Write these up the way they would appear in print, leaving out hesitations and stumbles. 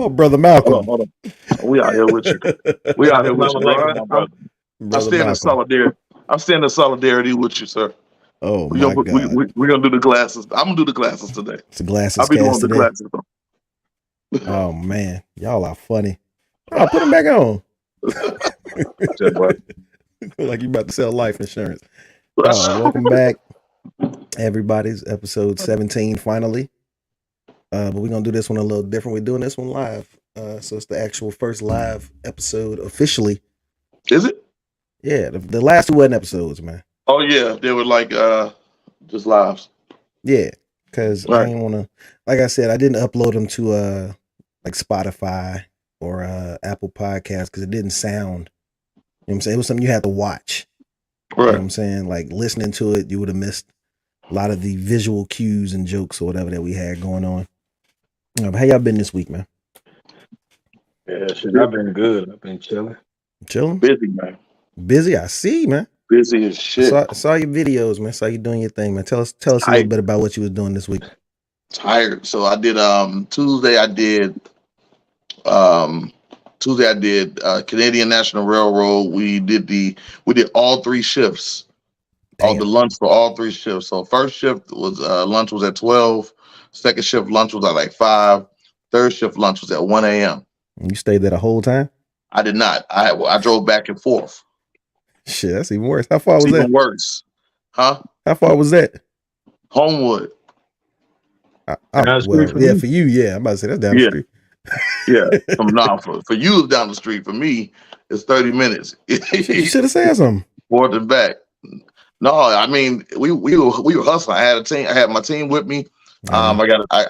Oh, brother Hold on, Malcolm. hold on. We out here with you. We out here with you, Assalamu alaikum, bro. my brother. I Brother stand in Malcolm. solidarity. I'm standing in solidarity with you, sir. Oh We my gonna God. we're gonna do the glasses. I'm gonna do the glasses today. It's a glasses I'll be cast doing the today. glasses. Oh man, y'all are funny. Oh, put them back on. Like you about to sell life insurance. Welcome back, everybody's episode 17 finally. But we're gonna do this one a little different. We're doing this one live. So it's the actual first live episode officially. Is it? Yeah, the last two wasn't episodes, man. Oh yeah, they were like just lives. Yeah, because I Right. didn't want to. Like I said, I didn't upload them to like Spotify or Apple Podcasts because it didn't sound. You know what I'm saying? It was something you had to watch. You know what Right. I'm saying? Like listening to it, you would have missed a lot of the visual cues and jokes or whatever that we had going on. How y'all been this week, man? Yeah, shit, I've been good. I've been chilling. Chilling? Busy, man. Busy? I see, man. Busy as shit. Saw your videos, man. Saw you doing your thing, man. Tell us a little bit about what you was doing this week. Tired. So I did Tuesday I did Canadian National Railroad. We did all three shifts. All the lunch for all three shifts. So first shift was lunch was at 12. Second shift lunch was at like 5. Third shift lunch was at 1 a.m. You stayed there the whole time? I did not. I drove back and forth. Shit, that's even worse. How far was that? Even worse. Huh? How far was that? Homewood. Well, yeah, for you, yeah. I'm about to say that's down the street. Yeah. For you it's down the street. For me, it's 30 minutes. You should have said something. Forth and back. No, I mean we were hustling. I had a team. I had my team with me. I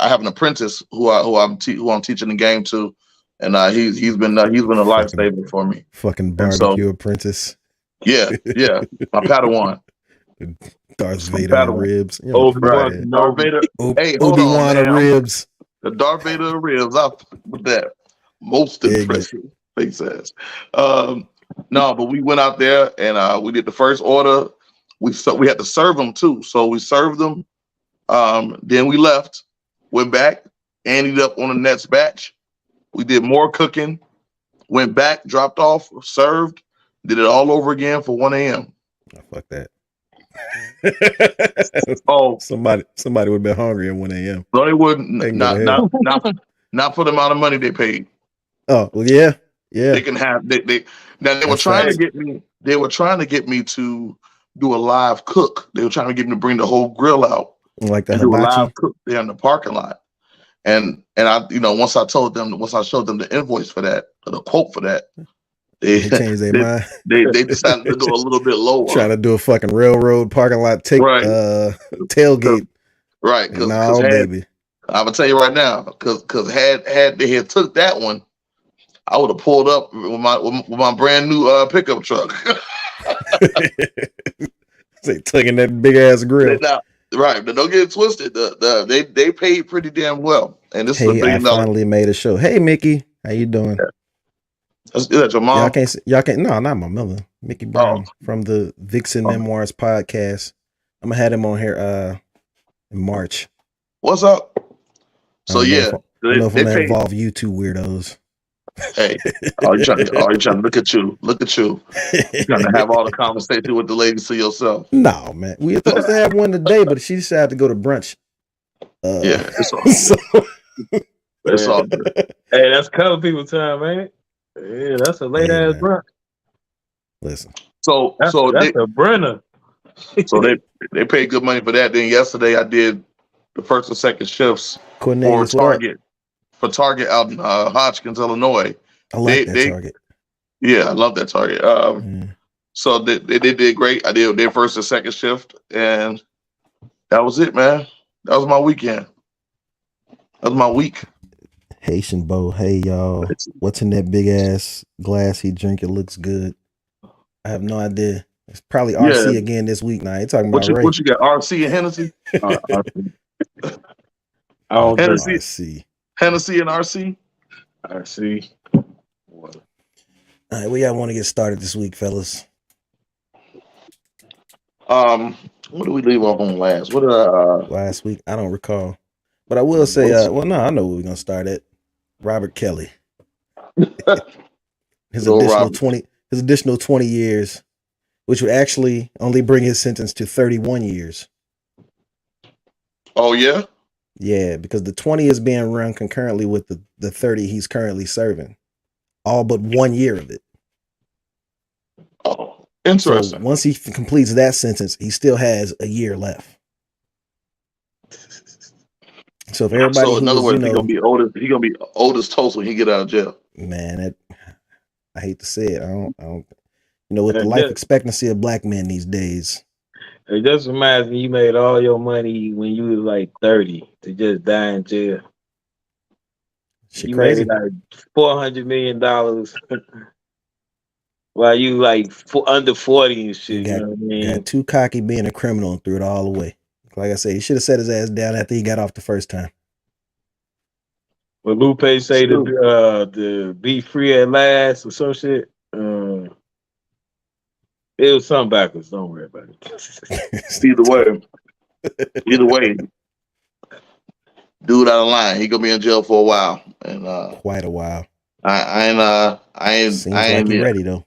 have an apprentice who I'm teaching the game to, and he's been a lifesaver for me. Fucking barbecue apprentice. Yeah, my Padawan. Darth Vader of ribs. Darth Vader. Hey, Obi-Wan of ribs. The Darth Vader of ribs. With that, most impressive face ass. No, but we went out there and we did the first order. We had to serve them too, so we served them. Then we left, went back, ended up on the next batch. We did more cooking, went back, dropped off, served, did it all over again for 1 a.m. Oh, fuck that. Somebody would have been hungry at 1 a.m. No, they wouldn't. Not for the amount of money they paid. Oh, well, yeah. They can have they were trying to get me. They were trying to get me to do a live cook. They were trying to get me to bring the whole grill out, like that, and do a live cook there in the parking lot. And I, once I showed them the invoice for that, or the quote for that, they changed their mind. They decided to go a little bit lower. Trying to do a fucking railroad parking lot tailgate. Right. No, baby. I'm gonna tell you right now, because had they had took that one, I would have pulled up with my brand new pickup truck. Say tugging that big ass grill. Right, but don't get it twisted. They paid pretty damn well, and this is $1 billion. I finally made a show. Hey, Mickey, how you doing? Is that your mom? Y'all can't. No, not my mother. Mickey Brown from the Vixen Memoirs podcast. I'm gonna have him on here in March. What's up? So I don't know if I'm gonna involve you two weirdos. Hey, you trying to look at you. You're trying to have all the conversation with the ladies to yourself. No, man. We were supposed to have one today, but she decided to go to brunch. It's all it's all good. Hey, that's color people time, ain't it? Yeah, that's a late ass brunch. Listen. So that's a Brenner. So they paid good money for that. Then yesterday I did the first and second shifts for Target. For Target out in Hotchkiss, Illinois. I like that Target. Yeah, I love that Target. So they did great. I did their first and second shift, and that was it, man. That was my weekend. That was my week. Haitian Bo, hey y'all. What's in that big ass glass he drink? It looks good. I have no idea. It's probably RC again this week now. You're talking about Ray. What you got? RC and Hennessy? RC. Hennessy and RC? RC. All right, where y'all want to get started this week, fellas? What did we leave off on last? Last week? I don't recall. But I will say, I know where we're going to start at. Robert Kelly. His Go additional Robert. 20 years, which would actually only bring his sentence to 31 years. Oh yeah. Yeah, because the 20 is being run concurrently with the 30 he's currently serving. All but 1 year of it. Oh, So interesting. once he completes that sentence, he still has a year left. So if everybody So in who other was, words, he gonna be old. He gonna be old as toast when he get out of jail. man, I hate to say it. I don't. With the And life that- expectancy of black men these days, It just reminds me you made all your money when you was like 30 to just die in jail. shit You crazy. made like $400 million while you like under 40 and shit. Got- You know what I mean? Got too cocky being a criminal and threw it all away. Like I said, he should have set his ass down after he got off the first time. But Lupe say to be free at last or some shit. It was something backwards. Don't worry about it. Either way, dude out of line. He gonna be in jail for a while, and Quite a while. I Seems like you ready though.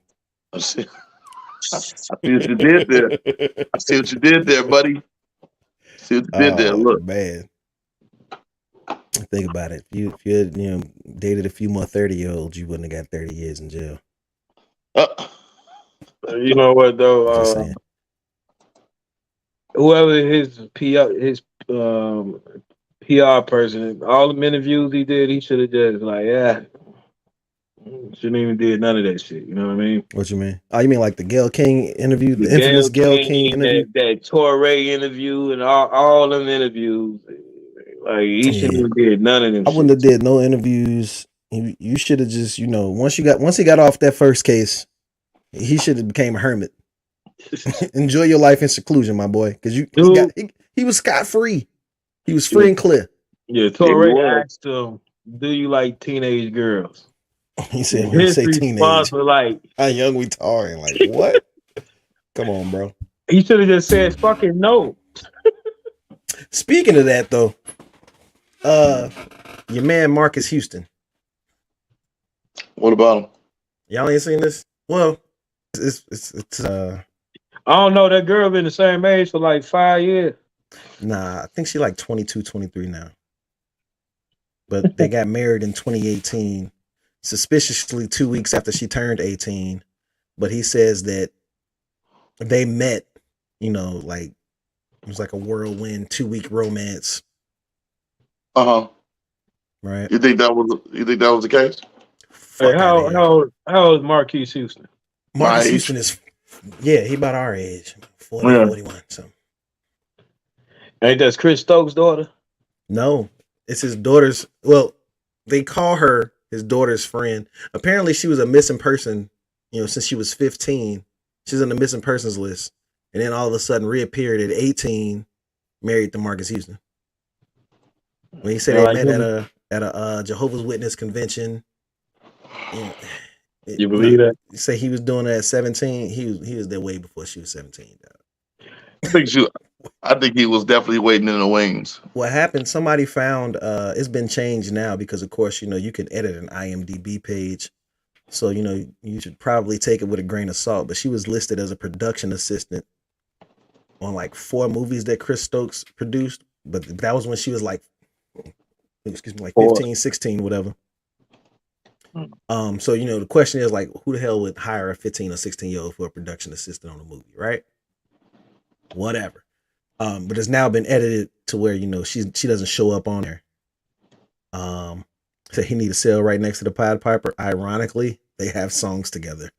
I see what you did there. I see what you did there, buddy. See what you did there. Look, man. Think about it. If you had, dated a few more 30-year-olds, you wouldn't have got 30 years in jail. You know what though? Just saying. Whoever his PR person, all the interviews he did, he should have just shouldn't even did none of that shit. You know what I mean? What you mean? Oh, you mean like the Gayle King interview, the infamous Gayle King interview? that Torrey interview, and all them interviews. Like he shouldn't have did none of them. I wouldn't have did no interviews. You should have just, once he got off that first case, he should have became a hermit. Enjoy your life in seclusion, my boy, because he was scot free. He was free and clear. Yeah, Torrey asked him, "Do you like teenage girls?" He said, "When you say teenage, like, how young we talking? Like what? Come on, bro." He should have just said, "Fucking no." Speaking of that, though, your man Marcus Houston. What about him? Y'all ain't seen this? Well, it's I don't know. That girl been the same age for like 5 years. Nah, I think she like 22, 23 now. But they got married in 2018, suspiciously 2 weeks after she turned 18. But he says that they met, like it was like a whirlwind 2-week romance. Right? You think that was the case? Hey, how old is Marquise Houston? Marcus Houston is, he about our age, 40, 41, something. Ain't that Chris Stokes' daughter? No, it's his daughter's. Well, they call her his daughter's friend. Apparently, she was a missing person, since she was 15. She's on the missing persons list. And then all of a sudden reappeared at 18, married to Marcus Houston. When he said they met at a Jehovah's Witness convention. You believe that? You say he was doing it at 17. He was there way before she was 17. I think he was definitely waiting in the wings. What happened? Somebody found it's been changed now because, of course, you can edit an IMDb page. So, you should probably take it with a grain of salt. But she was listed as a production assistant on like 4 movies that Chris Stokes produced. But that was when she was like 15, 16, whatever. So, the question is like, who the hell would hire a 15 or 16-year-old for a production assistant on a movie, right? Whatever. But it's now been edited to where, she doesn't show up on there. So he need a cell right next to the Pied Piper. Ironically, they have songs together.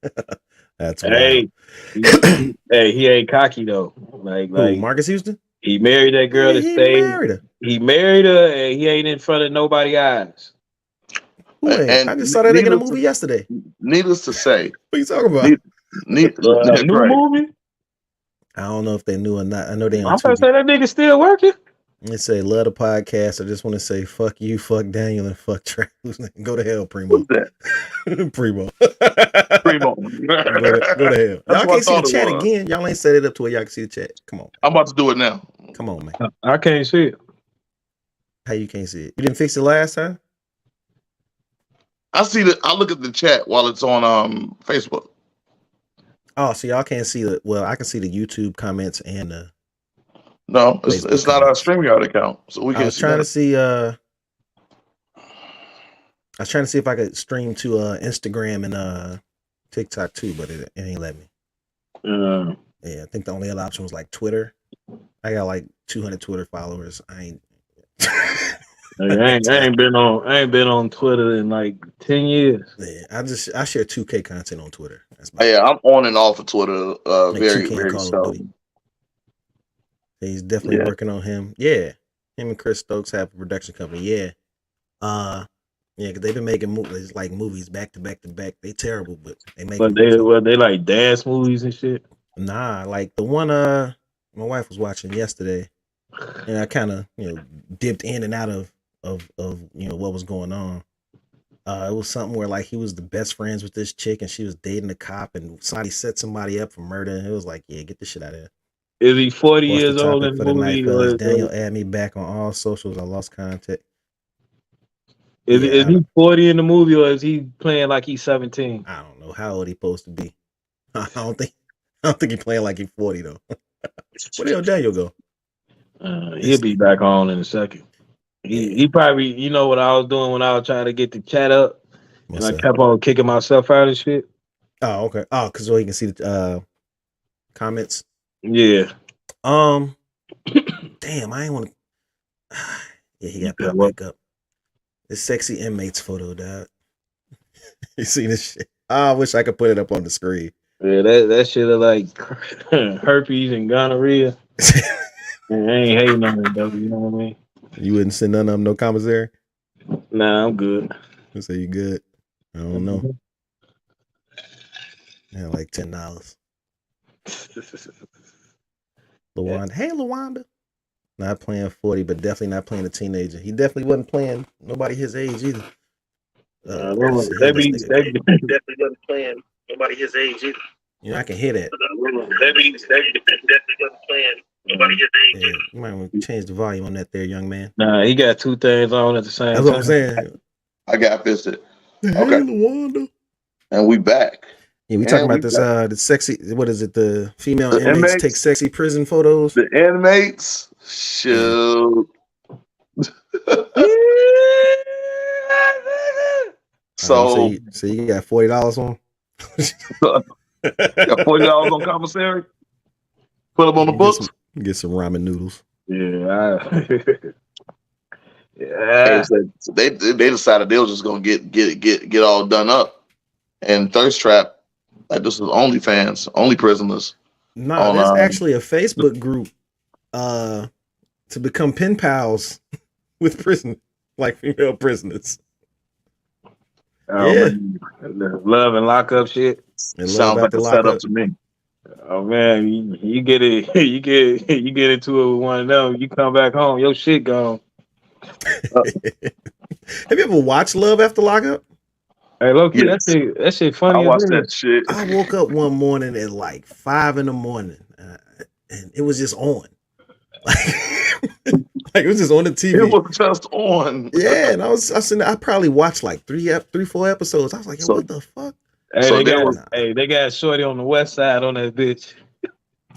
That's hey, he ain't cocky though. Like Marcus Houston? He married that girl that stayed. He married her and he ain't in front of nobody's eyes. And I just saw that nigga in a movie yesterday. Needless to say. What are you talking about? New movie? I don't know if they knew or not. I know they. I'm trying to say that nigga still working. They say love the podcast. I just want to say fuck you, fuck Daniel, and fuck Travis. Go to hell, Primo. Who's that? Primo. Primo. Go to hell. Y'all can't see the chat again. Y'all ain't set it up to where y'all can see the chat. Come on. I'm about to do it now. Come on, man. I can't see it. How you can't see it? You didn't fix it last time? I see that. I look at the chat while it's on Facebook. Oh, so y'all can't see the. Well, I can see the YouTube comments and the. No, it's Facebook not our comments. StreamYard account, so we I can't was see trying to that. see. I was trying to see if I could stream to Instagram and TikTok too, but it ain't let me. Yeah, I think the only other option was like Twitter. I got like 200 Twitter followers. I ain't. I ain't been on Twitter in like 10 years. Yeah, I share 2K content on Twitter. That's Yeah, I'm on and off of Twitter like very 2K and very Call of seldom. Duty. He's definitely Yeah. working on him. Yeah, him and Chris Stokes have a production company. Yeah, yeah, because they've been making movies back to back to back. They terrible, but they make. But they like dance movies and shit. Nah, like the one my wife was watching yesterday, and I kind of dipped in and out of what was going on. It was something where like he was the best friends with this chick, and she was dating a cop, and somebody set somebody up for murder. And it was like, yeah, get this shit out of here. Is he 40 What's years the old topic in for the the night, movie? fellas? Daniel, add me back on all socials. I lost contact. Is he 40 in the movie, or is he playing like he's 17? I don't know how old he supposed to be. I don't think he playing like he's 40 though. Where the hell Daniel go? He'll be back on in a second. He probably, you know what I was doing when I was trying to get the chat up, and I kept on kicking myself out and shit. Oh, okay. Oh, because so he can see the comments. Yeah. Damn, I ain't want to. Yeah, he got popped back up. This sexy inmates photo, dog. You seen this shit? I wish I could put it up on the screen. Yeah, that shit is like herpes and gonorrhea. I ain't hating on it though, you know what I mean? You wouldn't send none of them no commissary? Nah, I'm good. You say you good? I don't know. Yeah, like $10. Lawanda. Hey, Lawanda. Not playing 40, but definitely not playing a teenager. He definitely wasn't playing nobody his age either. They definitely wasn't playing nobody his age either. Yeah, I can hear that. They definitely wasn't playing nobody his age either. You might want to change the volume on that there, young man. Nah, he got two things on at the same time. That's what I'm saying. I got visited. Hey, Okay. Lawanda. And we back. Yeah, we talking about this the sexy, what is it, the female inmates take sexy prison photos? The inmates? Shoot. So you got $40 on? got $40 on commissary? Put them on the books? Get some ramen noodles. Yeah. Yeah. So they decided they were just gonna get all done up. And Thirst Trap, like this was OnlyFans, only prisoners. No, there's actually a Facebook group to become pen pals with female prisoners. Yeah. Love and lockup shit. Sounds like a setup to me. Oh man, you get it, you get into it with one of them, you come back home, your shit gone. Have you ever watched Love After Lockup? Hey, look, yes. that shit funny. I watched that shit. I woke up one morning at like 5 a.m. And it was just on. Like it was just on the TV. It was just on. Yeah, and I probably watched like 3-4 episodes. I was like, yo, what the fuck? Hey, they got Shorty on the west side on that bitch.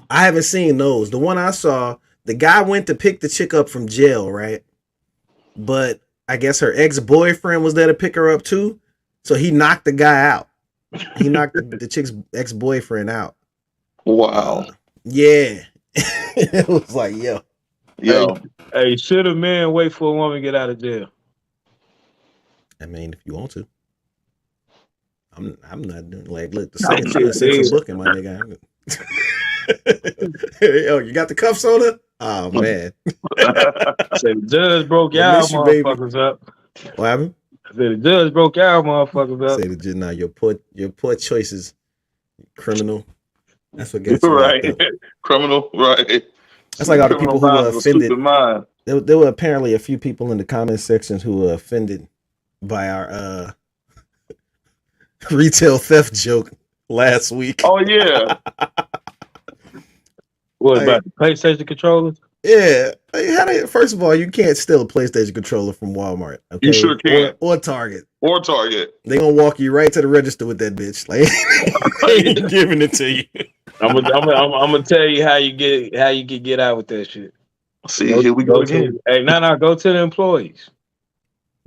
I haven't seen those. The one I saw, the guy went to pick the chick up from jail, right? But I guess her ex-boyfriend was there to pick her up too. So he knocked the guy out. He knocked the chick's ex-boyfriend out. Wow. Yeah. It was like, yo. Hey, should a man wait for a woman to get out of jail? I mean, if you want to. I'm not doing look, the second chance is a booking, my nigga. Yo, you got the cuffs on her? Oh man. Say the judge broke y'all motherfuckers up. What happened? I said the judge broke y'all motherfuckers up. Say the judge, nah, your poor choices, criminal. That's what gets you right. Criminal, right. That's like all the people who were offended. There were apparently a few people in the comment sections who were offended by our retail theft joke last week. Oh yeah. What about the PlayStation controllers? Yeah. First of all, you can't steal a PlayStation controller from Walmart. Okay? You sure can't. Or Target. or Target. They gonna walk you right to the register with that bitch. Like they ain't giving it to you. I'm gonna tell you how you get out with that shit. See, here we go again. Go to the employees.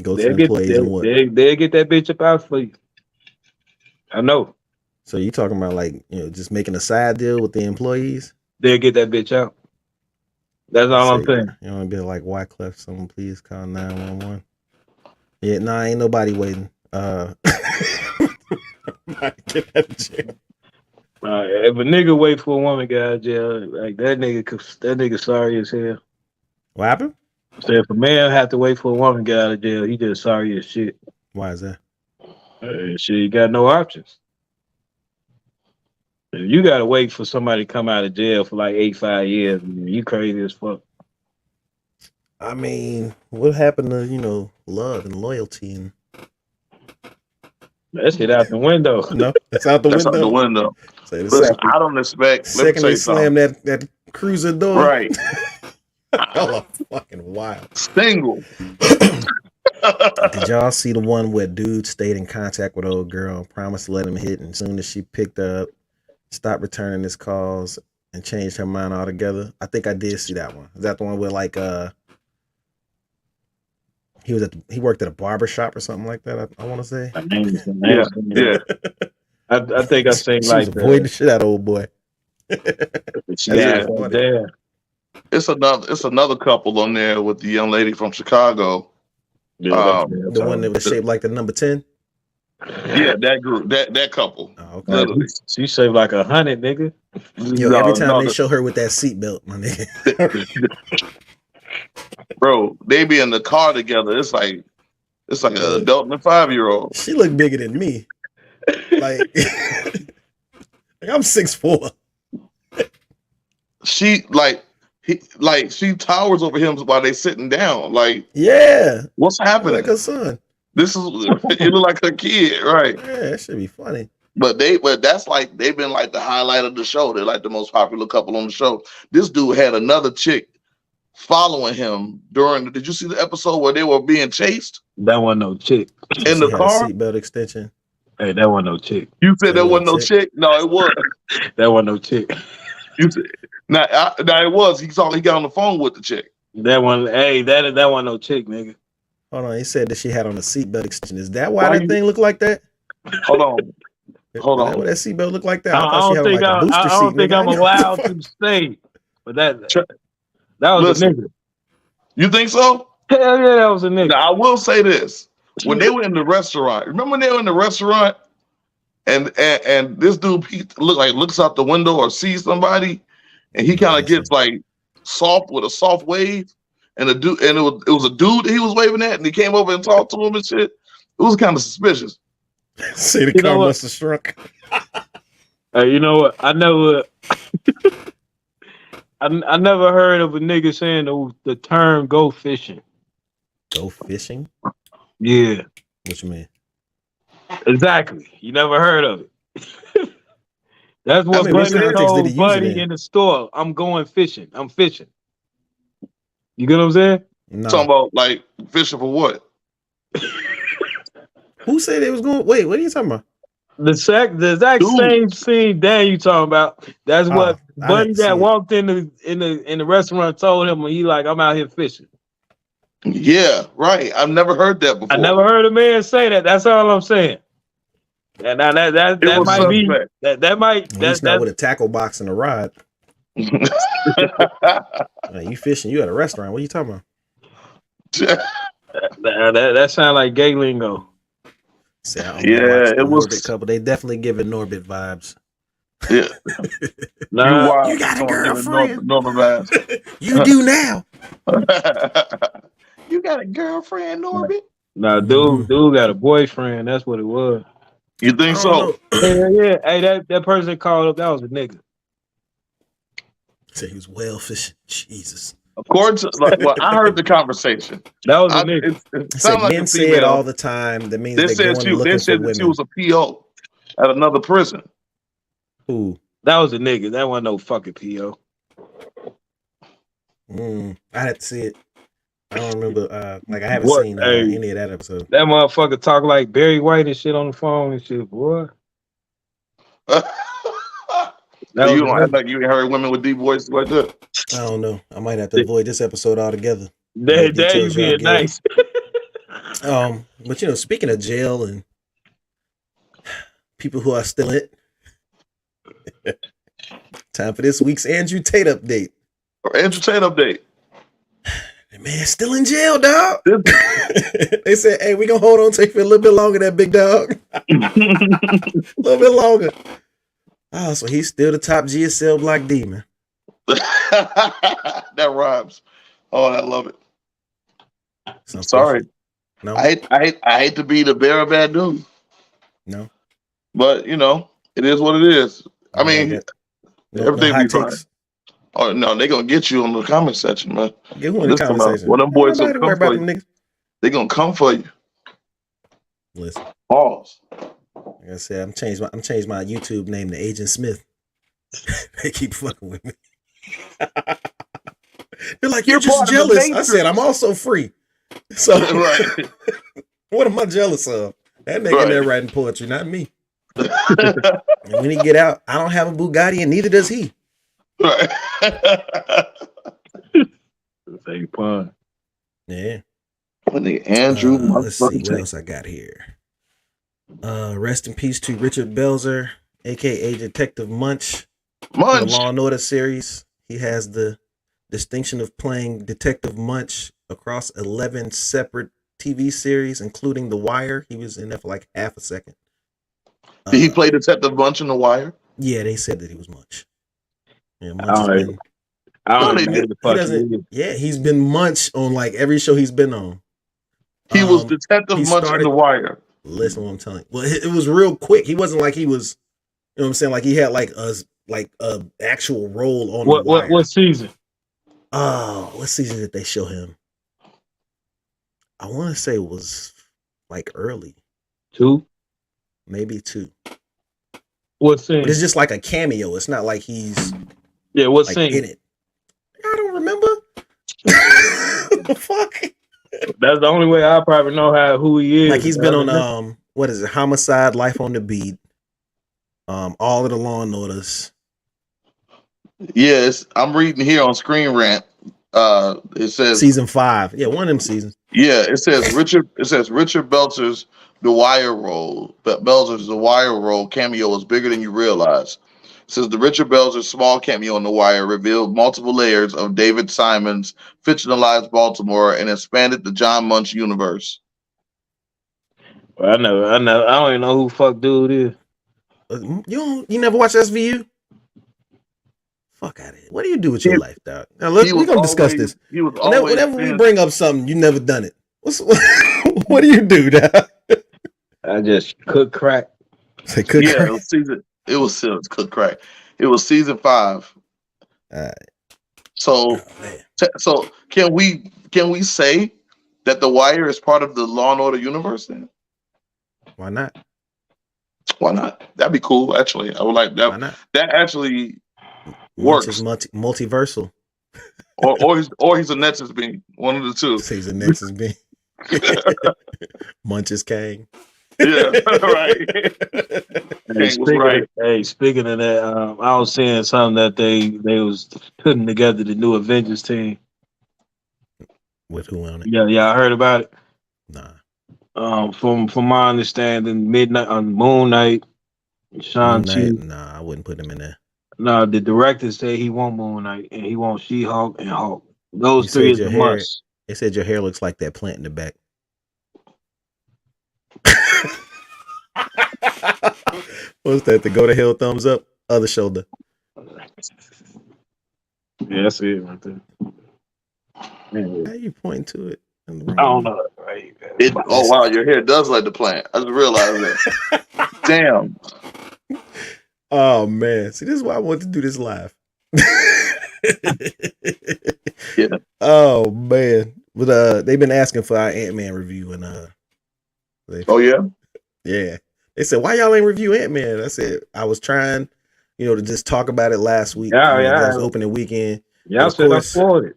Go to the employees and what? They'll get that bitch up out for you. I know. So you talking about like, just making a side deal with the employees? They'll get that bitch out. That's all I'm saying. You want to be like, Wyclef, someone please call 911. Yeah, nah, ain't nobody waiting. Get out of jail. If a nigga wait for a woman get out of jail, like that nigga sorry as hell. What happened? So if a man have to wait for a woman get out of jail, he just sorry as shit. Why is that? Shit, you got no options. If you gotta wait for somebody to come out of jail for like 5 years, you crazy as fuck. I mean, what happened to, love and loyalty and that shit out the window. No, that's out the That's window. out the window. Listen, I don't expect. Second they slam that cruiser door. Right. Y'all are fucking wild. Single. Did y'all see the one where dude stayed in contact with old girl, promised to let him hit, and as soon as she picked up, stopped returning his calls and changed her mind altogether? I think I did see that one. Is that the one where like he worked at a barber shop or something like that? I want to say. Yeah. I think I seen she like was avoiding the shit out of old boy. Yeah. It's another couple on there with the young lady from Chicago. The one that was shaped like the number 10. Yeah, that group, that couple. Oh, okay. She saved like 100, nigga. Yo, every time they show her with that seatbelt, my nigga. Bro, they be in the car together. It's like an adult and a 5-year-old. She look bigger than me. Like I'm 6'4". She she towers over him while they sitting down. Like, yeah, what's happening? Like her son. It look like her kid, right? Yeah, that should be funny. But that's like they've been like the highlight of the show. They're like the most popular couple on the show. This dude had another chick following him during. Did you see the episode where they were being chased? That wasn't no chick in the car. Seatbelt extension. Hey, that wasn't no chick. You said there wasn't no chick? No, it was. That wasn't no chick. You said now it was. He got on the phone with the chick. That one. Hey, that wasn't no chick, nigga. Hold on. He said that she had on a seatbelt extension. Is that why that thing looked like that? Hold on. Hold on. Why that seatbelt look like that? I don't think I'm allowed to say. But that was a nigga. You think so? Hell yeah, that was a nigga. Now, I will say this. When they were in the restaurant, remember when they were in the restaurant and this dude looks out the window or sees somebody and he kind of gets like soft with a soft wave and it was a dude that he was waving at and he came over and talked to him and shit. It was kind of suspicious. See, the car must have shrunk. You know what? I never heard of a nigga saying the term "go fishing." Go fishing? Yeah. What you mean? Exactly. You never heard of it. That's what Buddy told Buddy in the store. I'm going fishing. I'm fishing. You get what I'm saying? No. Talking about like fishing for what? Who said it was going? Wait, what are you talking about? The exact same scene Dan you talking about. That's what Buddy that walked in the restaurant told him when he like, I'm out here fishing. Yeah, right. I've never heard that before. I never heard a man say that. That's all I'm saying. And now that might be that might that's not with a tackle box and a rod. You fishing? You at a restaurant? What are you talking about? that sound like gay lingo. See, it was Norbit couple. They definitely giving Norbit vibes. Yeah. You got a girlfriend. Norbit You do now. You got a girlfriend, Norbit? Nah, dude got a boyfriend. That's what it was. You think so? Yeah. Hey, that person called up. That was a nigga. Say he was whale fishing. Jesus. According to I heard the conversation. That was a nigga. It sounds like men say it all the time. That means they said she was a PO at another prison. Who? That was a nigga. That wasn't no fucking PO. I had to see it. I don't remember. Like I haven't What? seen Hey, any of that episode. that motherfucker talk like Barry White and shit on the phone and shit, boy. So That you was don't act like you ain't heard women with deep voices like that. I don't know. I might have to avoid this episode altogether. there you Details y'all being give. nice. But you know, speaking of jail and people who are still in it, time for this week's Andrew Tate update. Or Andrew Tate update. Man, still in jail, dog. They said, "Hey, we gonna hold on to you for a little bit longer, that big dog. A little bit longer." Oh, so he's still the top GSL Block D, man. That rhymes. Oh, I love it. So Sorry. No, I hate to be the bearer of bad news. no. But you know, it is what it is. I mean, everything hot be fine. takes. Oh no, they gonna get you on the comment section, man. Get who in the comment section? Well, them boys Nobody gonna worry come about for them you. niggas. They gonna come for you. Listen, Pause. like I said, I'm changed my YouTube name to Agent Smith. They keep fucking with me. They're like, you're just part of the jealous. I Matrix. said, I'm also free. So Right. what am I jealous of? That nigga in there Right. writing poetry, not me. And when he get out, I don't have a Bugatti, and neither does he. Right. Fake pun. Yeah. When the Andrew, Let's see motherfucking what else I got here. Rest in peace to Richard Belzer, aka Detective Munch, from the Munch. Law and Order series. He has the distinction of playing Detective Munch across 11 separate TV series, including The Wire. He was in there for like half a second. Did he play Detective Munch in The Wire? Yeah, they said that he was Munch. Yeah, Munch I has don't been. know they who did. the fuck he doesn't. is. Yeah, he's been Munch on like every show he's been on. He was Detective he Munch in started- The Wire. Listen to what I'm telling you. Well, it was real quick. He wasn't like he was, you know what I'm saying? Like he had like a actual role on The Wire. What season? Oh, what season did they show him? I want to say it was like early, 2. maybe 2. What scene? But it's just like a cameo. It's not like he's Yeah, what like scene? in it. I don't remember. What the fuck? That's the only way I probably know who he is. Like he's been on what is it? Homicide, Life on the Beat, all of the Law and Orders. Yes, I'm reading here on Screen Rant. It says Season 5. Yeah, one of them seasons. Yeah, it says Richard Belzer's The Wire role. Belzer's The Wire role cameo is bigger than you realize. It says the Richard Belzer small cameo on The Wire revealed multiple layers of David Simon's fictionalized Baltimore and expanded the John Munch universe. I know. I don't even know who the fuck dude is. You never watch SVU? Fuck out of here. What do you do with your life, dog? Now we're gonna discuss this. He was always Whenever we bring up something, you never done it. What do you do, dog? I just cook crack. Say cook yeah, crack. it was cook crack. It was season 5. All right. So can we say that The Wire is part of the Law and Order universe then? Why not? Why not? That'd be cool, actually. I would like that. Why not? That actually Munch works. is multiversal. or he's a Nexus being one of the two. Says the Nexus being Munch is Kang. Yeah, right. Speaking of that, I was saying something that they was putting together the new Avengers team. With who on it? Yeah, I heard about it. Nah. From my understanding, Midnight on Moon Knight, Shang-Chi. Nah, I wouldn't put him in there. No, the director said he want Moon Knight and he wants She-Hulk and Hulk. Those You three is said the your hair- must. They said your hair looks like that plant in the back. What's that? The go to hell thumbs up? Other shoulder. Yeah, that's it right there. How you pointing to it? I don't know. Right. Oh wow, your hair does like the plant. I just realized that. Damn. Oh man. See, this is why I wanted to do this live. Yeah. Oh man. But they've been asking for our Ant-Man review and Oh yeah? yeah. They said, why y'all ain't review Ant-Man? I said, I was trying, to just talk about it last week. Yeah. It was opening weekend. Y'all Of said I course. spoiled it.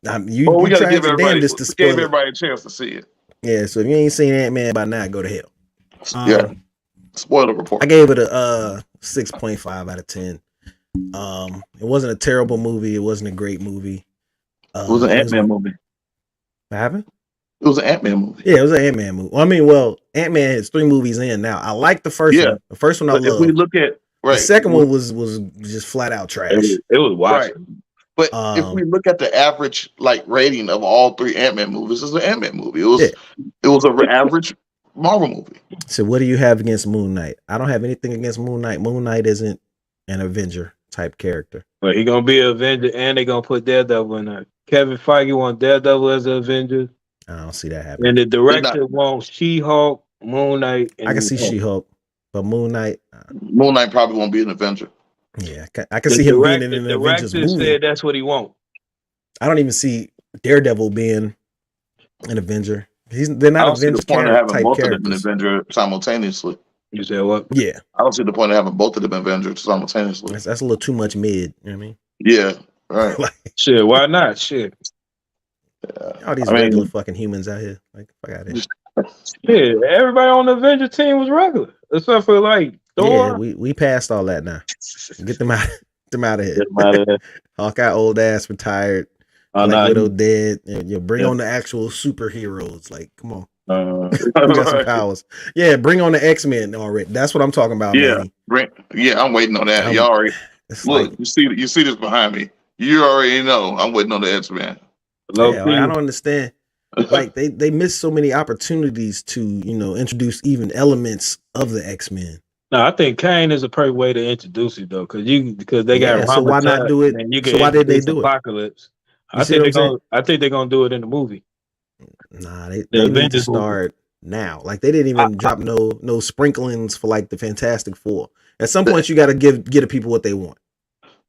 You we gotta tried give your everybody, damnedest to gave spoil it. everybody a chance to see it. Yeah, so if you ain't seen Ant-Man by now, go to hell. Yeah. Spoiler report. I gave it a 6.5 out of 10. It wasn't a terrible movie. It wasn't a great movie. It was an Ant-Man movie. What happened? It was an Ant-Man movie. Yeah, it was an Ant-Man movie. Well, Ant-Man has 3 movies in now. I like the first one. The first one I loved. If we look at the second one was just flat out trash. It was watching. Right. But if we look at the average rating of all 3 Ant-Man movies, it's an Ant-Man movie. It was an average Marvel movie. So what do you have against Moon Knight? I don't have anything against Moon Knight. Moon Knight isn't an Avenger type character. But he gonna be an Avenger, and they gonna put Daredevil in there. Kevin Feige wants Daredevil as an Avenger. I don't see that happening. And the director wants She-Hulk, Moon Knight. I can see She-Hulk, but Moon Knight probably won't be an Avenger. Yeah, I can see him being in an Avengers movie. The director said that's what he wants. I don't even see Daredevil being an Avenger. They're not Avengers type characters. Of them an Avenger simultaneously. You said what? Yeah, I don't see the point of having both of them Avengers simultaneously. That's a little too much mid. You know what I mean? Yeah, right. Shit, why not? Shit. All these regular fucking humans out here. Like, fuck out of here. Yeah, everybody on the Avenger team was regular, except for Thor. Yeah, we passed all that now. Get them out. Them out of here. Hawkeye old ass retired. Black Widow dead. Bring on the actual superheroes. Like, come on. We got some powers. Yeah, bring on the X-Men already. That's what I'm talking about. Yeah, I'm waiting on that. Y'all already look. You see this behind me. You already know. I'm waiting on the X-Men. Yeah, I don't understand. Like they missed so many opportunities to introduce even elements of the X-Men. No, I think Kane is a perfect way to introduce it though, because they got. So why not do it? So why did they do Apocalypse? I think they're gonna do it in the movie. Nah, they need to start now. Like they didn't even drop no sprinklings for like the Fantastic Four. At some point, you got to get the people what they want.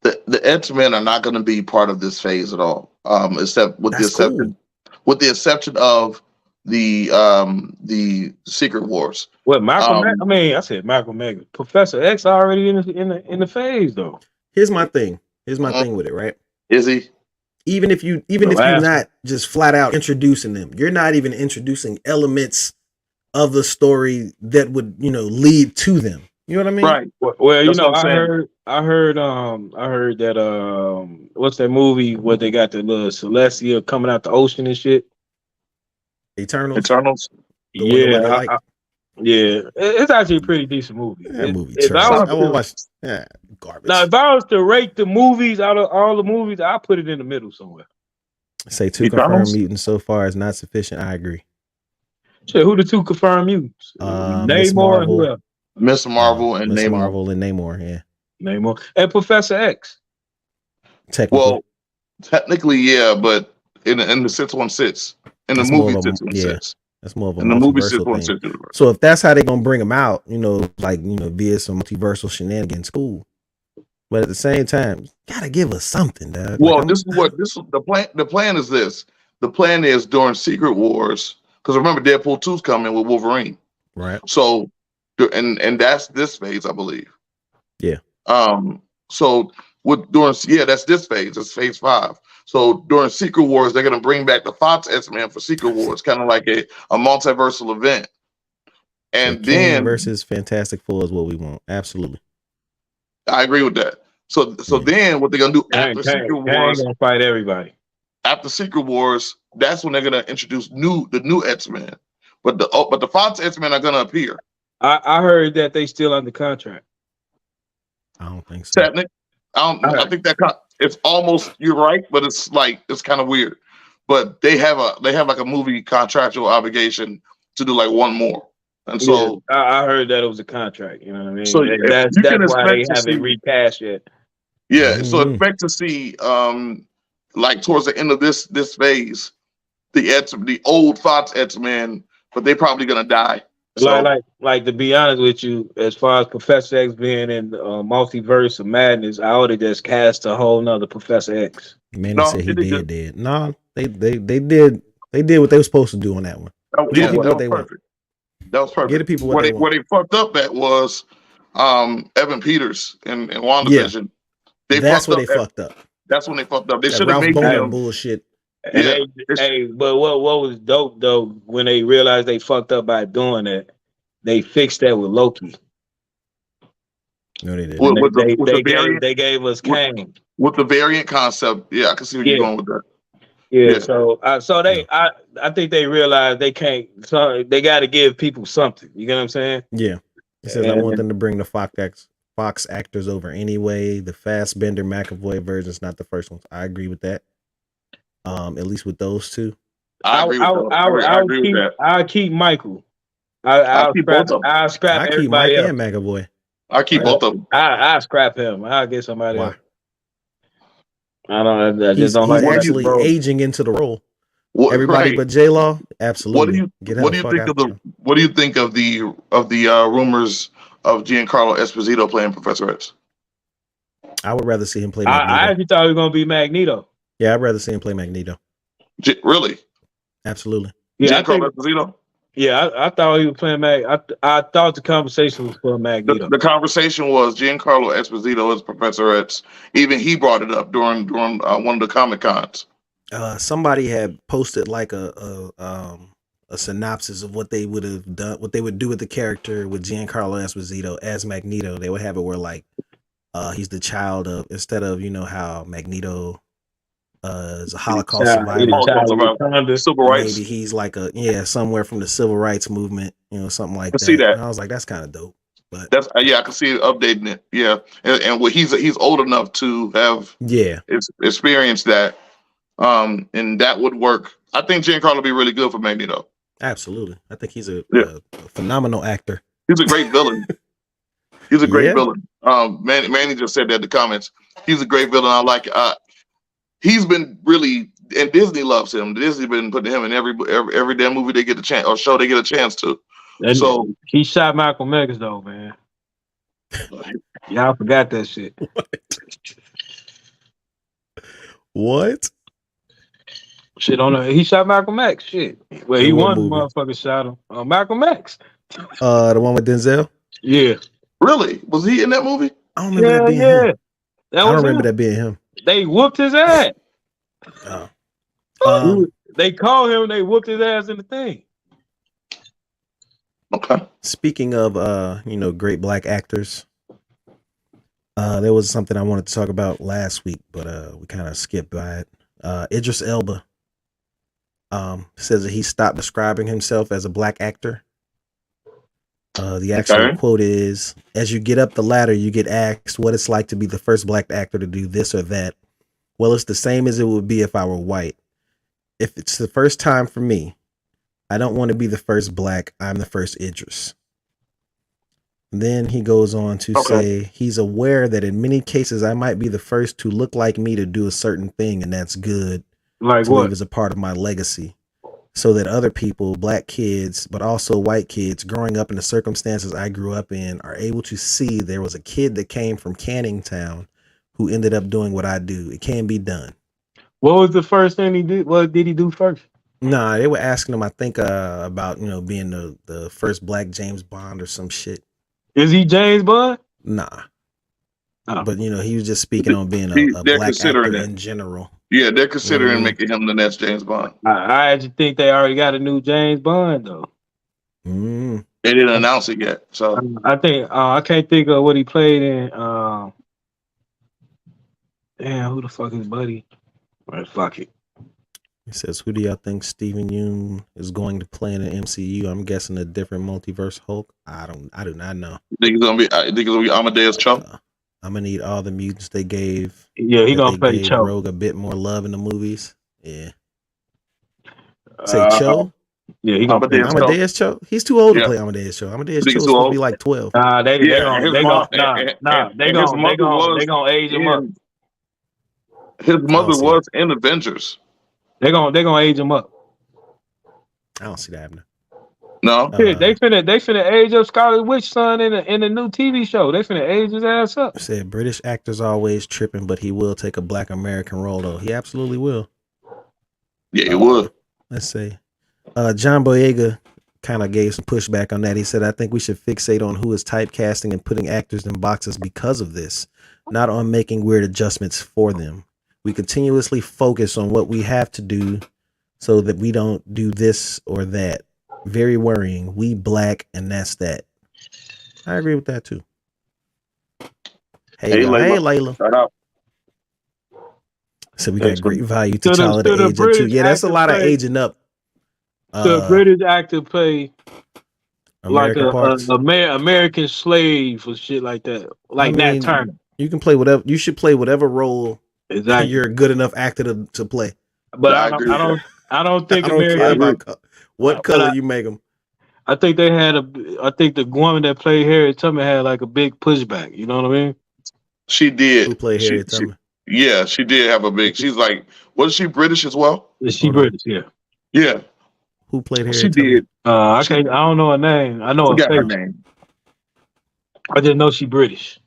The X-Men are not going to be part of this phase at all, except with the exception of the Secret Wars. What Malcolm? I said Malcolm X. Professor X already in the phase though. Here's my thing with it, right? Is he? Even if you're not just flat out introducing them, you're not even introducing elements of the story that would lead to them. You know what I mean? Right. Well, I heard that what's that movie where they got the little Celestia coming out the ocean and shit? Eternals. Yeah, it's actually a pretty decent movie. That movie trash. I won't watch. Yeah, garbage. Now, if I was to rate the movies out of all the movies, I'll put it in the middle somewhere. Say 2 confirmed mutants so far is not sufficient. I agree. Shit, who the 2 confirmed mutants? Namor and who else? Miss Marvel and Miss Namor. Marvel and Namor, yeah. Namor and Professor X. Technically, yeah, but in the 616, in the movie 616. That's more of a in the movie thing. So if that's how they're gonna bring them out, via some multiversal shenanigans, cool. But at the same time, you gotta give us something, dog. Well, the plan. The plan is this. The plan is during Secret Wars, because remember Deadpool 2's coming with Wolverine, right? So, and that's this phase, I believe. Yeah. So that's this phase. It's phase 5. So during Secret Wars, they're gonna bring back the Fox X-Men for Secret Wars, kind of like a multiversal event. And then versus Fantastic Four is what we want. Absolutely. I agree with that. So then what they're gonna do after Secret Wars? Gonna fight everybody. After Secret Wars, that's when they're gonna introduce the new X-Men. But the Fox X-Men are gonna appear. I heard that they still under contract. I don't think so. I think that it's almost, you're right, but it's kind of weird. But they have like a movie contractual obligation to do like one more. And so I heard that it was a contract, you know what I mean? So that's why they haven't recast yet. Yeah, so expect to see like towards the end of this phase, the old Fox X-Men, but they're probably gonna die. So, like to be honest with you, as far as Professor X being in Multiverse of Madness, I would have just cast a whole nother Professor X. Man, they said he did. No, they did what they were supposed to do on that one. That was perfect. That was perfect. Get the people what they want. Where they fucked up at was Evan Peters in WandaVision. That's when they fucked up. That's when they fucked up. They should have Ralph made Bowman him bullshit. And but what was dope though, when they realized they fucked up by doing that, they fixed that with Loki. No, they didn't. They gave us Kang with the variant concept. Yeah, I can see where you're going with that. Yeah. So I think they realized they can't. So they got to give people something. You get what I'm saying? Yeah. He says I want them to bring the Fox actors over anyway. The Fassbender McAvoy version is not the first one. I agree with that. At least with those two. I agree with that. I'll keep Michael. I'll keep both of them. I'll scrap everybody else. And McAvoy. I'll keep both of them. I'll scrap him. I'll get somebody else. I just he's don't like actually aging into the role. Everybody but J Law, absolutely. What do you think of the rumors of Giancarlo Esposito playing Professor X? I would rather see him play Magneto. I actually thought he was gonna be Magneto. Yeah, I'd rather see him play Magneto. Really? Absolutely. Yeah, Giancarlo Esposito. Yeah, I thought he was playing I thought the conversation was for Magneto. The conversation was Giancarlo Esposito as Professor X. Even he brought it up during one of the Comic Cons. Somebody had posted like a synopsis of what they would have done, what they would do with the character with Giancarlo Esposito as Magneto. They would have it where like he's the child of, instead of how Magneto is a Holocaust survivor, civil rights. Maybe he's like somewhere from the civil rights movement, something like that. See that? And I was like, that's kind of dope. But that's I can see it updating it. Yeah, and he's old enough to have experienced that. And that would work. I think Giancarlo would be really good for Magneto. Absolutely. I think he's a phenomenal actor. He's a great villain. He's a great villain. Manny just said that in the comments. He's a great villain. I like it. He's been really, and Disney loves him. Disney been putting him in every damn movie they get a chance or show they get a chance to. And so he shot Malcolm X though, man. Y'all forgot that shit. What? Shit he shot Malcolm X. Shit. Well, he won the motherfucker shot him. Malcolm X. The one with Denzel? Yeah. Really? Was he in that movie? I don't remember that being him. I don't remember that being him. They whooped his ass. They called him, they whooped his ass in the thing. Okay. Speaking of great black actors, there was something I wanted to talk about last week, but we kind of skipped by it. Idris Elba says that he stopped describing himself as a black actor. The actual quote is, as you get up the ladder, you get asked what it's like to be the first black actor to do this or that. Well, it's the same as it would be if I were white. If it's the first time for me, I don't want to be the first black. I'm the first Idris. Then he goes on to say he's aware that in many cases I might be the first to look like me to do a certain thing, and that's good. Like to live as a part of my legacy, so that other people, black kids, but also white kids growing up in the circumstances I grew up in, are able to see there was a kid that came from Canning Town who ended up doing what I do. It can be done. What was the first thing he did? What did he do first? Nah, they were asking him, I think, about being the first black James Bond or some shit. Is he James Bond? Nah. Oh. But he was just speaking on being a black actor in general. Yeah, they're considering making him the next James Bond. I actually think they already got a new James Bond though. They didn't announce it yet, so I think I can't think of what he played in. Damn, who the fuck is Buddy? Right, fuck it. He says, "Who do y'all think Steven Yeun is going to play in the MCU?" I'm guessing a different multiverse Hulk. I do not know. I think it's gonna be Amadeus Cho. I'm gonna need all the mutants they gave. Yeah, he gonna play Cho. Rogue a bit more love in the movies. Yeah. Say Cho. Yeah, he gonna play Amadeus Cho. He's too old to play Amadeus Cho. Amadeus Cho is supposed to be like 12. They gonna age him up. His mother was in Avengers. They gonna age him up. I don't see that happening. No, they finna age up Scarlet Witch son in a new TV show. They finna age his ass up. Said British actors always tripping, but he will take a black American role though. He absolutely will. Yeah, he would. Let's say, John Boyega kind of gave some pushback on that. He said, "I think we should fixate on who is typecasting and putting actors in boxes because of this, not on making weird adjustments for them. We continuously focus on what we have to do so that we don't do this or that. Very worrying. We black, and that's that. I agree with that too. Hey, Layla. Shout out. So we got great value to child at the age of 2. Yeah, that's a lot of aging up. The British actor play American like American slave or shit like that. Like Nat Turner. You can play whatever. You should play whatever role you're a good enough actor to play. But I don't think what color you make them. I think I think the woman that played Harriet Tubman had like a big pushback. You know what I mean? She did. Who played Harriet Tubman? Yeah, she did have a big. She's like, was she British as well? Is she British? Yeah. Yeah. Who played Harriet? She did. I don't know her name. I know her name. I just know she British.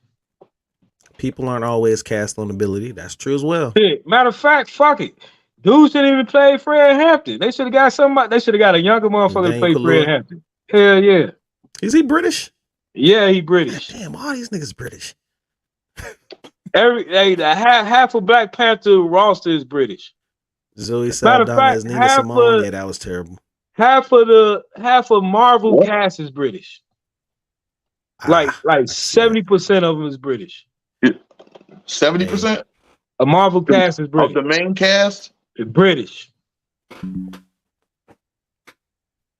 People aren't always cast on ability. That's true as well. Hey, matter of fact, fuck it. Dudes didn't even play Fred Hampton. They should have got somebody. They should have got a younger motherfucker to play Fred Hampton. Hell yeah. Is he British? Yeah, he British. God damn, all these niggas British. Half of Black Panther roster is British. Zoe Saldana as Nina Simone. Yeah, that was terrible. Half of Marvel cast is British. Like 70% of them is British. 70%? A Marvel cast is British. Of the main cast? It's British.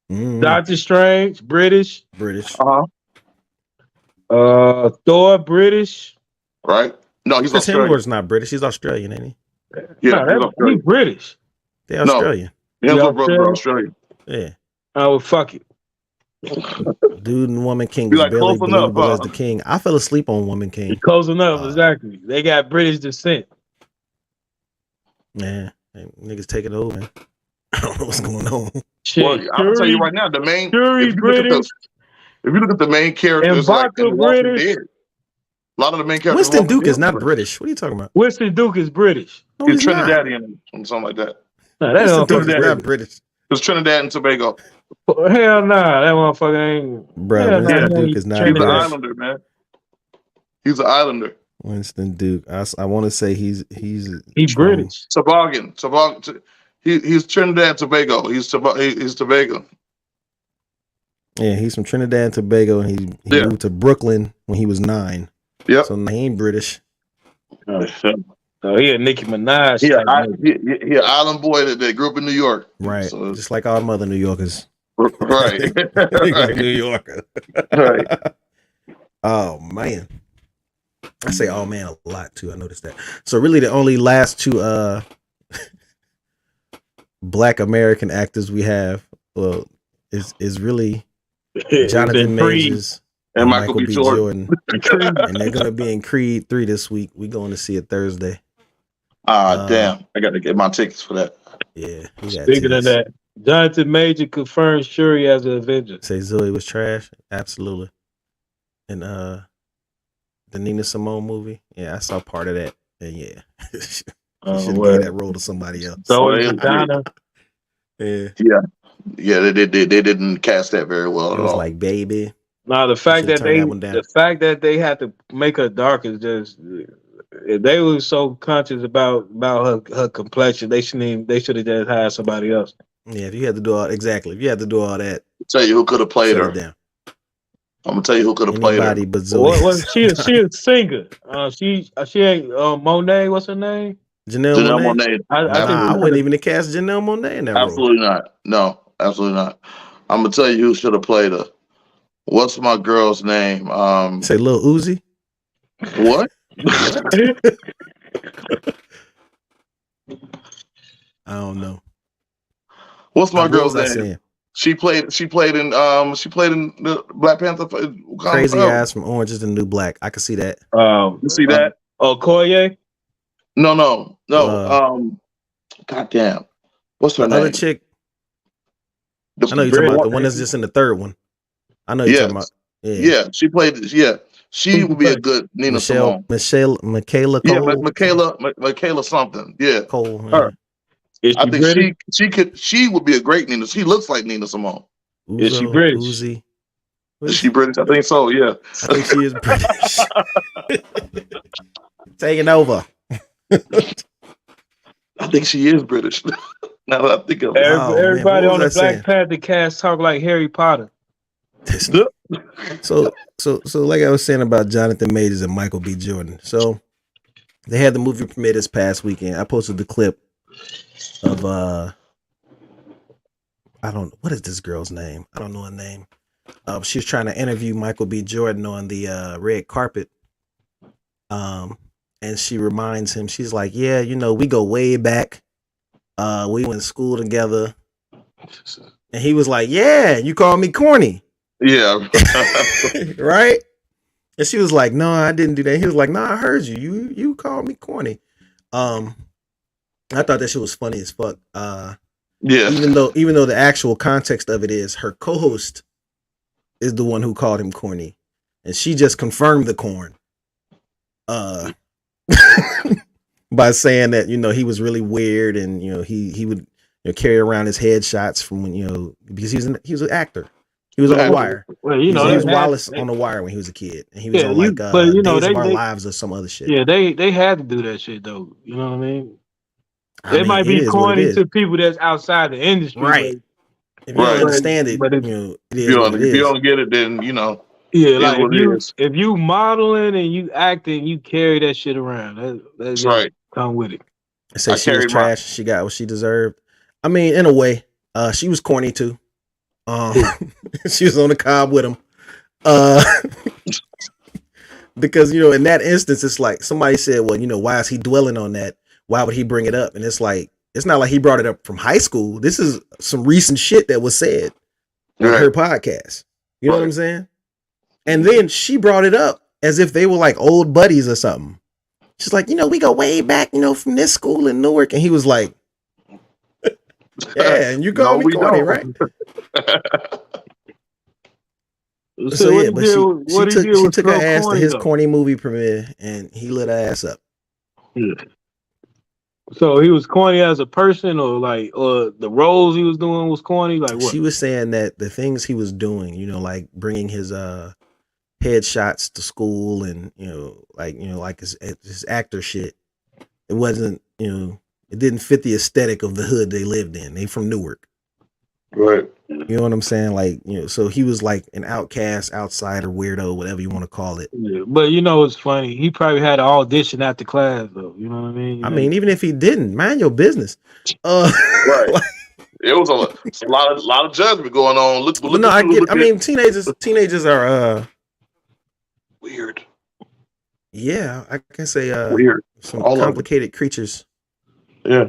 Doctor Strange, British. Thor, British. Right? No, he's Chris Hemsworth's not British. He's Australian, ain't he? Yeah, he's British. They're Australian. Hemsworth brother Australian. Yeah. Oh, well, fuck it. Dude and Woman King was barely believable as the king. I fell asleep on Woman King. Close enough, exactly. They got British descent. Man, niggas taking over, man. I don't know what's going on. Shit, well, I'm gonna tell you right now, the main if you look at the main characters, like in Walking Dead, a lot of the main characters. Winston Duke is not British. What are you talking about? Winston Duke is British. No, he's Trinidadian or something like that. Nah, Winston Duke is not British. It's Trinidad and Tobago. Hell nah, that motherfucker ain't. Bro, Winston Duke is not He's British. an islander, man. He's an islander. Winston Duke. I want to say he's British. Toboggan. He's Trinidad and Tobago. He's Tobago. Yeah, he's from Trinidad and Tobago, and he moved to Brooklyn when he was 9. Yep. So he ain't British. Oh, he a Nicki Minaj. He an island boy that grew up in New York. Right. So, just like all mother New Yorkers. Right. Right. New Yorker. Right. Oh, man. I say oh, man, a lot, too. I noticed that. So really the only last 2 Black American actors we have, well, is really Jonathan Majors and Michael B. Jordan. And they're going to be in Creed 3 this week. We're going to see it Thursday. Damn. I got to get my tickets for that. Yeah. Speaking of that, Jonathan Major confirms Shuri as an Avenger. Say Zoe was trash? Absolutely. And the Nina Simone movie? Yeah, I saw part of that. And yeah. She should give that role to somebody else. So Donna. Yeah. Yeah, they didn't cast that very well at all. It was like, baby. No, the fact that they had to make her dark is just they were so conscious about her complexion. They should have just hired somebody else. Yeah, if you had to do all that, I'll tell you who could have played her. Down. I'm gonna tell you who could have played her. But Zoe. She a singer. She ain't Monet. What's her name? Janelle Monáe. I wouldn't even have cast Janelle Monáe in that role. Absolutely not. No, absolutely not. I'm gonna tell you who should have played her. What's my girl's name? Say Lil Uzi. What? I don't know. What's my girl's name? She played in the Black Panther. Crazy ass from Orange Is the New Black. I can see that. You see that? Okoye? No. Goddamn. What's her name? Other chick. I know you're talking about the one that's just in the third one. I know you're talking about. Yeah, she played. Yeah, she would be a good Nina Simone. Michaela Cole. Yeah, Michaela something. Yeah, Cole. Her. I think she would be a great Nina. She looks like Nina Simone. Is she British? Uzi. Is she British? I think so. Yeah, I think she is British. Taking over. I think she is British. Now that I think of it. Everybody on the Black Panther cast talk like Harry Potter. So like I was saying about Jonathan Majors and Michael B. Jordan. So they had the movie premiere this past weekend. I posted the clip of I don't know, what is this girl's name? I don't know her name. She was trying to interview Michael B. Jordan on the red carpet. And she reminds him, she's like, yeah, you know, we go way back. We went to school together. And he was like, yeah, you call me corny. Yeah. Right? And she was like, no, I didn't do that. He was like, no, I heard you. You called me corny. I thought that shit was funny as fuck. Yeah. Even though the actual context of it is her co-host is the one who called him corny. And she just confirmed the corn. By saying that, you know, he was really weird and, you know, he would, you know, carry around his headshots from when, you know, because he was an actor. He was on The Wire. Well, you know, he was Wallace on The Wire when he was a kid, and he was on like but, you know, Days of Our Lives or some other shit. Yeah, they had to do that shit though. You know what I mean? It might be corny to people that's outside the industry, right? If you don't understand it, but you know, it is what it is. If you don't get it, then you know. Yeah, like if you modeling and you acting, you carry that shit around. That's right. Come with it. I said she was trash. She got what she deserved. I mean, in a way, she was corny too. She was on the cob with him. Because, you know, in that instance, it's like somebody said, well, you know, why is he dwelling on that? Why would he bring it up? And it's like, it's not like he brought it up from high school. This is some recent shit that was said on her podcast. You know what I'm saying? And then she brought it up as if they were like old buddies or something. She's like, you know, we go way back, you know, from this school in Newark. And he was like, yeah, and you call me corny, right? So yeah, but she took her ass to his corny movie premiere and he lit her ass up. Yeah. So he was corny as a person, or the roles he was doing was corny? Like what? She was saying that the things he was doing, you know, like bringing his headshots to school and, you know, like his actor shit, it wasn't, you know, it didn't fit the aesthetic of the hood they lived in. They from Newark. Right. You know what I'm saying? Like, you know, so he was like an outcast, outsider, weirdo, whatever you want to call it. Yeah, but you know, it's funny. He probably had an audition after class, though. You know what I mean? I mean, even if he didn't, mind your business. Right. Like, it was a lot of judgment going on. Look, no, I get. I mean, teenagers are weird. Yeah, I can say weird. Some complicated creatures. Yeah.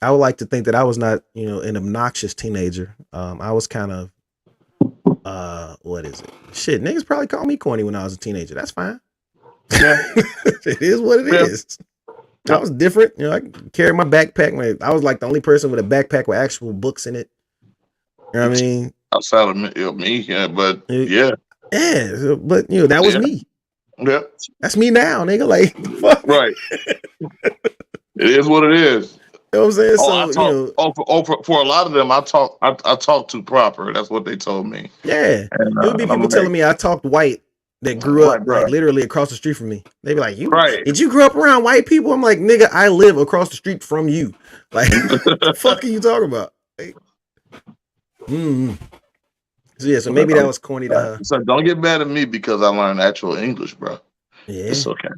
I would like to think that I was not, you know, an obnoxious teenager. I was kind of, what is it? Shit, niggas probably called me corny when I was a teenager. That's fine. Yeah. It is what it is. I was different. You know, I carried my backpack. I was like the only person with a backpack with actual books in it. You know what I mean? Outside of me, yeah, but yeah. Yeah, but, you know, that was me. Yeah. That's me now, nigga. Like, fuck. Right. It is what it is. You know what I'm saying? For a lot of them, I talk too proper. That's what they told me. Yeah, it would be people telling me I talked white that grew up like literally across the street from me. They'd be like, did you grow up around white people? I'm like, nigga, I live across the street from you. Like, what the fuck are you talking about? Like, So yeah, so maybe that was corny to her. So don't get mad at me because I learned actual English, bro. Yeah, it's okay.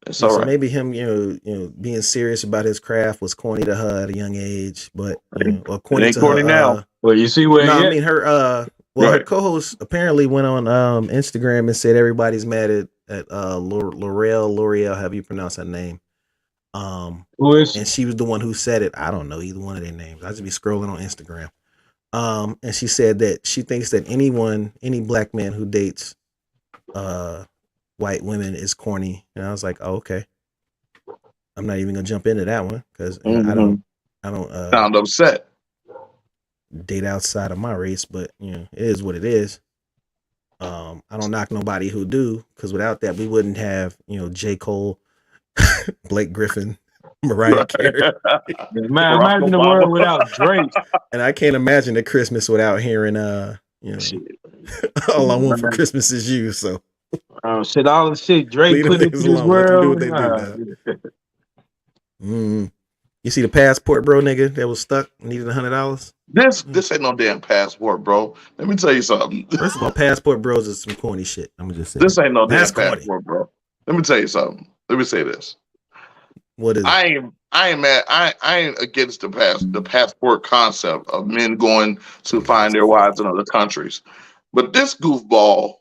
It's all right. So maybe him, you know, being serious about his craft was corny to her at a young age, but you know, or corny to her. Now. Well, you see where? No, I mean her. Her co-host apparently went on Instagram and said everybody's mad at L'Oreal, however you pronounce that name. Who is? And she was the one who said it. I don't know either one of their names. I just be scrolling on Instagram. And she said that she thinks that any black man who dates white women is corny. And I was like, oh, okay. I'm not even gonna jump into that one because I don't sound upset. Date outside of my race, but you know, it is what it is. I don't knock nobody who do, because without that we wouldn't have, you know, J. Cole, Blake Griffin, Mariah Carey. Man, imagine the world without Drake. And I can't imagine a Christmas without hearing you know, all I want for Christmas is you. So shit, all the shit Drake put into this world. Yeah, You see the passport, bro, nigga, that was stuck, needed $100. This ain't no damn passport, bro. Let me tell you something. First of all, passport bros is some corny shit. I'm just saying. This ain't no damn That's corny. passport, bro. Let me tell you something. Let me say this. What is it? I ain't against the passport concept of men going to find their wives in other countries. But this goofball,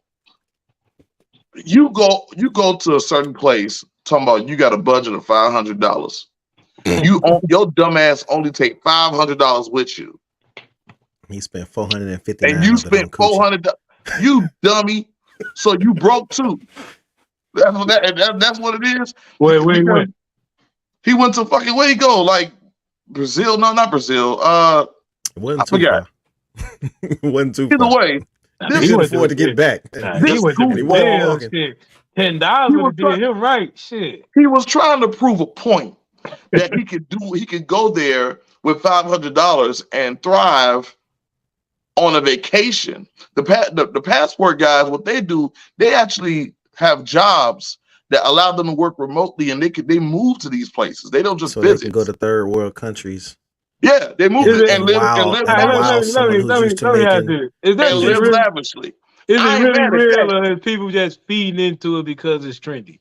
you go to a certain place talking about you got a budget of $500. Your dumb ass only take $500 with you. He spent $450. And you spent $400. You dummy. So you broke too. That's what it is. Wait. He went to fucking where he go? Like Brazil? No, not Brazil. It wasn't too far. It wasn't too far. Either way, he could afford to get back. He went to Brazil. $10 would have did him right. Shit. He was trying to prove a point that he could go there with $500 and thrive on a vacation. The passport guys, what they do, they actually have jobs that allow them to work remotely, and they move to these places. They don't just visit. They can go to third world countries. Yeah, they move and live lavishly. Is it really real, or is people just feeding into it because it's trendy?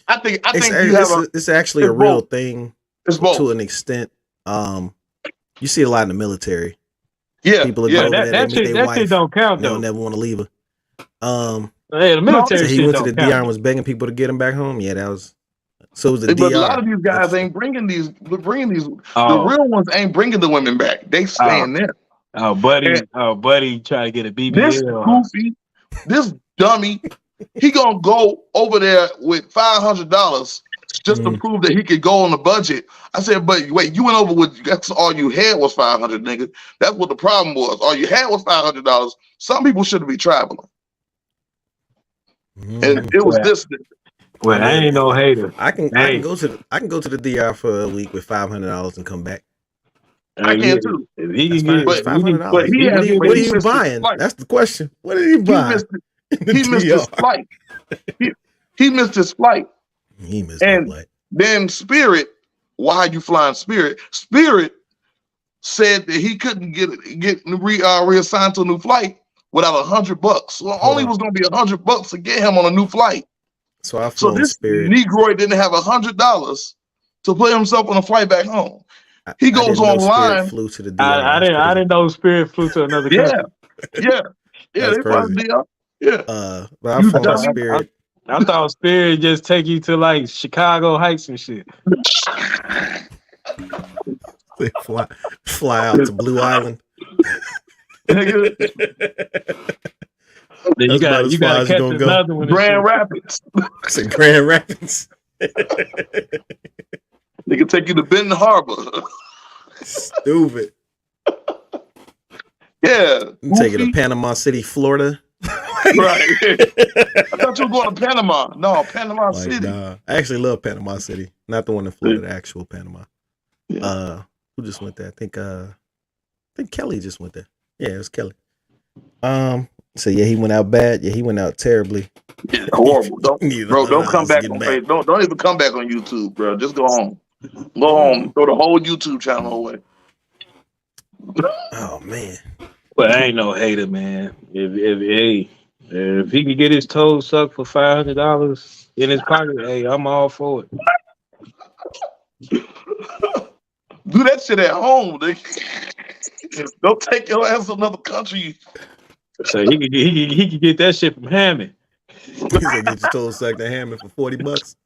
I think it's actually a real thing. It's both to an extent. You see a lot in the military. Yeah, people that shit don't count though. They'll never want to leave her. The military. He went to the DR and was begging people to get him back home. Yeah, that was. So it was the DR. But a lot of these guys ain't bringing these. The real ones ain't bringing the women back. They staying there. Buddy, try to get a BBL. This goofy, this dummy, he gonna go over there with $500 just to prove that he could go on the budget. I said, but wait, you went over with that's all you had was $500, nigga. That's what the problem was. All you had was $500. Some people shouldn't be traveling, and it was this. Well, I ain't no hater. I can go to the DR for a week with $500 and come back. I can too. But $500. What are you buying? That's the question. What did he buy? He missed his flight. He missed his flight. He missed his flight. Then Spirit, why you flying Spirit? Spirit said that he couldn't get reassigned to a new flight without $100. So only was going to be $100 to get him on a new flight. So this Spirit. Negroid didn't have $100 to put himself on a flight back home. He goes online. Flew to the DR. I didn't know Spirit flew to another country. Yeah. They probably did. Yeah. But I thought Spirit. I thought Spirit just take you to like Chicago Heights and shit. They fly out to Blue Island. Then you got to catch another one. Grand Rapids. I said Grand Rapids. They can take you to Benton Harbor. Stupid. Yeah. Take you to Panama City, Florida. Right. I thought you were going to Panama. No, Panama City. Nah. I actually love Panama City. Not the one in Florida, the actual Panama. Yeah. Who just went there? I think Kelly just went there. Yeah, it was Kelly. So yeah, he went out bad. Yeah, he went out terribly. Yeah, horrible. Don't come back on Facebook. Don't even come back on YouTube, bro. Just go home. Go home. Throw the whole YouTube channel away. Oh man. But I ain't no hater, man. If he could get his toes sucked for $500 in his pocket, hey, I'm all for it. Do that shit at home. Don't take your ass to another country. So he could get that shit from Hammond. He said get your toes sucked at Hammond for $40.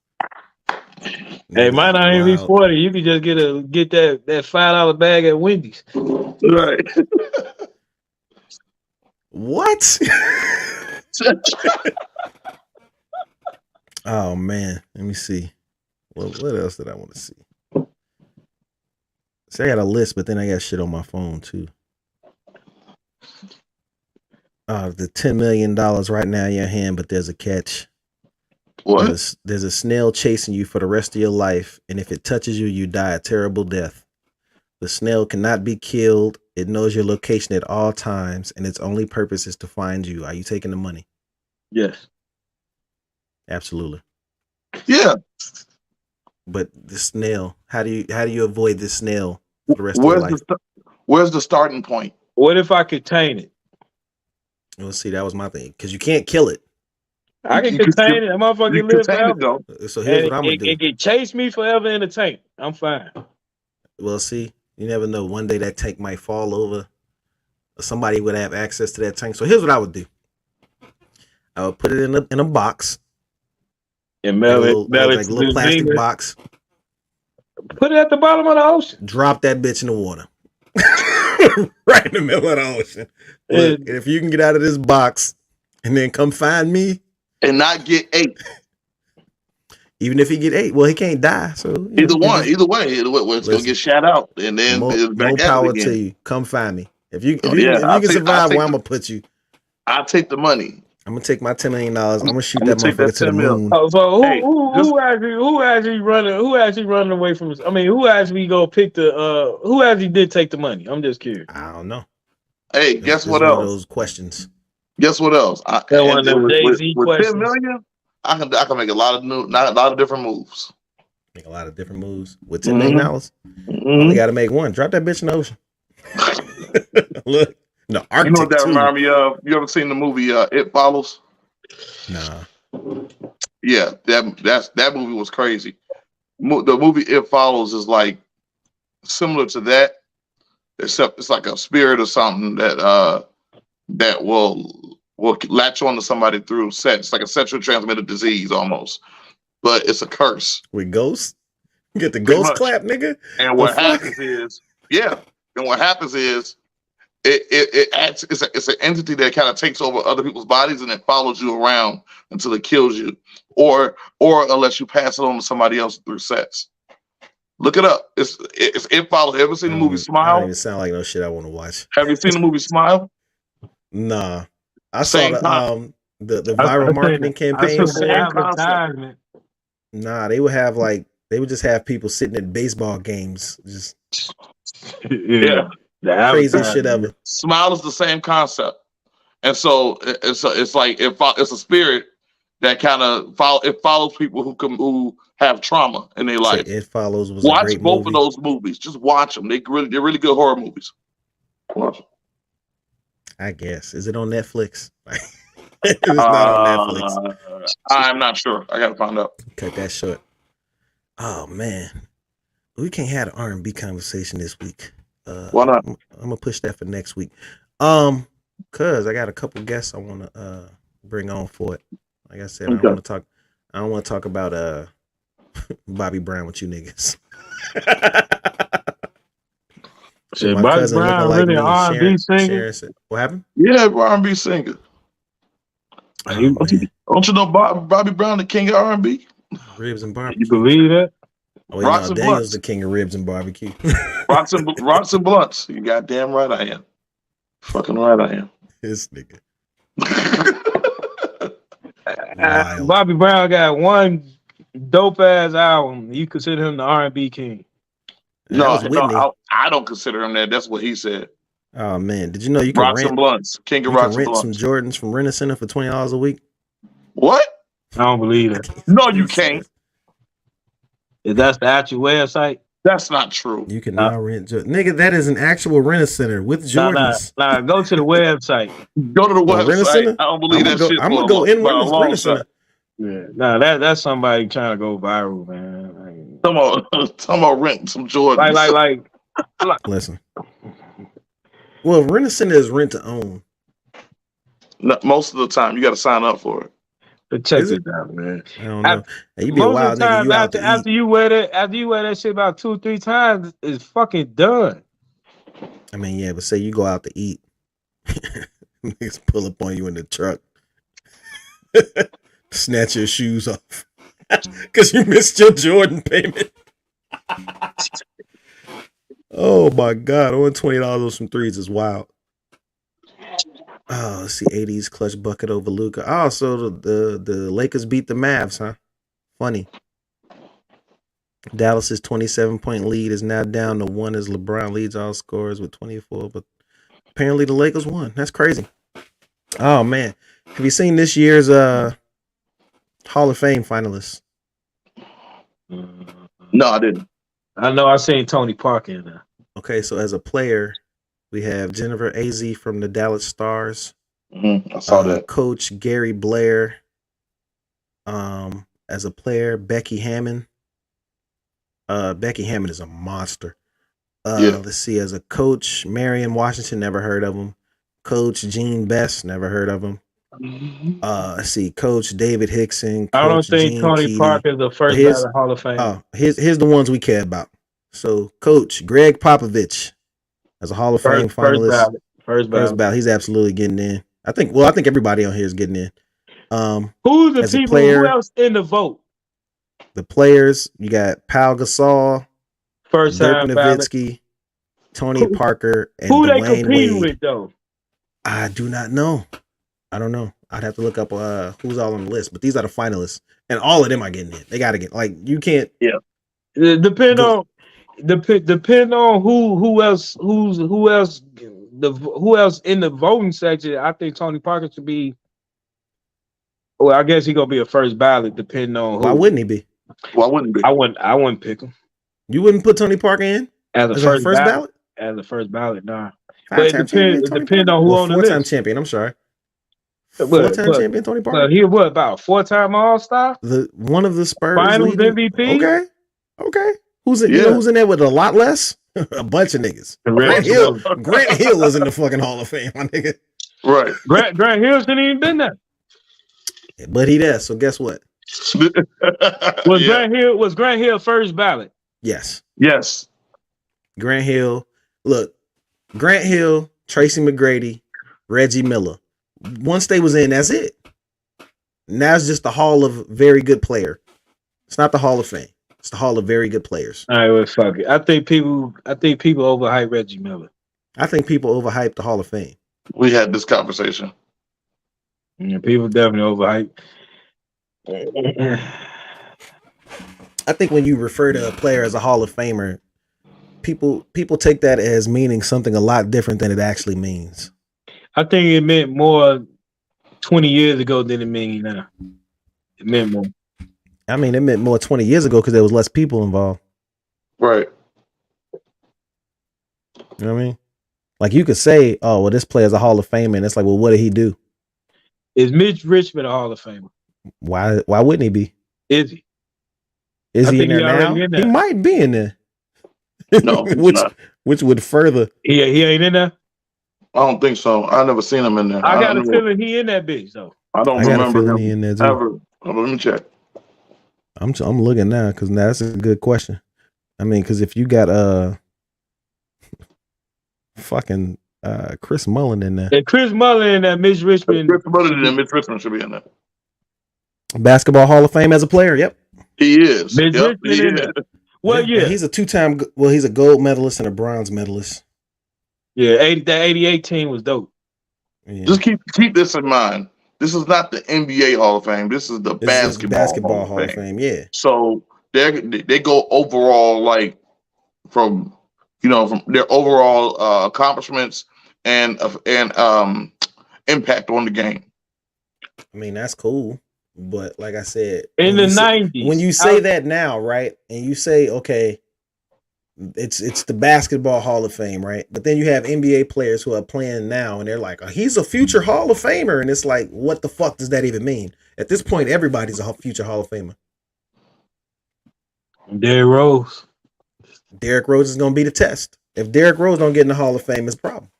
Hey, might not even be 40. You could just get that $5 bag at Wendy's. Right. What? Oh man, let me see. What else did I want to see? See, I got a list, but then I got shit on my phone too. The $10 million right now in your hand, but there's a catch. What? There's a snail chasing you for the rest of your life, and if it touches you, you die a terrible death. The snail cannot be killed. It knows your location at all times, and its only purpose is to find you. Are you taking the money? Yes. Absolutely. Yeah. But the snail, how do you avoid this snail for the rest of your life? Where's the starting point? What if I contain it? Well, see, that was my thing, because you can't kill it. I can contain it. That motherfucker live forever. So here's what I'm gonna do. It can chase me forever in the tank. I'm fine. Well, see, you never know. One day that tank might fall over. Or somebody would have access to that tank. So here's what I would do. I would put it in a box. And like a little plastic box. Put it at the bottom of the ocean. Drop that bitch in the water. Right in the middle of the ocean. Look, if you can get out of this box and then come find me. And not get ate. Even if he get ate, well, he can't die. So either way, it's gonna get shot out, and then more power to you. Come find me. If you can survive, where I'm gonna put you. I'll take the money. I'm gonna take my $10 million. I'm gonna shoot that motherfucker to the moon. Oh, so who actually running away from this? I mean, who actually go pick the who actually did take the money? I'm just curious. I don't know. Hey, guess what else? Those questions. Guess what else? With 10 million, I can make a lot of different moves. Make a lot of different moves with $10 million. Only got to make one. Drop that bitch in the ocean. Look. No, Arctic, you know what that reminds me of? You ever seen the movie It Follows? Nah. Yeah, that movie was crazy. The movie It Follows is like similar to that, except it's like a spirit or something that will latch on to somebody through sex. It's like a sexually transmitted disease almost, but it's a curse. With ghosts? You get the ghost clap, nigga. And what happens is, it's an entity that kind of takes over other people's bodies and it follows you around until it kills you, or unless you pass it on to somebody else through sex. Look it up. It follows. Ever seen the movie Smile? Don't even sound like no shit I want to watch. Have you seen the movie Smile? Nah, I saw the viral marketing campaign. Nah, they would just have people sitting at baseball games, just yeah. Crazy shit ever. Smile is the same concept, and so it's like it's a spirit that kind of follows people who have trauma in their life. It Follows was watch a great both movie. of those movies. Just watch them. They're really good horror movies. Watch them. I guess. Is it on Netflix? It's not on Netflix. I'm not sure. I gotta find out. Cut that short. Oh man, we can't have an R&B conversation this week. Why not? I'm gonna push that for next week. Cause I got a couple guests I want to bring on for it. Like I said, okay. I don't want to talk about Bobby Brown with you niggas. So Bobby Brown really an R&B singer? What happened? Yeah, R&B singer. Don't you know Bobby Brown, the king of R&B? Ribs and barbecue. You believe that? Oh, yeah, no, Daniel's the king of ribs and barbecue. Rocks and blunts. You goddamn right I am. Fucking right I am. This nigga. Bobby Brown got one dope ass album. You consider him the R&B king? No, I don't consider him that. That's what he said. Oh man, did you know you can Rocks and blunts, king of rocks and blunts. Rent some Jordans from Rent a Center for $20 a week? What? I don't believe it. No, you can't. Is that the actual website? That's not true. You can now rent nigga. That is an actual Rent a Center with Jordans. Nah, go to the website. Go to the website. Rent a Center? I don't believe that shit. I'm gonna go in with Rent a Center. Yeah, nah, that's somebody trying to go viral, man. Talking about renting some Jordans. Like. Listen. Well, Rent a Center is rent to own. No, most of the time, you got to sign up for it. But check this out, man. I don't know. You be a wild nigga. You out to after you wear that shit about 2-3 times, it's fucking done. I mean, yeah, but say you go out to eat, niggas pull up on you in the truck, snatch your shoes off because you missed your Jordan payment. Oh my God, owing $20 on some threes is wild. Oh, let's see, 80s clutch bucket over Luka. Oh, so the Lakers beat the Mavs, huh? Funny. Dallas's 27-point lead is now down to 1 as LeBron leads all scorers with 24, but apparently the Lakers won. That's crazy. Oh man, have you seen this year's Hall of Fame finalists? No, I didn't. I know I seen Tony Parker in there. Okay, so as a player, we have Jennifer Azzi from the Dallas Stars. I saw that. Coach Gary Blair. As a player, Becky Hammond. Becky Hammond is a monster. Let's see. As a coach, Marion Washington, never heard of him. Coach Gene Best, never heard of him. Let's see. Coach David Hickson. Coach I don't think Gene Tony Keaty. Parker is the first ballot Hall of Fame. Oh, here's the ones we care about. So, Coach Greg Popovich as a Hall of Fame finalist. First ballot. He's absolutely getting in. I think everybody on here is getting in. Who's the people? Who else in the vote? The players, you got Pau Gasol, first Dirk time Nowitzki, Tony Parker, and who Dwayne they competing Wade. with though? I do not know. I don't know. I'd have to look up who's all on the list, but these are the finalists, and all of them are getting in. They got to get you can't. Yeah. Depend on who else in the voting section. I think Tony Parker should be. Well, I guess he's gonna be a first ballot, depending on who. Why wouldn't he be? Why wouldn't he be? I wouldn't pick him. You wouldn't put Tony Parker in as a first ballot? As the first ballot, nah. But it depends on who on the list. Four-time champion. I'm sorry. Four-time champion Tony Parker. He was about four-time All-Star. One of the Spurs Finals MVP. Okay. Who's in? You know who's in there with a lot less? A bunch of niggas. Grant Hill is in the fucking Hall of Fame, my nigga. Right. Grant Hill shouldn't even been there. But he does. So guess what? Was Grant Hill first ballot? Yes. Grant Hill. Look, Grant Hill, Tracy McGrady, Reggie Miller. Once they was in, that's it. Now it's just the Hall of Very Good Player. It's not the Hall of Fame. It's the Hall of Very Good Players. All right, well, fuck it. I think people overhype Reggie Miller. I think people overhype the Hall of Fame. We had this conversation. Yeah, people definitely overhype. I think when you refer to a player as a Hall of Famer, people take that as meaning something a lot different than it actually means. I think it meant more 20 years ago than it means now. It meant more. I mean, it meant more 20 years ago because there was less people involved. Right. You know what I mean? Like you could say, oh, well, this player's a Hall of Famer, and it's like, well, what did he do? Is Mitch Richmond a Hall of Famer? Why wouldn't he be? Is he? Is he in there now? He might be in there. No, which would further. He ain't in there? I don't think so. I never seen him in there. I got a feeling he in that bitch though. I don't remember him he in there too. ever. Let me check. I'm looking now because that's a good question. I mean, because if you got fucking Chris Mullin in there, and Chris Mullin and that Mitch Richmond. Chris Mullin and Mitch Richmond should be in there. Basketball Hall of Fame as a player. Yep, he is. Mitch Richmond in there. Well, yeah, he's a two-time. Well, he's a gold medalist and a bronze medalist. Yeah, that 88 team was dope. Yeah. Just keep this in mind. This is not the NBA Hall of Fame. This is the basketball Hall of Fame. Yeah. So they go overall, like from their overall accomplishments and impact on the game. I mean, that's cool. But like I said, in the 90s, when you say that now, right, and you say, okay, it's the Basketball Hall of Fame, right? But then you have NBA players who are playing now, and they're like, oh, he's a future Hall of Famer, and it's like, what the fuck does that even mean? At this point, everybody's a future Hall of Famer. Derrick Rose. Derrick Rose is going to be the test. If Derrick Rose don't get in the Hall of Fame, it's a problem.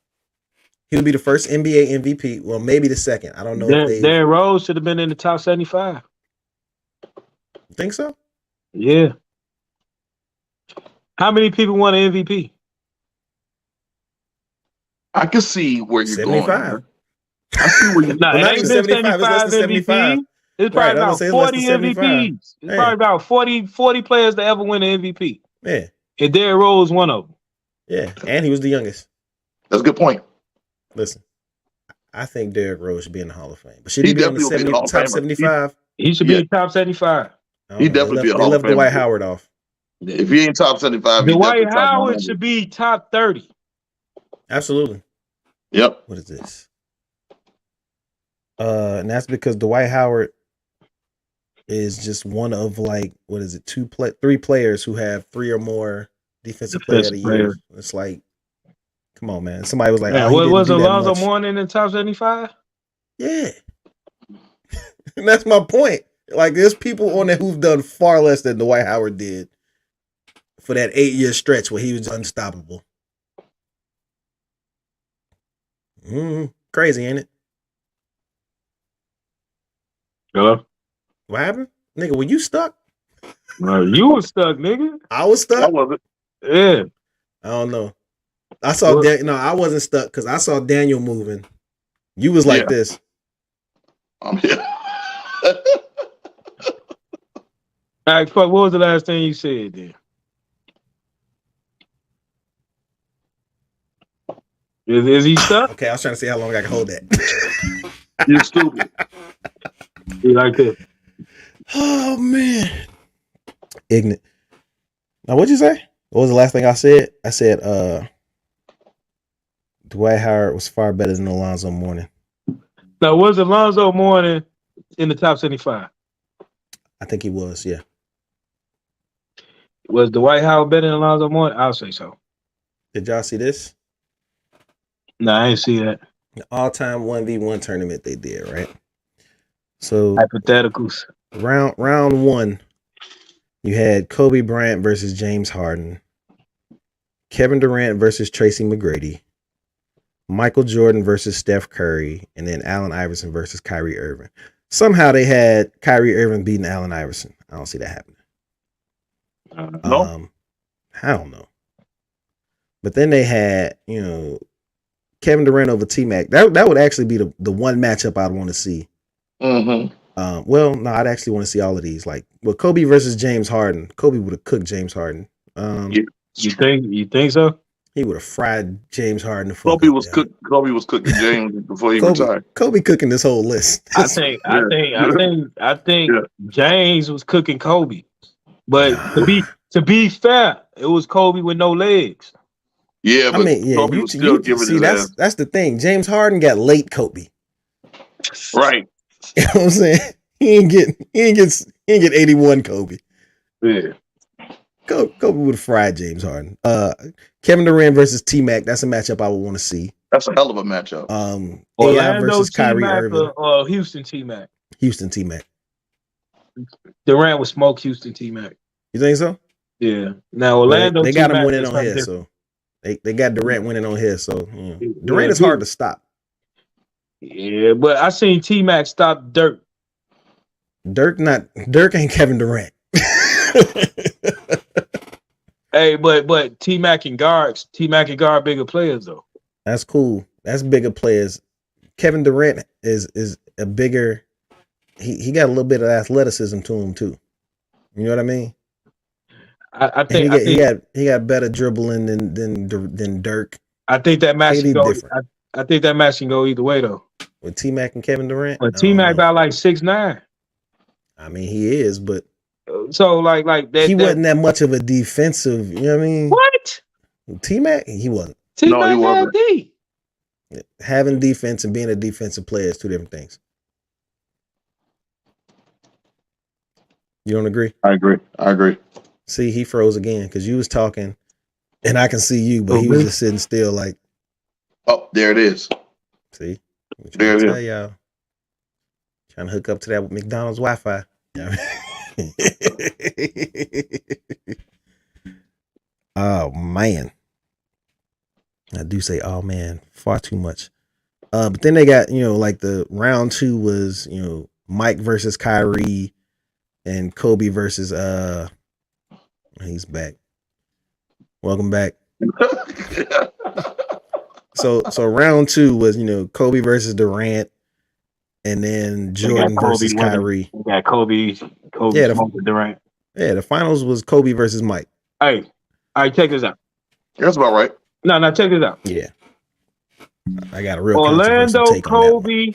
He'll be the first NBA MVP. Well, maybe the second. I don't know. Derrick Rose should have been in the top 75. Think so? Yeah. How many people won an MVP? I can see where you're 75. going. I see where you're going. It ain't been 75 MVP. It's probably about 40 MVPs. It's probably about 40 players to ever win an MVP. Yeah. And Derrick Rose one of them. Yeah. And he was the youngest. That's a good point. Listen, I think Derrick Rose should be in the Hall of Fame. But should he be in the top 75? He should be in the top 75. He definitely be a Hall of Fame. They left Dwight Howard off. If he ain't top 75, Dwight Howard should be top 30. Absolutely. Yep. What is this? And that's because Dwight Howard is just one of like, what is it, three players who have 3 or more defensive player of the year. It's like, come on, man. Somebody was like, man, oh, he was didn't do Alonzo that much. Mourning in the top 75? Yeah. And that's my point. Like, there's people on there who've done far less than Dwight Howard did for that 8-year stretch where he was unstoppable. Crazy, ain't it? Hello? What happened? Nigga, were you stuck? You were stuck, nigga. I was stuck? I wasn't. Yeah. I don't know. I saw no, I wasn't stuck because I saw Daniel moving. You was like this. I'm here. All right, fuck, what was the last thing you said then? Is he stuck? Okay, I was trying to see how long I can hold that. You're stupid. You like that? Oh man. Ignorant. Now what'd you say? What was the last thing I said? I said Dwight Howard was far better than Alonzo Mourning. Now was Alonzo Mourning in the top 75? I think he was, yeah. Was Dwight Howard better than Alonzo Mourning? I'll say so. Did y'all see this? No, I ain't see that. The all-time 1v1 tournament they did, right? So hypotheticals. Round 1, you had Kobe Bryant versus James Harden, Kevin Durant versus Tracy McGrady, Michael Jordan versus Steph Curry, and then Allen Iverson versus Kyrie Irving. Somehow they had Kyrie Irving beating Allen Iverson. I don't see that happening. No. I don't know. But then they had, Kevin Durant over T-Mac. That would actually be the one matchup I'd want to see. Mm-hmm. Well, no, I'd actually want to see all of these. Like, Kobe versus James Harden. Kobe would have cooked James Harden. You think so? He would have fried James Harden. Kobe was cooking James before he retired. Kobe cooking this whole list. I think James was cooking Kobe. But to be fair, it was Kobe with no legs. Yeah, but Kobe was still giving his ass. That's the thing. James Harden got late Kobe. Right. You know what I'm saying? He ain't get 81 Kobe. Yeah. Kobe would have fried James Harden. Kevin Durant versus T-Mac. That's a matchup I would want to see. That's a hell of a matchup. AI versus Kyrie Irving. Houston T-Mac. Houston T-Mac. Durant would smoke Houston T-Mac. You think so? Yeah. Now Orlando. They got him winning on here, so they got Durant winning on here. So Durant is hard to stop. Yeah, but I seen T-Mac stop Dirk. Dirk ain't Kevin Durant. Hey, but T-Mac and guard bigger players though. That's cool. That's bigger players. Kevin Durant is a bigger. He got a little bit of athleticism to him too. You know what I mean? I think he got better dribbling than Dirk. I think that match can go. I think that match can go either way though. With T-Mac and Kevin Durant. But T-Mac about like 6'9". I mean, he is, but so like that. He wasn't that much of a defensive. You know what I mean? What? T-Mac, he wasn't. T-Mac he wasn't. Having defense and being a defensive player is two different things. You don't agree? I agree. See, he froze again because you was talking, and I can see you, but he was just sitting still like. Oh, there it is. See? There it is. Y'all. Trying to hook up to that McDonald's Wi-Fi. Oh man. I do say oh man far too much. But then they got, like the round 2 was, Mike versus Kyrie and Kobe versus he's back. Welcome back. So round 2 was, Kobe versus Durant, and then Jordan versus Kyrie. We got Kobe Durant. Yeah, the finals was Kobe versus Mike. Hey, all right, check this out. That's about right. No, check this out. Yeah. I got a real Orlando, take Kobe,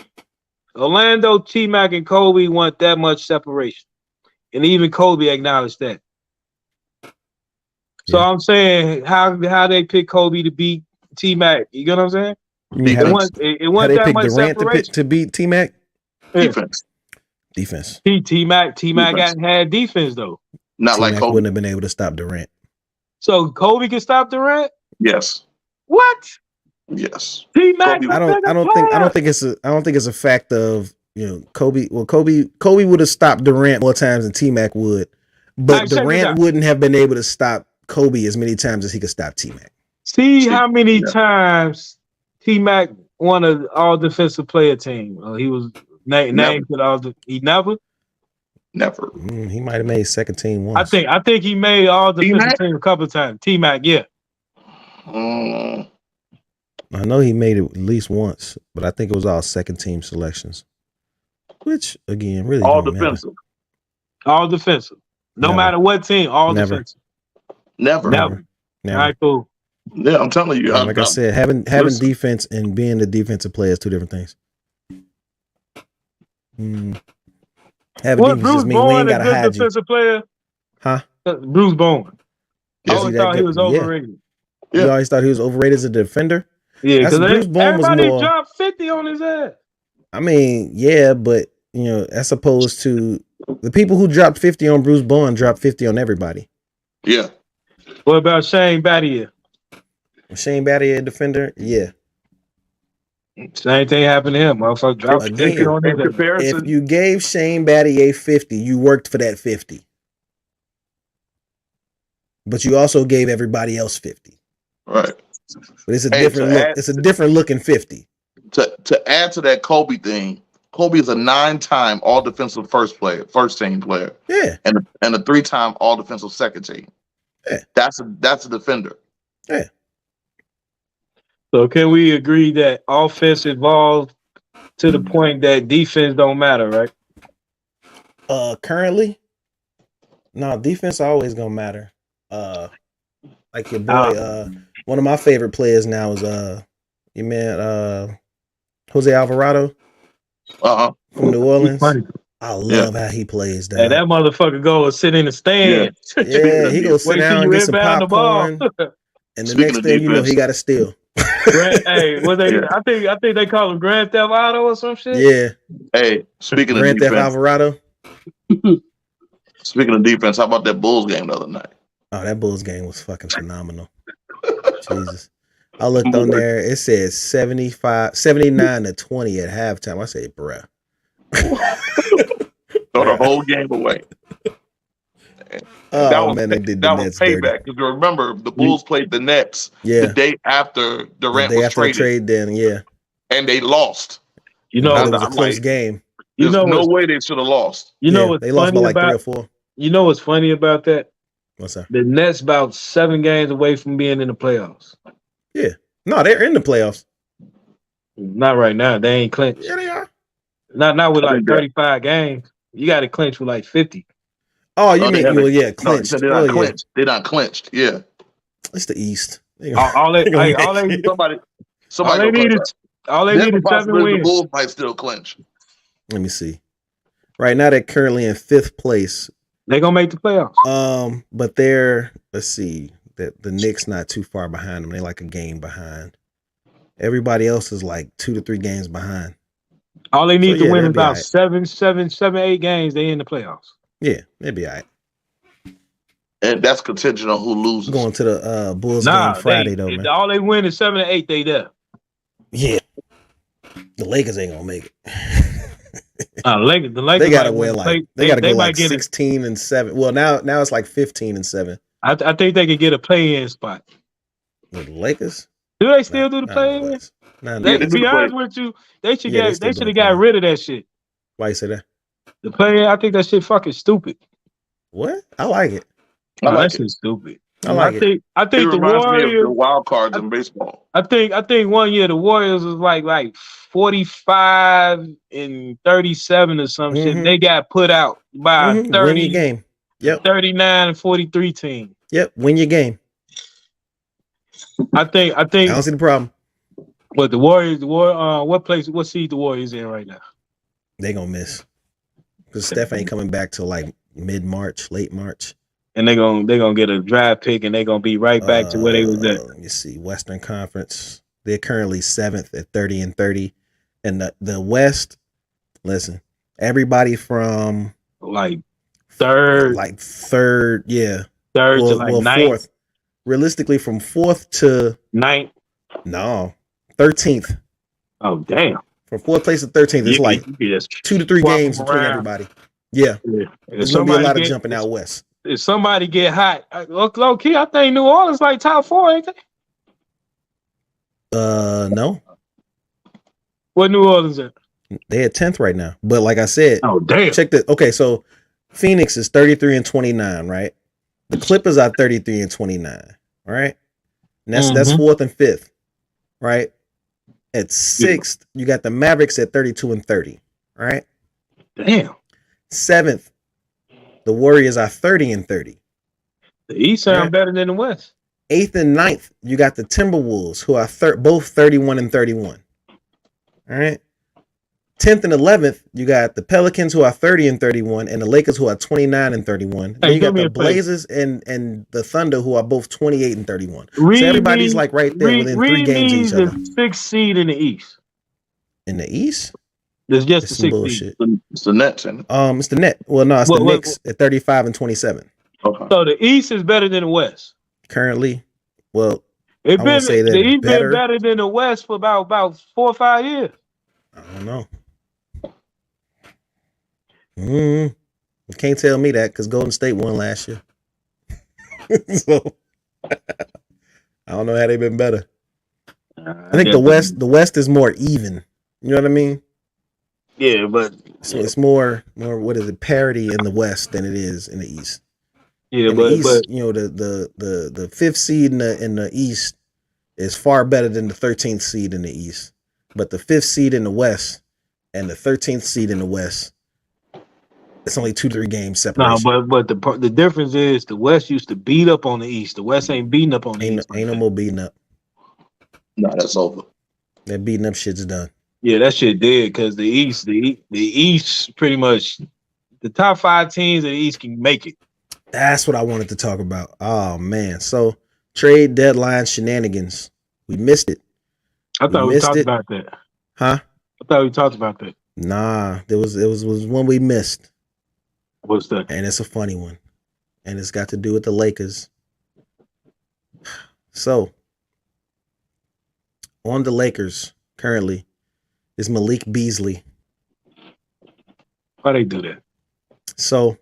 Orlando, T-Mac, and Kobe want that much separation. And even Kobe acknowledged that. So I'm saying how they pick Kobe to beat T-Mac. You get what I'm saying? It wasn't that much separation to beat T-Mac? Defense. Defense. T-Mac had defense though. Not like T-Mac Kobe. wouldn't have been able to stop Durant. So Kobe can stop Durant? Yes. What? Yes. T-Mac. Kobe- I don't think it's a fact of, you know, Kobe. Well, Kobe would have stopped Durant more times than T-Mac would, but Alright, check this Durant out. wouldn't have been able to stop Kobe as many times as he could stop T-Mac. See how many Yeah. times T-Mac won an all defensive player team. He was named to all he never. Never. He might have made second team once. I think he made all defensive T-Mac? team a couple of times. T-Mac, yeah. Mm, I know he made it at least once, but I think it was all second team selections. Which again, really all don't matter. defensive. All defensive. No Never. matter what team, all Never. defensive. Never. Never. Never. All right, cool. Yeah, I'm telling you. Like I said, having listen. defense and being the defensive player is two different things. Having What defense Bruce just mean we Bowen ain't a gotta good hide you. defensive player? Huh? Bruce Bowen. I Yes, always he that thought he good? was Yeah. overrated. Yeah. You always thought he was overrated as a defender? Yeah, That's because Bruce Bowen was everybody more- dropped 50 on his ass. I mean, yeah, but you know, as opposed to the people who dropped 50 on Bruce Bowen dropped 50 on everybody. Yeah. What about Shane Battier? Shane Battier, a defender, yeah. Same thing happened to him. Motherfucker dropped Again, 50 on his In ass. comparison, If you gave Shane Battier 50, you worked for that 50. But you also gave everybody else 50. right. But it's a Hey, different to look. add- It's a different looking 50. To add to that Kobe thing, Kobe is a 9-time all defensive first team player, Yeah. and a 3-time all defensive second team. Yeah. That's a defender. So can we agree that offense evolved to the point that defense don't matter, right? Currently, no, defense always gonna matter. Like your boy, one of my favorite players now is you man Jose Alvarado from New Orleans. Funny. I love how he plays Hey, that. that motherfucker go and sit in the stand. Yeah, he goes sit Wait till down and you get some inbound the ball. popcorn, and the Speaking next of thing you know, defense. he got to steal. Hey, what they? Yeah. I think they call him Grand Theft Auto or some shit. Yeah, Hey, speaking of Grand Theft defense, Alvarado. how about that Bulls game the other night? Oh, that Bulls game was fucking phenomenal. Jesus. I looked on there. It says 79-20 at halftime. I said, bruh. Throw the whole game away. Oh, that was, man, they did the that was Nets dirty. payback. Because remember, the Bulls played the Nets Yeah. the day after Durant the day was after the traded, trade, then, yeah. and they lost. You But know, it was a I'm close like, game. you There's know no what's, way they should have lost. you know Yeah, what's they lost by funny like 3 or about 4. you know what's funny about that? What's that? The Nets about 7 games away from being in the playoffs. No, they're in the playoffs. Not right now. They ain't clinched. Yeah, they are. Not with I like think that- 35 games. You got to clinch with like 50. Oh, you No, they mean, haven't. well, yeah, No, clinched. they're Oh, not yeah. clinched. They're not clinched. Yeah. It's the East. All they gonna Somebody all they go need clinch. is all they There's need a is 7 possibility the wins. Bulls might still clinch. Let me see. Right now, they're currently in 5th place. They gonna make the playoffs. But they're, let's see, the Knicks not too far behind them. They like a game behind. Everybody else is like 2 to 3 games behind. All they need So, to yeah, win they'll is be about all right. 8 games. They in the playoffs. Yeah, they'll be all right. And that's contingent on who loses. Going to the Bulls Nah, game Friday, though, man. all they win is 7 to 8. They there. Yeah. The Lakers ain't going to make it. The Lakers. They got to might win win. like, they got to go might like get 16-7. Well, now it's like 15-7. I think they could get a play-in spot. With the Lakers? Do they still do the Nah, play-in? boys. Nah, Yeah, To they do be the honest play. with you, they should Yeah, they get still they do should the have got play-in. rid of that shit. Why you say that? The play-in, I think that shit fucking stupid. What? I like it. I like that it. shit's stupid. I like it. I It think the reminds me of Warriors. the wild cards in baseball. I think 1 year the Warriors was like 45 and 37 or some shit. Mhm. They got put out by Win 30, your game. Yep. 39 and 43 team. Yep. Win your game. I think I don't see the problem. but the Warriors, what seed the Warriors in right now? They gonna miss. Because Steph ain't coming back till like mid-March, late March. And they're gonna get a draft pick and they're gonna be right back to where they was at. Let me see. Western Conference. They're currently 7th at 30-30. And the West, listen, Everybody from like third, yeah. Third to like ninth. Fourth. Realistically, from fourth to ninth. No, 13th. Oh damn! From fourth place to 13th, it's like 2 to 3 games between everybody. Yeah. There's gonna be a lot of jumping out west. If somebody get hot, low key, I think New Orleans like top 4, ain't they? No. What New Orleans at? They at 10th right now. But like I said, oh damn. Check the okay. So Phoenix is 33-29, right? The Clippers are 33-29, right? And that's fourth and fifth, right? At sixth, you got the Mavericks at 32-30, right? Damn. Seventh, the Warriors are 30-30. The East sound better than the West. Eighth and ninth, you got the Timberwolves, who are both 31-31. All right. 10th and 11th, you got the Pelicans, who are 30-31, and the Lakers, who are 29-31. Then you got the Blazers and the Thunder, who are both 28-31. So everybody's like right there within 3 games of each other. The 6th seed in the East. In the East? There's just the 6th seed. It's the Nets. It's the Net. Well, no, it's the Knicks at 35-27. Okay. So the East is better than the West currently. Well, the East been better than the West for about 4 or 5 years. I don't know. You can't tell me that because Golden State won last year. So I don't know how they've been better. I think the West is more even. You know what I mean? Yeah, but so it's more what is it, parity in the West than it is in the East. Yeah, in the East, you know, the 5th seed in the East is far better than the 13th seed in the East. But the 5th seed in the West and the 13th seed in the West, it's only 2-3 games separation. No, but the difference is the West used to beat up on the East. The West ain't beating up on the East. Ain't no more beating up. No, that's over. That beating up shit's done. Yeah, that shit did because the East pretty much the top 5 teams in the East can make it. That's what I wanted to talk about. Oh man, so trade deadline shenanigans. We missed it. I thought we talked about that. Huh? I thought we talked about that. Nah, there was one we missed. What's that? And it's a funny one. And it's got to do with the Lakers. So, on the Lakers currently is Malik Beasley. Why they do that? So,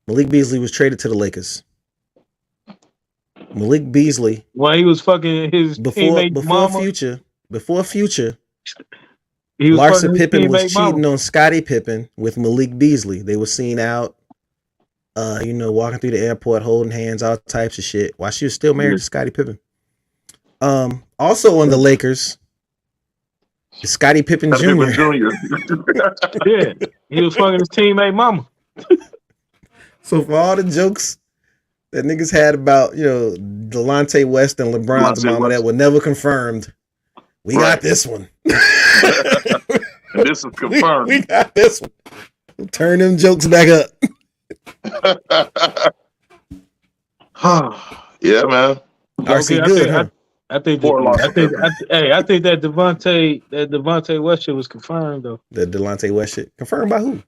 Malik Beasley was traded to the Lakers. Malik Beasley. Well, he was fucking his before Future. Larsa Pippen was cheating on Scottie Pippen with Malik Beasley. They were seen out, walking through the airport, holding hands, all types of shit, while she was still married to Scottie Pippen. Also on the Lakers is Scottie Pippen Jr. Yeah, he was fucking his teammate mama. So for all the jokes that niggas had about, Delonte West and LeBron's mama that were never confirmed, we got this one. This is confirmed. We got this one. We'll turn them jokes back up. Yeah, man. RC good, huh? I think that Devontae West shit was confirmed though. The Delonte West shit confirmed by who?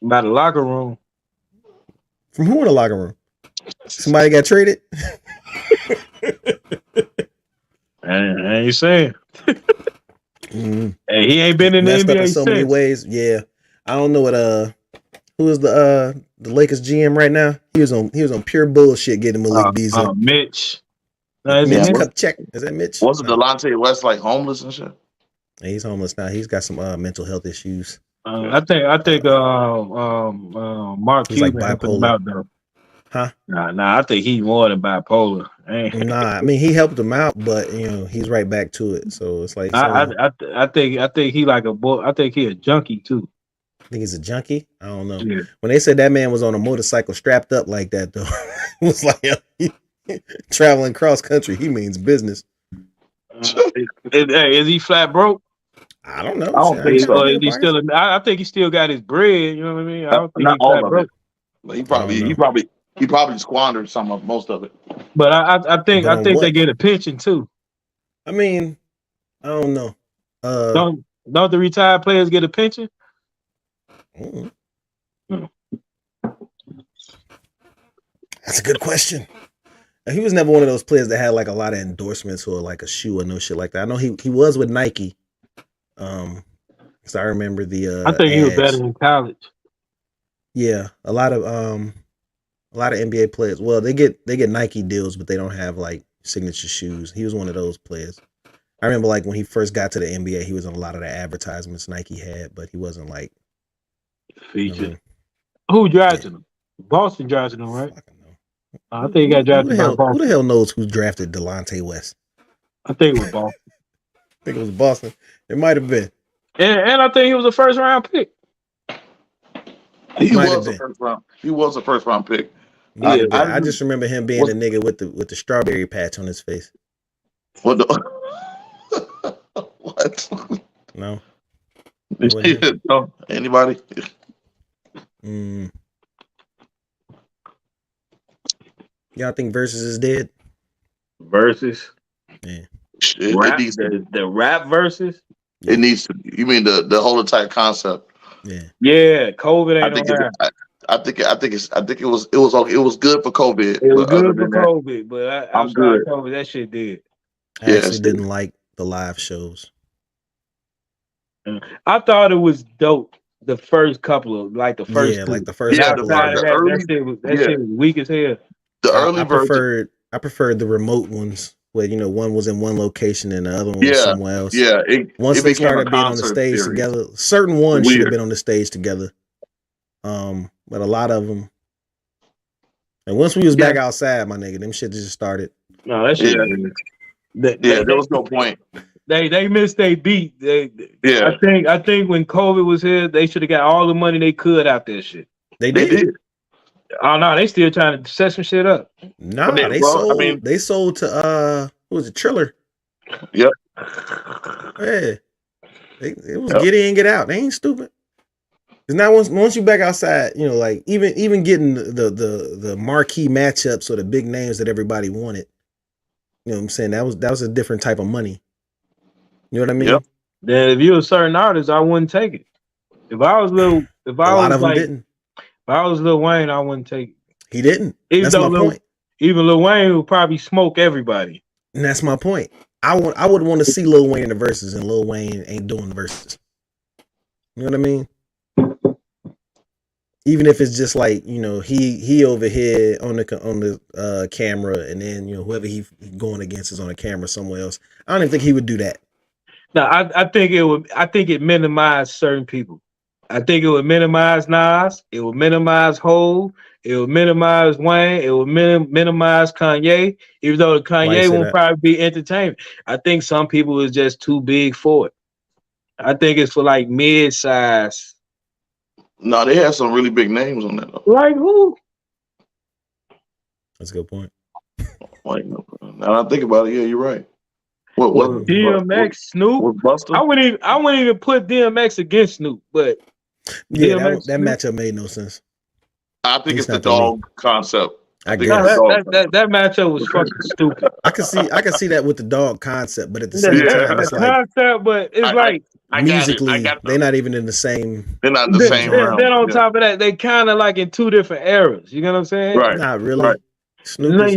By the locker room. From who in the locker room? Somebody got traded? I ain't saying. Hey, he ain't been in the NBA in so many ways. Yeah, I don't know what. Who is the Lakers GM right now? He was on pure bullshit getting Malik Beasley. Mitch. Mitch Kupchak. Is that Mitch? Wasn't Delonte West like homeless and shit? Yeah, he's homeless now. He's got some mental health issues. I think Mark Cuban helped him out though. Huh? Nah. I think he's more than bipolar. Nah, I mean he helped him out, but he's right back to it. So it's like I think he like a boy. I think he a junkie too. I think he's a junkie. I don't know. Yeah. When they said that man was on a motorcycle strapped up like that, though, it was like traveling cross country. He means business. Is he flat broke? I don't know. I don't think so. Is he still? I think he still got his bread. You know what I mean? I don't think not he's flat all broke. But he probably squandered most of it. But I think they get a pension too. I mean, I don't know. Don't the retired players get a pension? That's a good question. He was never one of those players that had like a lot of endorsements or like a shoe or no shit like that. I know he was with Nike. Because I remember the I think he was ads. better in college. Yeah, a lot of NBA players. Well, they get Nike deals, but they don't have like signature shoes. He was one of those players. I remember like when he first got to the NBA, he was in a lot of the advertisements Nike had, but he wasn't like featured. Who drafted him? Boston drafted him, right? I think he got drafted by Boston. Who the hell knows who drafted Delonte West? I think it was Boston. I think it was Boston. It might have been. And I think he was a first round pick. He was a first round. He was a first round pick. Yeah, I just remember him being the nigga with the strawberry patch on his face. What? What? No. No. Anybody? Y'all think Versus is dead? Versus? Yeah. The rap Versus? Yeah. It needs to. You mean the whole entire concept? Yeah. Yeah. COVID ain't I think it was good for COVID. It was good for COVID, but I'm good. COVID, that shit did. I actually didn't like the live shows. I thought it was dope. The first couple of like the first two. Like the first couple. That shit was weak as hell. The early version. I preferred the remote ones where one was in one location and the other one was somewhere else. Yeah. Once they started being on the stage together, certain ones should have been on the stage together. But a lot of them. And once we was back outside, my nigga, them shit just started. No, that shit. There was no point. They missed their beat. I think when COVID was here, they should have got all the money they could out that shit. They did. Oh no, they still trying to set some shit up. Nah, they sold to who was it, Triller? Yep. Yeah. It was get in, get out. They ain't stupid. Cause now once you back outside, like even getting the marquee matchups or the big names that everybody wanted, you know what I'm saying? That was a different type of money. You know what I mean? Yep. Then if you're a certain artist, I wouldn't take it. If I was Lil Wayne, I wouldn't take it. He didn't. That's my point. Even Lil Wayne would probably smoke everybody. And that's my point. I would want to see Lil Wayne in the verses, and Lil Wayne ain't doing the verses. You know what I mean? Even if it's just like, he over here on the camera, and then whoever he going against is on the camera somewhere else. I don't even think he would do that. No, I think it would. I think it minimized certain people. I think it would minimize Nas. It would minimize Hov. It would minimize Wayne. It would minimize Kanye. Even though the Kanye won't probably be entertainment. I think some people is just too big for it. I think it's for like mid-size. No, they have some really big names on that though. Like who? That's a good point. Now I think about it, yeah, you're right. What DMX, Snoop? I wouldn't even put DMX against Snoop, but that matchup made no sense. I think it's the dog concept. I guess that matchup was fucking stupid. I can see that with the dog concept, but at the same time, it's like concept, but it's like musically, they're not even in the same. They're not in the same realm. Then on top of that, they kind of like in two different eras. You know what I'm saying? Right. Not really. Right. Snoop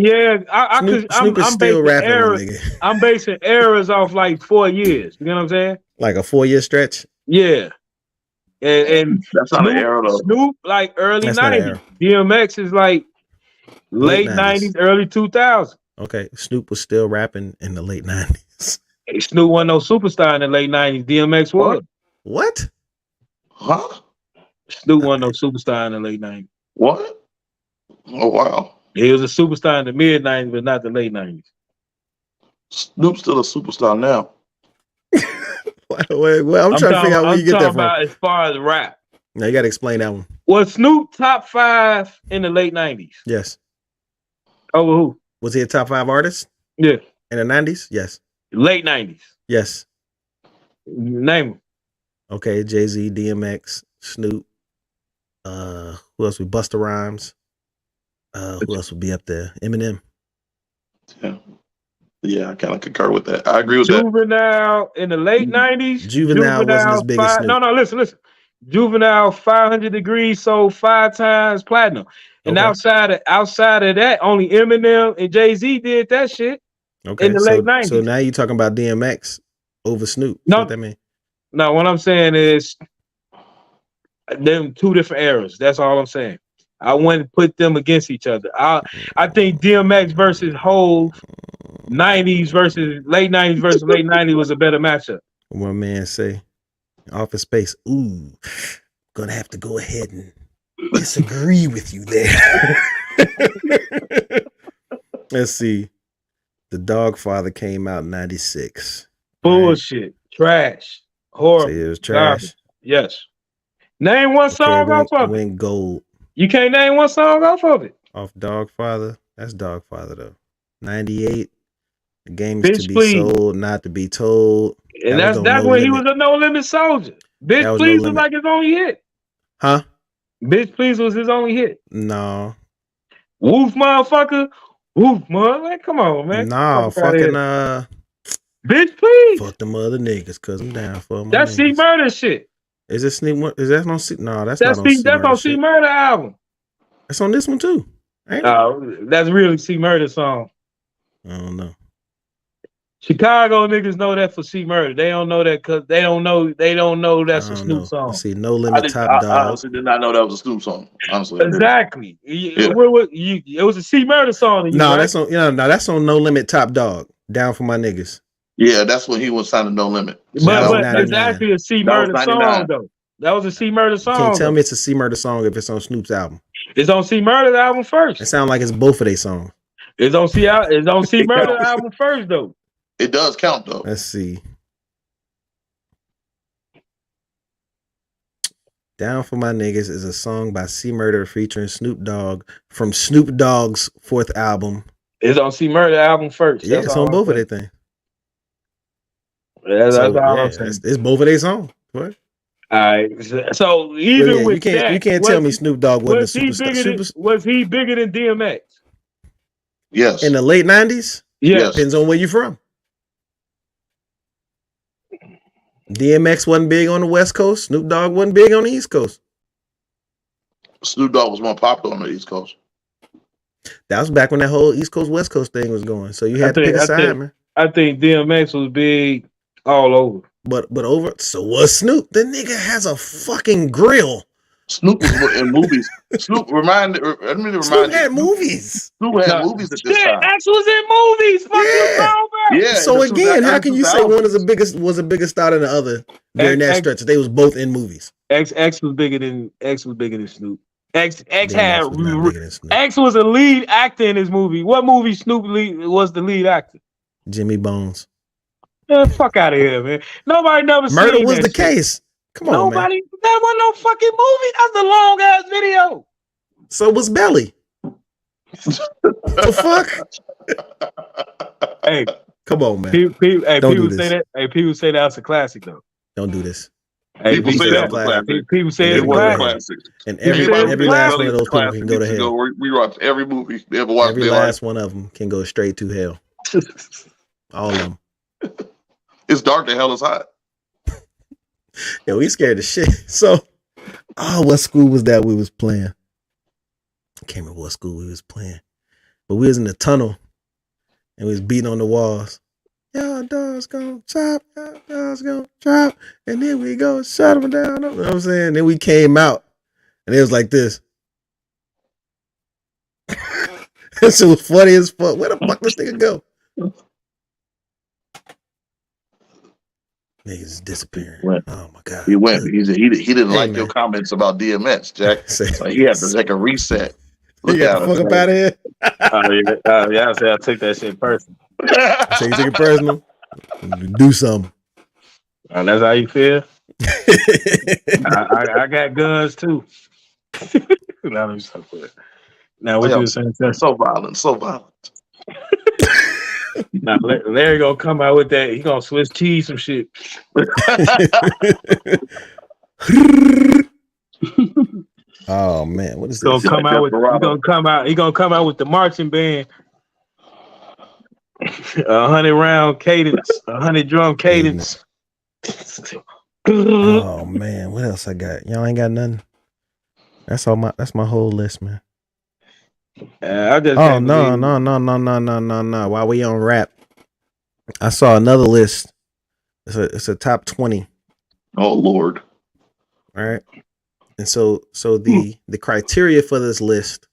is still rapping. I'm basing eras off like 4 years. You know what I'm saying? Like a 4-year stretch. Yeah. And that's not an era though. Snoop like early 90s. DMX is like late 90s, early 2000s. Okay, Snoop was still rapping in the late 90s. Hey, Snoop wasn't no superstar in the late 90s. DMX was. What? Huh? Snoop wasn't no superstar in the late 90s. What? Oh wow. He was a superstar in the mid 90s, but not the late 90s. Snoop's still a superstar now. Well, I'm trying to figure out where you get that from. As far as rap. Now you got to explain that one. Was Snoop top 5 in the late 90s? Yes. Over who? Was he a top 5 artist? Yeah. In the 90s? Yes. Late 90s? Yes. Name him. Okay, Jay-Z, DMX, Snoop. Who else? Busta Rhymes. Who else would be up there? Eminem. Yeah. Yeah, I kind of concur with that. I agree with that. Juvenile in the late 90s. Juvenile wasn't as big as Snoop. No, listen. Juvenile 500 Degrees sold 5 times platinum. And Okay. outside of that, only Eminem and Jay-Z did that shit. Okay. In the late 90s. So now you're talking about DMX over Snoop. No. What that mean? No, what I'm saying is them 2 different eras. That's all I'm saying. I wouldn't put them against each other. I think DMX versus Hove, 90s versus late 90s versus late 90s was a better matchup. What my man say? Office Space. Ooh, gonna have to go ahead and disagree with you there. Let's see. The Dogfather came out in 96. Bullshit. Trash. Horrible. Say it was trash. Garbage. Yes. Name one song off of it. Went gold. You can't name one song off of it. Off Dogfather. That's Dogfather though. 98. The game's Bitch, to be please. sold, not to be told. And that's when he was a No Limit Soldier. Bitch Please was like his only hit. Huh? Bitch Please was his only hit. No. Woof motherfucker. Woof motherfucker. Come on, man. No, fucking Bitch Please. Fuck them other niggas, cause I'm down for my That's niggas. C Murder shit. Is this Sneak? Is that on C? No, that's not on C. That's on C Murder album. That's on this one too. That's really C Murder song. I don't know. Chicago niggas know that for C Murder. They don't know that because they don't know that's a Snoop song. See, No Limit Top Dog. I honestly did not know that was a Snoop song. Honestly, exactly. It was a C Murder song. No, that's on. That's on No Limit Top Dog. Down for my niggas. Yeah, that's when he was signing No Limit. But it's actually a C Murder song though. That was a C Murder song. You can't tell me it's a C Murder song if it's on Snoop's album. It's on C Murder's album first. It sounds like it's both of their songs. It's on C Murder album first though. It does count though. Let's see. Down for My Niggas is a song by C Murder featuring Snoop Dogg from Snoop Dogg's 4th album. It's on C Murder album first. Yeah, it's on both of their things. That's all I'm saying. It's both of their songs. What? All right. So even with you can't tell me Snoop Dogg wasn't a superstar. Was he bigger than DMX? Yes. In the late 90s? Yes. Depends on where you're from. DMX wasn't big on the West Coast. Snoop Dogg wasn't big on the East Coast. Snoop Dogg was more popular on the East Coast. That was back when that whole East Coast West Coast thing was going. So you had to pick a side, man. I think DMX was big all over. But over. So was Snoop? The nigga has a fucking grill. Snoop was in movies. Snoop had movies. Snoop had movies at this time. X was in movies. Yeah. So again, how can you say one was a bigger star than the other during that stretch? They was both in movies. X was bigger than Snoop. X was a lead actor in his movie. What movie Snoop was the lead actor? Jimmy Bones. Fuck out of here, man. Nobody never seen Murder was the shit. case. Come on, nobody. Man. That wasn't no fucking movie. That's a long ass video. So was Belly. The fuck? Hey, come on, man. People say that. Hey, people say that's a classic though. Don't do this. Hey, people say that's a classic. People say it's a classic. And every last one of those people can go to hell. We watch every movie they ever watched. Every last one of them can go straight to hell. All of them. It's dark. The hell is hot. Yo, we scared the shit. So, what school was that we was playing? I can't remember what school we was playing. But we was in the tunnel and we was beating on the walls. Y'all dogs gonna chop, y'all dogs gonna chop. And then we go shut them down. You know what I'm saying? Then we came out and it was like this. This shit was funny as fuck. Where the fuck this nigga go? Niggas is disappearing. Oh my god. He went. He didn't like your comments about DMX, Jack. So he had to take a reset. Look out the fuck up out of here. Yeah, I said I took that shit personal. So you took it personal? Do something. That's how you feel? I got guns too. Now what you were saying? So violent. Now Larry gonna come out with that. He gonna Swiss cheese some shit. Oh man, what is this? He gonna come out with the marching band. 100 round cadence, 100 drum cadence. Oh man, what else I got? Y'all ain't got nothing. That's my whole list, man. I just Oh can't no. believe While we on rap, I saw another list. It's a top 20. Oh Lord. All right. And so the criteria for this list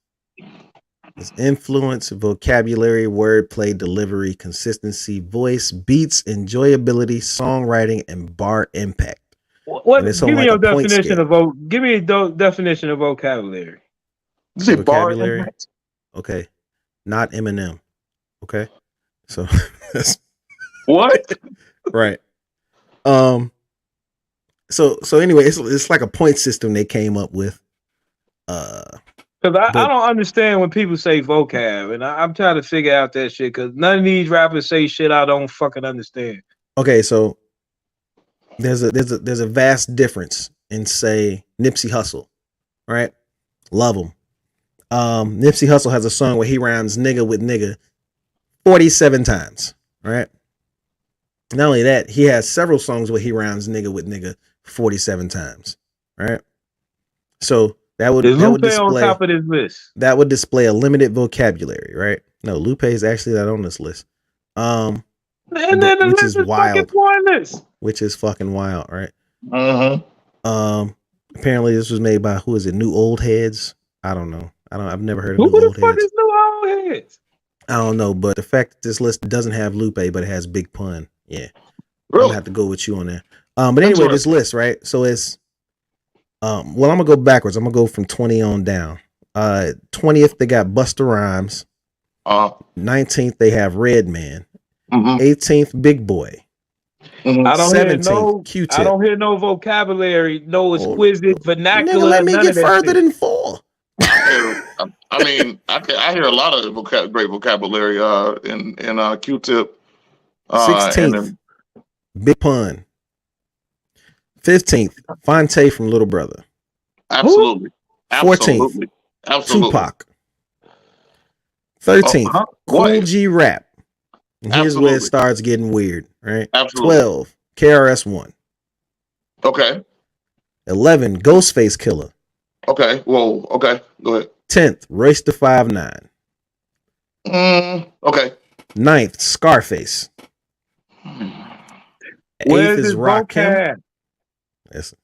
is influence, vocabulary, wordplay, delivery, consistency, voice, beats, enjoyability, songwriting, and bar impact. What? And it's Give on me like your a point definition scale. Give me a definition of vocabulary. You say bar Vocabulary. impact? Okay. Not Eminem. Okay. So that's What? right. So anyway, it's like a point system they came up with. Because I But- don't understand when people say vocab, and I'm trying to figure out that shit. Because none of these rappers say shit I don't fucking understand. Okay, so there's a vast difference in, say, Nipsey Hussle, right? Love him. Nipsey Hussle has a song where he rhymes nigga with nigga 47 times, right? Not only that, he has several songs where he rhymes nigga with nigga 47 times, right? So that would Is Lupe display on top of this list? that would display a limited vocabulary, right? No, Lupe is actually not on this list. And then the which list is is wild. fucking pointless. Which is fucking wild, right? Uh-huh. Apparently this was made by, who is it? New Old Heads? I don't know. I've never heard of Who New the Old fuck Heads. is New Old Heads? I don't know, but the fact that this list doesn't have Lupe, but it has Big Pun, yeah, I'm Really? gonna have to go with you on that. But anyway, this list, right? So it's well, I'm gonna go backwards. I'm gonna go from 20 on down. 20th they got Busta Rhymes. 19th they have Redman. 18th Big Boy. I don't hear 17th no. Q-Tip. I don't hear no vocabulary, no Oh, exquisite vernacular. Nigga, let me none get of that further shit. than 4. I mean, I hear a lot of great vocabulary in Q-Tip. 16th Big Pun. 15th Fonte from Little Brother. Absolutely. 14th Absolutely. Tupac. 13th Cool G Rap. And here's where it Absolutely. starts getting weird, right? Absolutely. 12 KRS-One. Okay. 11 Ghostface Killer. Okay. Whoa. Okay. Go ahead. 10th Royce da 5'9". Okay. 9th Scarface. 8th Where's is this Rakim. vocab? Listen.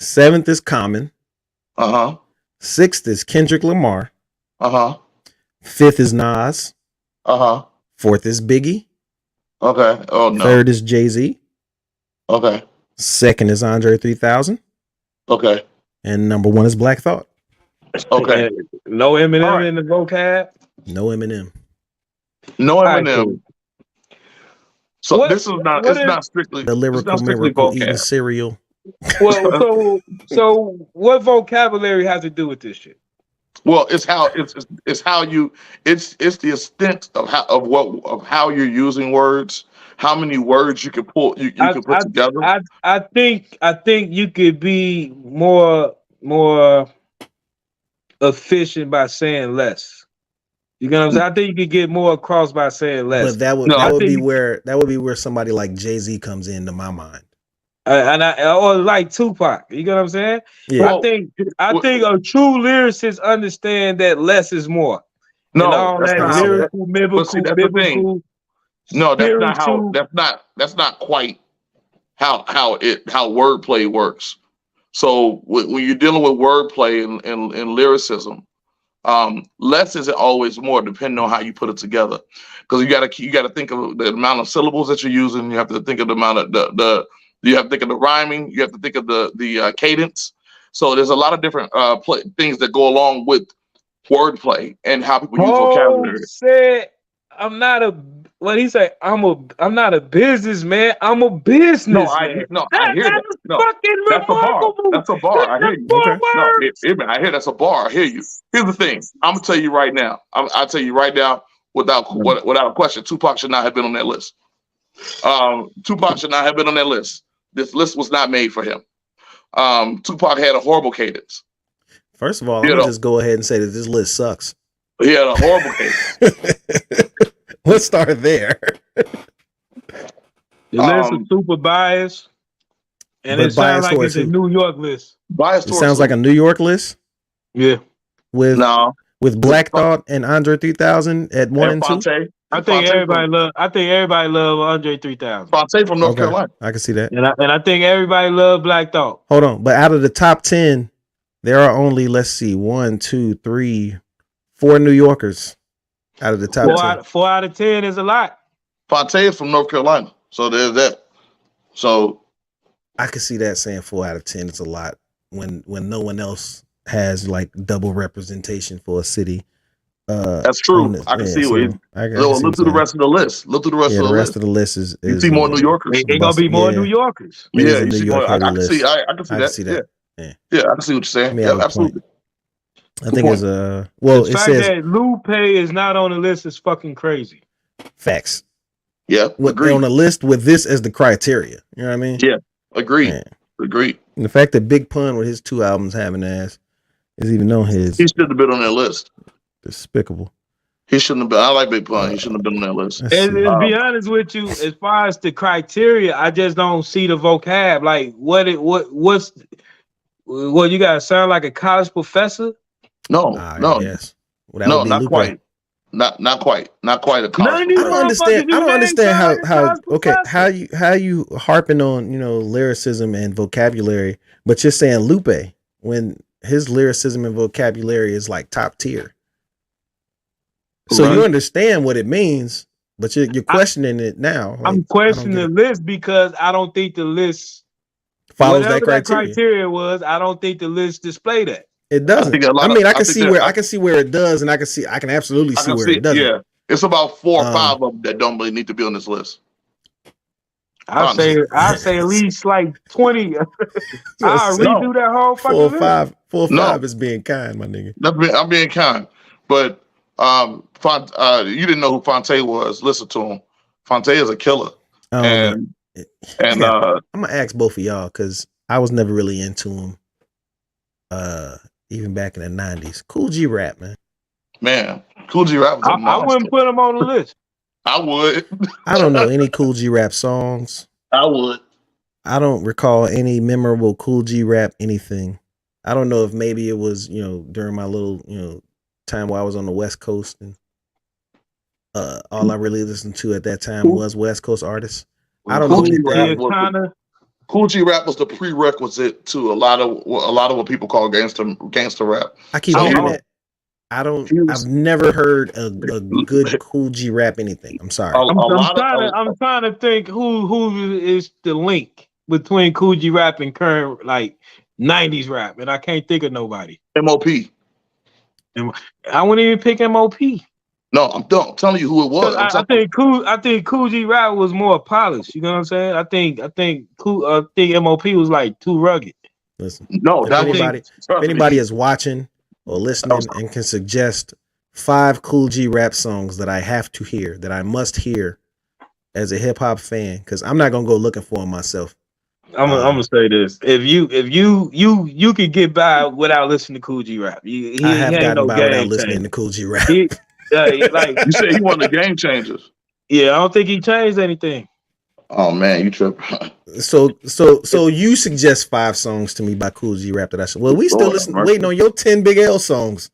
7th is Common. 6th is Kendrick Lamar. 5th is Nas. 4th is Biggie. Okay. Oh no. 3rd is Jay-Z. Okay. 2nd is Andre 3000. Okay. And number 1 is Black Thought. Okay. And no Eminem All right. in the vocab. No Eminem. No Alright, Eminem. cool. So What- this is not. what It's is- not strictly. The It's lyrical not strictly miracle eating vocab. cereal. Well, so what vocabulary has to do with this shit? Well, it's how you it's the extent of how you're using words, how many words you can pull you can put together. I think you could be more efficient by saying less. You know what I'm saying? I think you could get more across by saying less. But that would No, I be think- where somebody like Jay-Z comes into my mind. Or like Tupac. You know what I'm saying? Yeah. Well, I think a true lyricist understand that less is more. No, and all that's that not how. lyrical, But see, that's the thing. biblical. No, that's not how. spiritual- That's not quite how wordplay works. So when you're dealing with wordplay and lyricism, less isn't always more, depending on how you put it together. Because you gotta think of the amount of syllables that you're using. You have to think of the amount of you have to think of the rhyming. You have to think of the cadence. So there's a lot of different things that go along with wordplay and how people use vocabulary. Said, I'm not a. What he say? I'm not a businessman. I'm a businessman. I hear that. No, Fucking that's a bar. remarkable. That's a bar. I hear you. Four No, words. I hear that's a bar. I hear you. Here's the thing. I'm gonna tell you right now. I'll tell you right now without a question. Tupac should not have been on that list. Tupac should not have been on that list. This list was not made for him. Tupac had a horrible cadence. First of all, I'm gonna just go ahead and say that this list sucks. He had a horrible cadence. Let's start there. The list is super biased, and But it sounds biased like towards it's a who? New York list. Bias It towards sounds who? like a New York list Yeah, with No. Black Thought and Andre 3000 at 1 and 2. Fonte. I think Fonte everybody love Andre 3000, Fonte from North Okay, Carolina. I can see that. and I think everybody love Black Thought. Hold on, but out of the top 10, there are only, let's see, 1, 2, 3, 4 New Yorkers out of the top 10. 4 out of 10 is a lot. Fonte is from North Carolina. So there's that. So I can see that saying 4 out of 10 is a lot when no one else has like double representation for a city. that's true. I can see what look through the rest of the list. Look through the rest of the list. Of the list is you see more New Yorkers. They gonna be more New Yorkers. Yeah, you see more. I can see. I can see that. Yeah, I can see what you're saying. Yeah, absolutely. I think it's well. The it fact says that Lupe is not on the list is fucking crazy. facts. Yeah, They're on a list with this as the criteria. You know what I mean? Yeah, agreed. Agreed. And the fact that Big Pun with his 2 albums having ass is even on his. He should have been on that list. Despicable. He shouldn't have been. I like Big Pun. He shouldn't have been on that list. And to be honest with you, as far as the criteria, I just don't see the vocab. Like what's you gotta sound like a college professor? No, no, yes. No, not quite. Not quite a college. I don't understand how you harping on, lyricism and vocabulary, but you're saying Lupe when his lyricism and vocabulary is like top tier. So you understand what it means, but you're questioning it now. Like, I'm questioning the list because I don't think the list follows that criteria was. I don't think the list display that. It doesn't. I can see where it does, and I can absolutely see where it doesn't. Yeah, it's about 4 or 5 of them that don't really need to be on this list. I'd say at least like 20. I'll redo that whole fucking list. 4 or 5 is being kind, my nigga. I'm being kind, but you didn't know who Fonte was. Listen to him. Fonte is a killer. And I'm gonna ask both of y'all because I was never really into him. Even back in the 90s. Kool G Rap, man. Kool G Rap was a I wouldn't put him on the list. I would. I don't know any Kool G Rap songs. I would. I don't recall any memorable Kool G Rap anything. I don't know if maybe it was, during my little, time while I was on the West Coast and all I really listened to at that time was West Coast artists. I don't know. Kool G Rap was the prerequisite to a lot of what people call gangster rap. I keep hearing that. I've never heard a good Kool G Rap anything. I'm sorry. I'm trying to think who is the link between Kool G Rap and current like 90s rap, and I can't think of nobody. MOP. I wouldn't even pick MOP. No, I'm telling you who it was. I think Kool G Rap was more polished. You know what I'm saying? I think MOP was like too rugged. Listen, if anybody is watching or listening and can suggest 5 Kool G Rap songs that I have to hear, that I must hear as a hip hop fan, because I'm not gonna go looking for them myself. I'm gonna say this: if you could get by without listening to Kool G Rap, I have gotten by without listening to Kool G Rap. Like you said, he one of the game changers. Yeah, I don't think he changed anything. Oh man, you tripping. So you suggest 5 songs to me by Kool G Rap that I should. Well, we still waiting on your 10 Big L songs.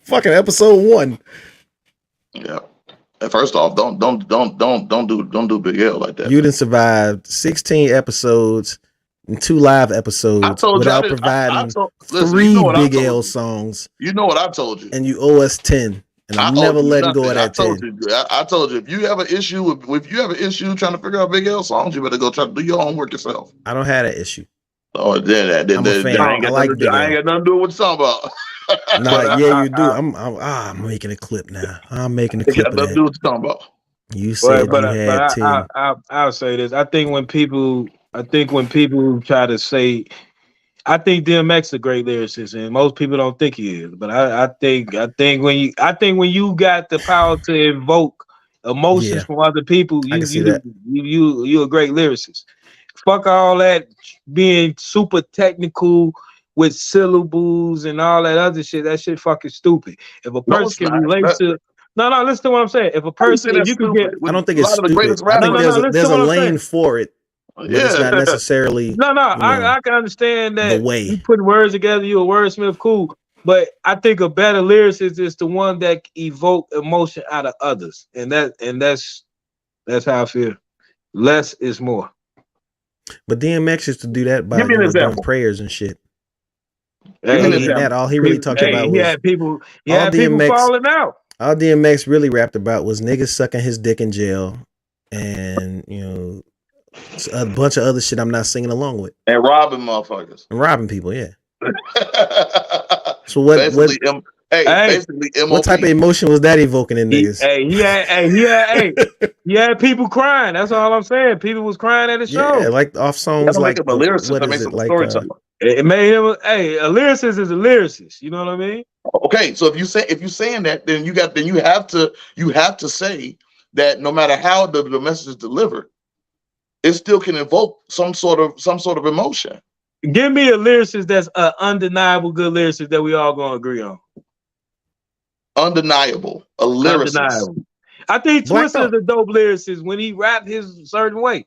Fucking episode 1. Yeah. And first off, don't do Big L like that. You didn't survive 16 episodes and 2 live episodes without providing 3 Big L songs. You know what I told you. And you owe us 10. And I'm never letting go of that 10. I told you, if you have an issue trying to figure out Big L songs, you better go try to do your homework yourself. I don't have that issue. Oh, then I ain't got nothing to do with what you're talking about. You do. I'm making a clip now. I'm making a clip of that. Do what you're talking about. You said you had 10. I'll say this. I think when people try to say, I think DMX is a great lyricist, and most people don't think he is. But I think when you got the power to invoke emotions from other people, you're a great lyricist. Fuck all that being super technical with syllables and all that other shit. That shit fucking stupid. If a person can relate to No, listen to what I'm saying. If a person, if you could get, I don't think A it's lot of the stupid. greatest I think rappers- listen there's to a what I'm lane saying. for it, but it's not necessarily. No, you know, I can understand that the way. you putting words together, you a wordsmith, cool. But I think a better lyricist is the one that evoke emotion out of others, and that's how I feel. Less is more. But DMX used to do that by Give me an doing example. prayers and shit. Give me an Other than example. that, all he really talked about he was had people all DMX falling out. all DMX really rapped about was niggas sucking his dick in jail, and a bunch of other shit I'm not singing along with, And robbing motherfuckers. and robbing people. Yeah. So what basically, basically, MOP. what type of emotion was that evoking in niggas? He had people crying. That's all I'm saying. People was crying at the show. Yeah, like off songs That like make him a lyricist. what That is makes it him a like? storyteller. It made him a lyricist is a lyricist. You know what I mean? Okay, so if you saying that, then you have to say that no matter how the message is delivered, it still can evoke some sort of emotion. Give me a lyricist that's an undeniable good lyricist that we all gonna agree on. Undeniable, a lyricist. Undeniable. I think Black Twista is Thought. a dope lyricist when he rap his certain way.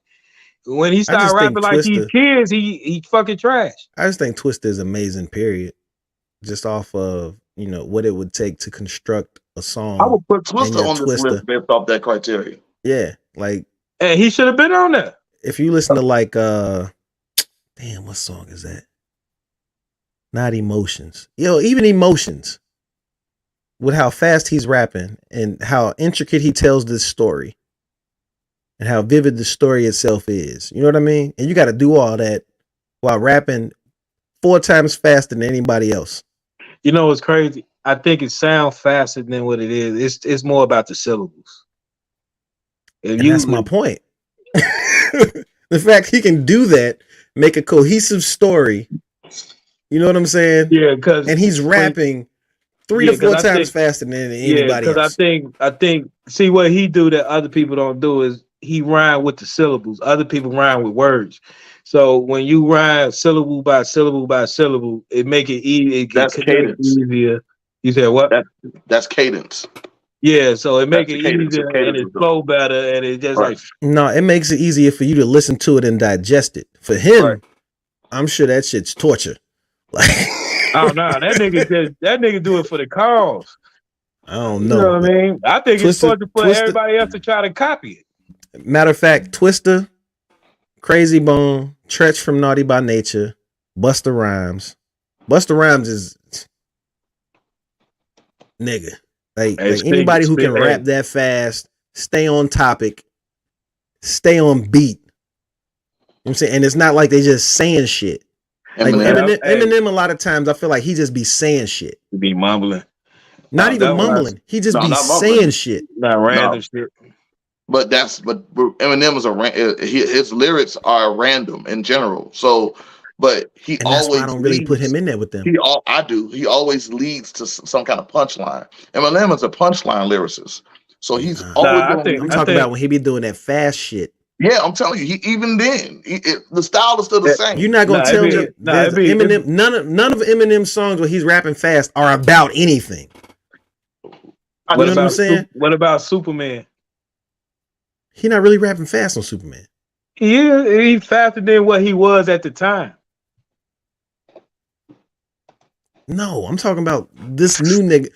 When he just started think rapping like these Twista- kids, he fucking trash. I just think Twista is amazing. Period. Just off of what it would take to construct a song. I would put Twista your on this Twista. list based off that criteria. Yeah, like And he should have been on there. if you listen to like damn, what song is that? Not Emotions. Even Emotions. With how fast he's rapping and how intricate he tells this story. And how vivid the story itself is. You know what I mean? And you got to do all that while rapping 4 times faster than anybody else. You know what's crazy? I think it sounds faster than what it is. It's more about the syllables. And that's my point. The fact he can do that, make a cohesive story. You know what I'm saying? Yeah, because and he's rapping 3 to 4 times faster than anybody else. I think see what he do that other people don't do is he rhyme with the syllables. Other people rhyme with words. So when you rhyme syllable by syllable by syllable, it make it easy. That's cadence. Easier. You said what? That's cadence. Yeah, so it make it cadence. easier and it flow better and it just like no, it makes it easier for you to listen to it and digest it. For him, I'm sure that shit's torture. Like oh no, that nigga do it for the cause. I don't know. You know what I mean? I think it's torture for everybody else to try to copy it. Matter of fact, Twista, Crazy Bone, Tretch from Naughty by Nature, Busta Rhymes. Busta Rhymes is nigga. Like anybody who can rap that fast, stay on topic, stay on beat. You know what I'm saying? And it's not like they just saying shit. Like Eminem, a lot of times I feel like he just be saying shit. He be mumbling. Not even mumbling. He just be saying shit. Not random shit. But Eminem is his lyrics are random in general. So, but he and that's always why I don't really put him in there with them. I do. He always leads to some kind of punchline. Eminem is a punchline lyricist. So he's always. I'm talking about when he be doing that fast shit. Yeah, I'm telling you, even then, the style is still the same. You're not gonna tell me Eminem. None of Eminem's songs where he's rapping fast are about anything. You know what I'm saying? What about Superman? He not really rapping fast on Superman. He's faster than what he was at the time. No, I'm talking about this new nigga.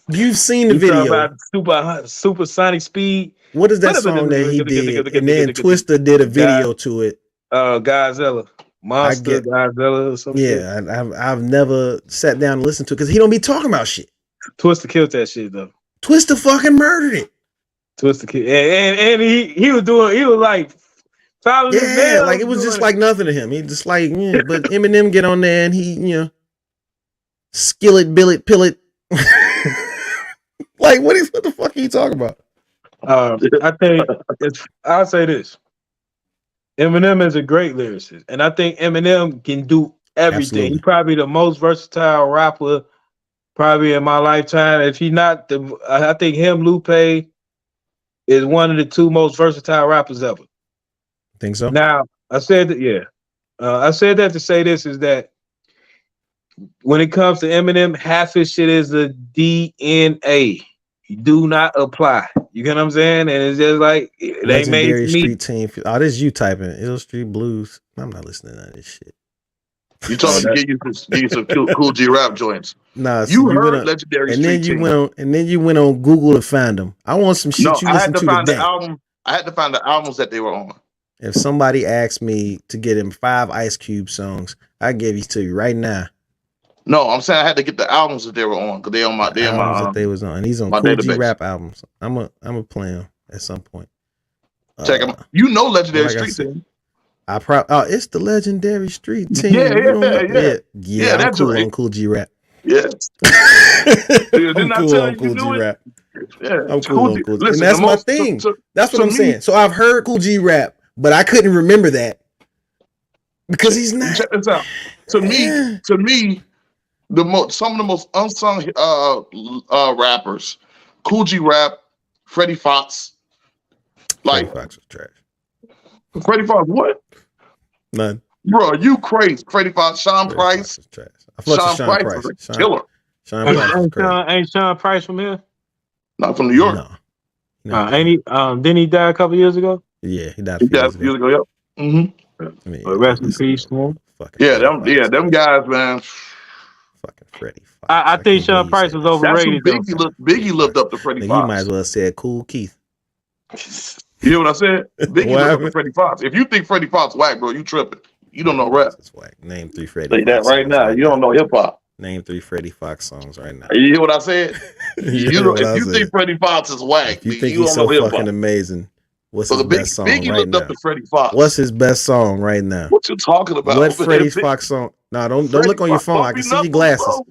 You've seen the video about supersonic speed. What is that song that he did? And then Twista did a video to it. Godzilla, Monster, Godzilla, or something. Yeah, I've never sat down and listened to it because he don't be talking about shit. Twista killed that shit though. Twista fucking murdered it. Twista killed, and he was like following. Yeah, like it was just like nothing to him. He just like but Eminem get on there and he skillet billet pillet. Like what the fuck are you talking about? I think I'll say this. Eminem is a great lyricist, and I think Eminem can do everything. Absolutely. He's probably the most versatile rapper probably in my lifetime. If he not I think him, Lupe, is one of the 2 most versatile rappers ever. Think so? Now, I said that, I said that to say this is that when it comes to Eminem, half his shit is the DNA. do not apply. You get what I'm saying? And it's just like they made Legendary it for me. Street Team. Oh, this is you typing Ill Street Blues. I'm not listening to none of this shit. You told me to get you some cool G rap joints. Nah, You heard Legendary and Street then you Team. went on Google to find them. I want some shit you I listen had to to find today. the album. I had to find the albums that they were on. If somebody asked me to get him 5 Ice Cube songs, I give these to you right now. No, I'm saying I had to get the albums that they were on because they on my that they was on. And he's on my Cool G database. Rap albums. I'm a play him at some point. Check them. You know Legendary like I Street said, Team. It's the Legendary Street Team. Yeah. I'm that's cool right. on Cool G Rap. Yeah. I'm I cool tell on you, Cool you G knew it? Rap. Yeah. I'm cool on Cool G. Listen, And that's the my most- thing. to- That's what to I'm me- saying. So I've heard Cool G Rap, but I couldn't remember that because he's not. Check this out. To me, some of the most unsung rappers, Cool G Rap, Freddie Fox. Freddie Like Fox was trash. Freddie Fox, what? None. Bro, you crazy. Freddie Fox, Sean Freddie Price. Fox was trash. I fuck with Sean Price. was a killer. Sean Price was crazy. Ain't Sean Price from here? Not from New York. No. Ain't he? Didn't he die a couple years ago? Yeah, he died He a few died years years ago. ago, yep. Mm-hmm. I mean, Rest in listen, peace, man. fucking Yeah, Freddie Fox. them guys, man. Fucking Freddie Fox. I think can't Sean believe Price you was said That's overrated. who Biggie looked up to Freddie that. Nigga, Fox. you might as well have said Cool Keith. You hear what I said? Biggie What looked up to happened? Freddie Fox. If you think Freddie Fox whack, bro, you tripping. You don't know rap. That's whack. Name 3 Freddie Say that Fox right songs now. You don't know hip hop. Name 3 Freddie Fox songs right now. You hear what I said? You know what I If you said. think Freddie Fox is whack, If you then think you he's don't so know hip fucking hop. amazing, what's So his the best song Biggie right looked now? up to Freddie Fox. What's his best song right now? What you talking about? What over Freddie there, Fox song? No, don't Freddie look on your Fox, phone. I Bumpy can see your Knuckles, glasses. bro.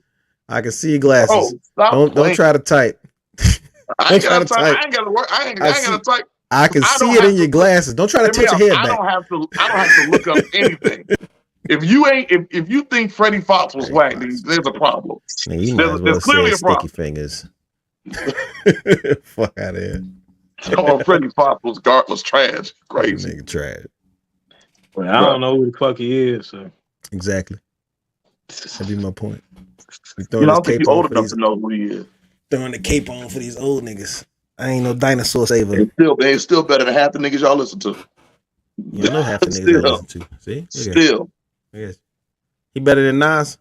I can see your glasses. Oh, stop Don't playing. try to type. I ain't try gotta to type. type. I ain't gotta work. I ain't I gotta type. I can I see don't it have in your to- glasses. Don't try to Hear me tilt your out. head back. I don't have to look up anything. If you think Freddie Fox was Freddie whack, Fox. then there's a problem. Nigga, you might as well There's clearly say a Sticky problem. Fingers. Fuck out of here. Oh, Freddie Fox was trash. Crazy. Nigga trash. Well, I don't know who the fuck he is. So. Exactly. That'd be my point. We You throwing know, I this don't think cape you on old for enough these, to know who he is. throwing the cape on for these old niggas. I ain't no dinosaur saver. They still better than half the niggas y'all listen to. You know half the niggas Still. I listen to. See? Look at Still. that. He better than Nas?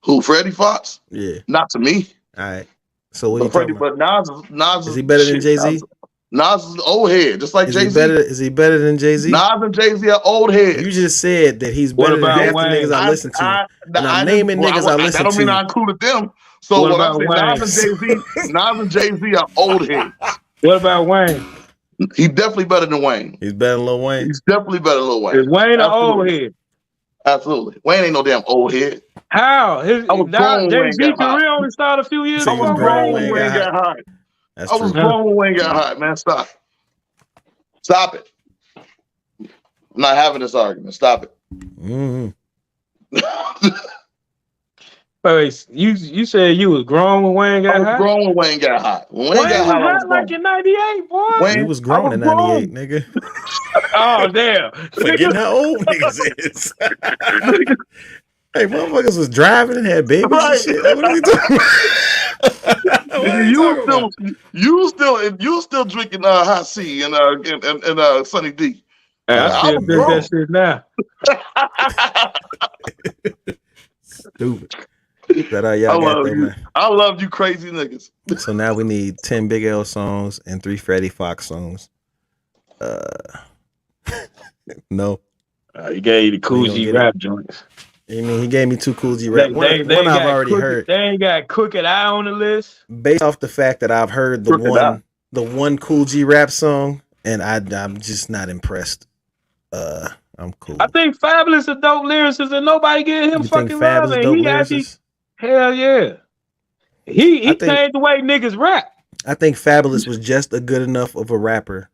Who? Freddie Fox? Yeah. Not to me. All right. So what are you But Freddie, talking about? but Nas Is he better than shit, Jay-Z? Nas is an old head, just like Is Jay he Z. better? Is he better than Jay-Z? Nas and Jay Z are old heads. You just said that he's What better than about half the Wayne? niggas I listen to. And I'm didn't- naming niggas I listen That don't mean to. I included them. So What what I'm about saying, Nas and Jay Z are old heads. What about Wayne? He's definitely better than Wayne. He's better than Lil Wayne. He's definitely better than Lil Wayne. Is Wayne an old Absolutely. head? Absolutely. Wayne ain't no damn old head. How? I was grown when Jay Wayne Z got hot. career only started a few years So I he was was ago. grown Wayne when Wayne got hot. That's I was true. grown when Wayne got hot, man. Stop. Stop it. I'm not having this argument. Stop it. Mhm. Wait, you said you was grown when Wayne I got was hot? grown when Wayne got hot. When Wayne Wayne got was hot, I was hot like grown. in 98, boy. Wayne- He was I grown was in 98, nigga. Oh, damn. Forgetting how old niggas is. Hey, motherfuckers was driving and had babies Right. and shit. Like, what are we talking about? What are You talking was about? you still drinking hot C and Sunny D. I I still was drink grown. that shit now. Stupid. That all y'all I got love there, you. man. I love you, crazy niggas. So now we need 10 Big L songs and 3 Freddie Fox songs. No. He gave you the Cool You gonna G get it? rap joints. I mean, he gave me 2 Cool G rap. One I've got already Crooked- heard. They ain't got Crooked Eye on the list. Based off the fact that I've heard Crooked Eye. the one Cool G rap song, and I'm just not impressed. I'm cool. I think Fabulous a dope lyricist and nobody giving him You fucking think love. Fab is a And dope he actually, lyricist? hell yeah. He I think- changed the way niggas rap. I think Fabulous was just a good enough of a rapper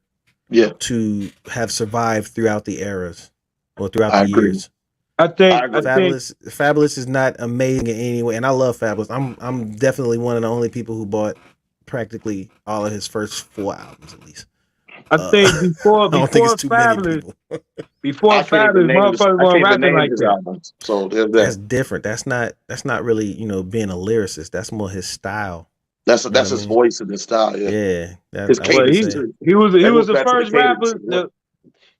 Yeah. to have survived throughout the eras or throughout I the agree. years. I think Fabulous is not amazing in any way, and I love Fabulous. I'm definitely one of the only people who bought practically all of his first 4 albums at least. I think before I don't think it's too many Fabulous, people. before Fabulous, motherfuckers weren't rapping like that. Albums. So there's That's that. different. That's not really, being a lyricist. That's more his style. That's You know that's what I his mean? voice and his style. Yeah, Yeah, his I was Well, gonna cadence he say. too. he was That goes the back to the first cadence. rapper.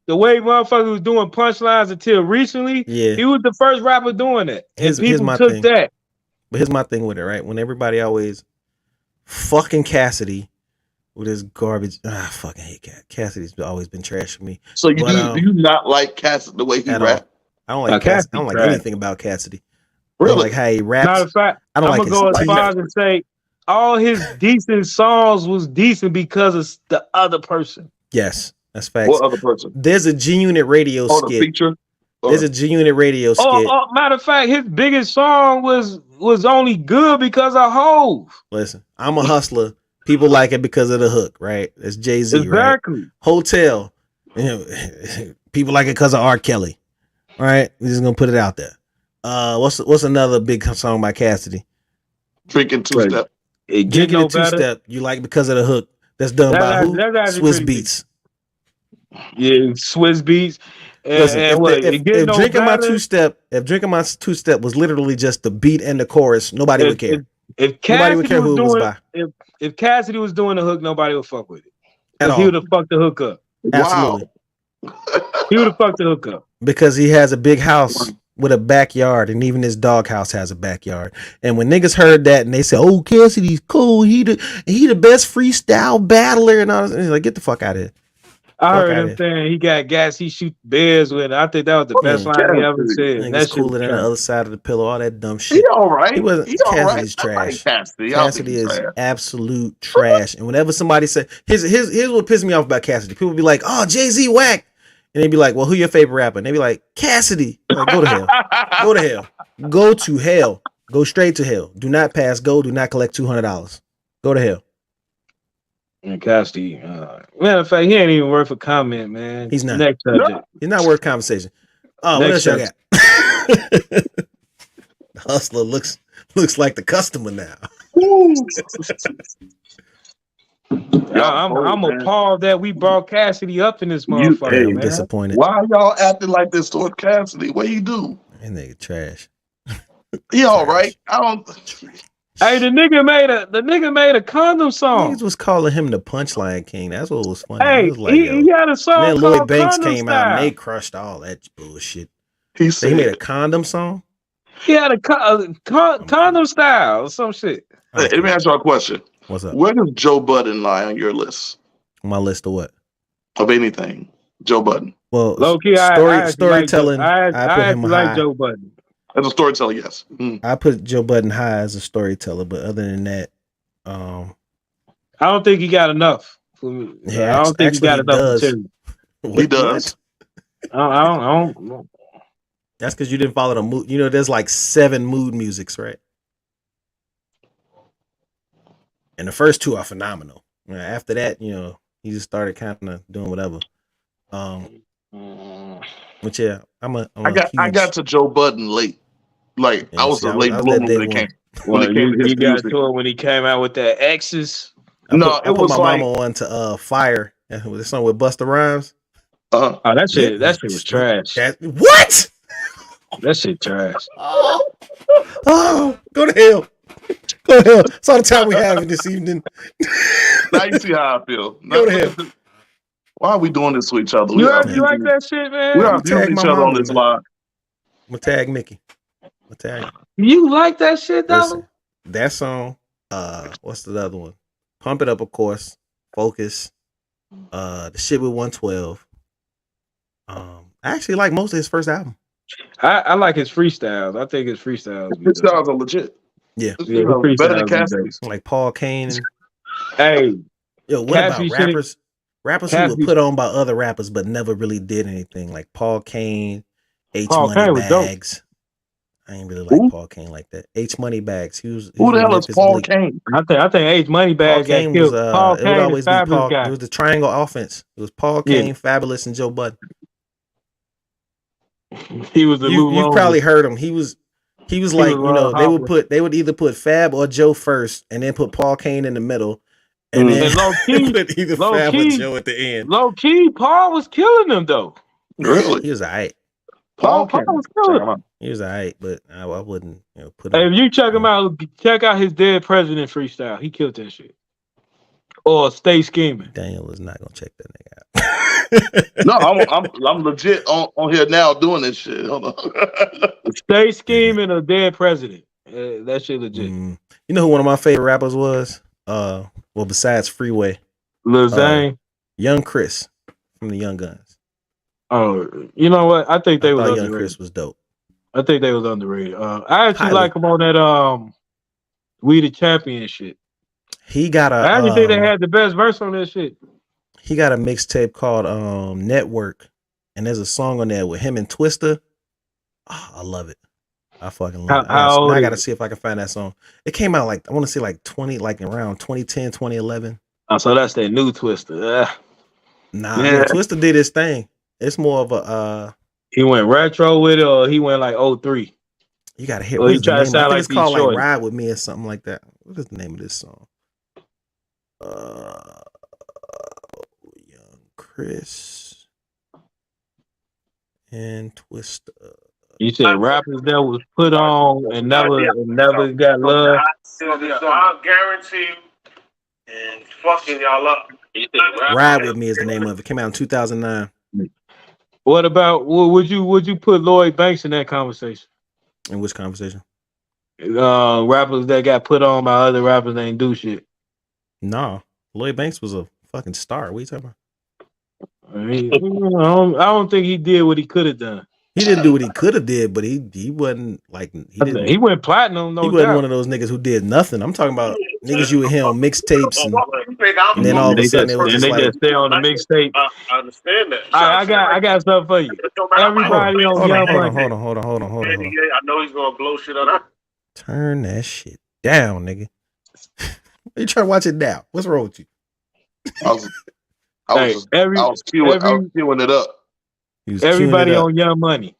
The way motherfucker was doing punchlines until recently, Yeah, he was the first rapper doing that, and here's people my took thing. that. But here's my thing with it, right? When everybody always fucking Cassidy with his garbage. I fucking hate Cassidy's always been trash for me. So you But do you not like Cassidy the way he at rap? all. I don't like Cassidy. I Cassidy don't like trash. anything about Cassidy. I don't Really? like how he Matter raps. of fact, I don't I'm like gonna his go as Like teeth. far as to say all his decent songs was decent because of the other person. Yes, that's facts. What other person? There's a G-Unit radio Oh, the skit. feature. There's a G-Unit radio skit. Matter of fact, his biggest song was only good because of Hove. Listen, I'm a hustler. People like it because of the hook, right? It's Jay-Z, right? Exactly. Hotel. You know, people like it because of R. Kelly. All right, we're just gonna put it out there. What's another big song by Cassidy? Drinking two step. It get Drinking no a two better. step. You like it because of the hook. That's done by who? That's actually Swiss pretty Beats. Yeah, Swiss Beats. And, Listen, and if no drinking my better, two step was literally just the beat and the chorus, nobody would care. If Nobody would Cassidy care who it was by. if Cassidy was doing the hook, nobody would fuck with it. At Because he all. would have fucked the hook up. Absolutely. Wow. He would have fucked the hook up. Because he has a big house with a backyard, and even his doghouse has a backyard. And when niggas heard that and they said, "Oh, Cassidy's cool, he the best freestyle battler," and all this, and he's like, "Get the fuck out of here." I heard him saying he got gas, he shoot bears with. I think that was the best line he ever said. Niggas That shit cooler was than the trash. other side of the pillow, all that dumb shit. He all right. He wasn't. He all right. Cassidy's trash. Cassidy. Cassidy is absolute trash. And whenever somebody said, here's what pissed me off about Cassidy. People be like, "Oh, Jay-Z whack," and they be like, "Well, who your favorite rapper?" And they be like, "Cassidy." Like, go to hell. Go to hell. Go to hell. Go straight to hell. Do not pass go. Do not collect $200. Go to hell. And Cassidy, matter of fact, he ain't even worth a comment, man. He's not. Next subject. He's not worth conversation. Oh, what else y'all got? The hustler looks like the customer now. I'm appalled that we brought Cassidy up in this motherfucker, I'm man. disappointed. Why y'all acting like this toward Cassidy? What you do? That nigga trash. He all right. I don't. Hey, the nigga made a condom song. Niggas was calling him the Punchline King. That's what was funny. Hey, Like, he had a song then called Lloyd Banks Condom came Style. out and they crushed all that bullshit. He So he made a condom song. He had a condom style or some shit. Hey, let me ask you a question. What's up? Where does Joe Budden lie on your list My list of what? of anything? Joe Budden. Well, Low key, storytelling. I put him like high. Joe Budden. As a storyteller, yes. I put Joe Budden high as a storyteller, but other than that, I don't think he got enough. Yeah, I don't think he got actually enough he does. material. He does. I don't. That's because you didn't follow the mood. You know, there's like 7 mood musics, right? And the first 2 are phenomenal. After that, you know, he just started kind of doing whatever. But yeah, I got to Joe Budden late. Like Yeah, I was see, a I late was bloomer that day when it one. came. When it came to his you got music. to it when he came out with that X's. I it put was my like mama on to Fire. With the song with Busta Rhymes. uh, Oh, that shit was trash. What? That shit trash. Oh, go to hell. Go to hell. That's all the time we have this evening. now you see how I feel. Go to hell. Why are we doing this to each other? You like that shit, man? We are Tag abusing my each other on mama, this man. live. I'm gonna tag Mickey. I'm gonna tag him. You like that shit, though? Listen, that song, what's the other one? Pump It Up, of course. Focus. The shit with 112. I actually like most of his first album. I like his freestyles. I think his freestyles. His styles are legit. Yeah. the Better than freestyles Cassidy's. Like Paul Kane. And, Hey, yo, what Cassidy about should've- rappers? Rappers who Cassidy- were put on by other rappers but never really did anything. Like Paul Kane, H Paul Money Kane was dope. Bags. I ain't really like Who? Paul Kane like that. H Money Bags. He was Who the hell is Memphis Paul Bleak. Kane? I think H Money Paul Bag got Kane was killed. Paul it would Kane is always be fabulous Paul. guy. It was the triangle offense. It was Paul Yeah. Kane, Fabulous, and Joe Budden. He was the You probably heard him. He was like, was you know, Hopper. they would either put Fab or Joe first and then put Paul Kane in the middle. And then And low key, put either low Fab key- or Joe at the end. low key, Paul was killing them though. Really? He was alright. Paul Cameron. was Check him good. out. He was alright, but I wouldn't, put Hey, him. if you check him out, check out his Dead President freestyle. He killed that shit. Or Stay Scheming. Daniel is not gonna check that nigga out. No, I'm legit on here now doing this shit. Hold on. Stay Scheming or Dead President. That shit legit. You know who one of my favorite rappers was? Well, besides Freeway, Lil Zane. Young Chris from the Young Guns. Oh, you know what? I think they was Young underrated. Chris was dope. I think they was underrated. I actually Highly. like him on that We the Champion shit. He got I actually think they had the best verse on that shit. He got a mixtape called Network, and there's a song on there with him and Twista. Oh, I love it. I fucking love it. I gotta see if I can find that song. It came out like, I want to say like around 2010, 2011. Oh, so that's that new Twista. Nah, Twista did his thing. It's more of a he went retro with it, or he went like 03. You gotta hear. Well, he What's the tried to name? sound I think like it's called Detroit. like Ride With Me or something like that. What is the name of this song? Young Chris and Twista. You said rappers that was put on and never got love. I guarantee you, and fucking y'all up. Ride With Me is the name of it. Came out in 2009. What about would you put Lloyd Banks in that conversation? In which conversation? Rappers that got put on by other rappers that ain't do shit. No, Lloyd Banks was a fucking star. What are you talking about? I don't think he did what he could have done. He didn't do what he could have did, but he wasn't like He went platinum. No, he wasn't one of those niggas who did nothing. I'm talking about niggas you would hear on mixtapes and then all of a sudden it was just like, just stay on the mixtape. I understand that. I got something for you. Everybody on Young Money. Hold on. I know he's gonna blow shit up. Turn that shit down, nigga. You trying to watch it now? What's wrong with you? I was queuing it up. Everybody on Young Money.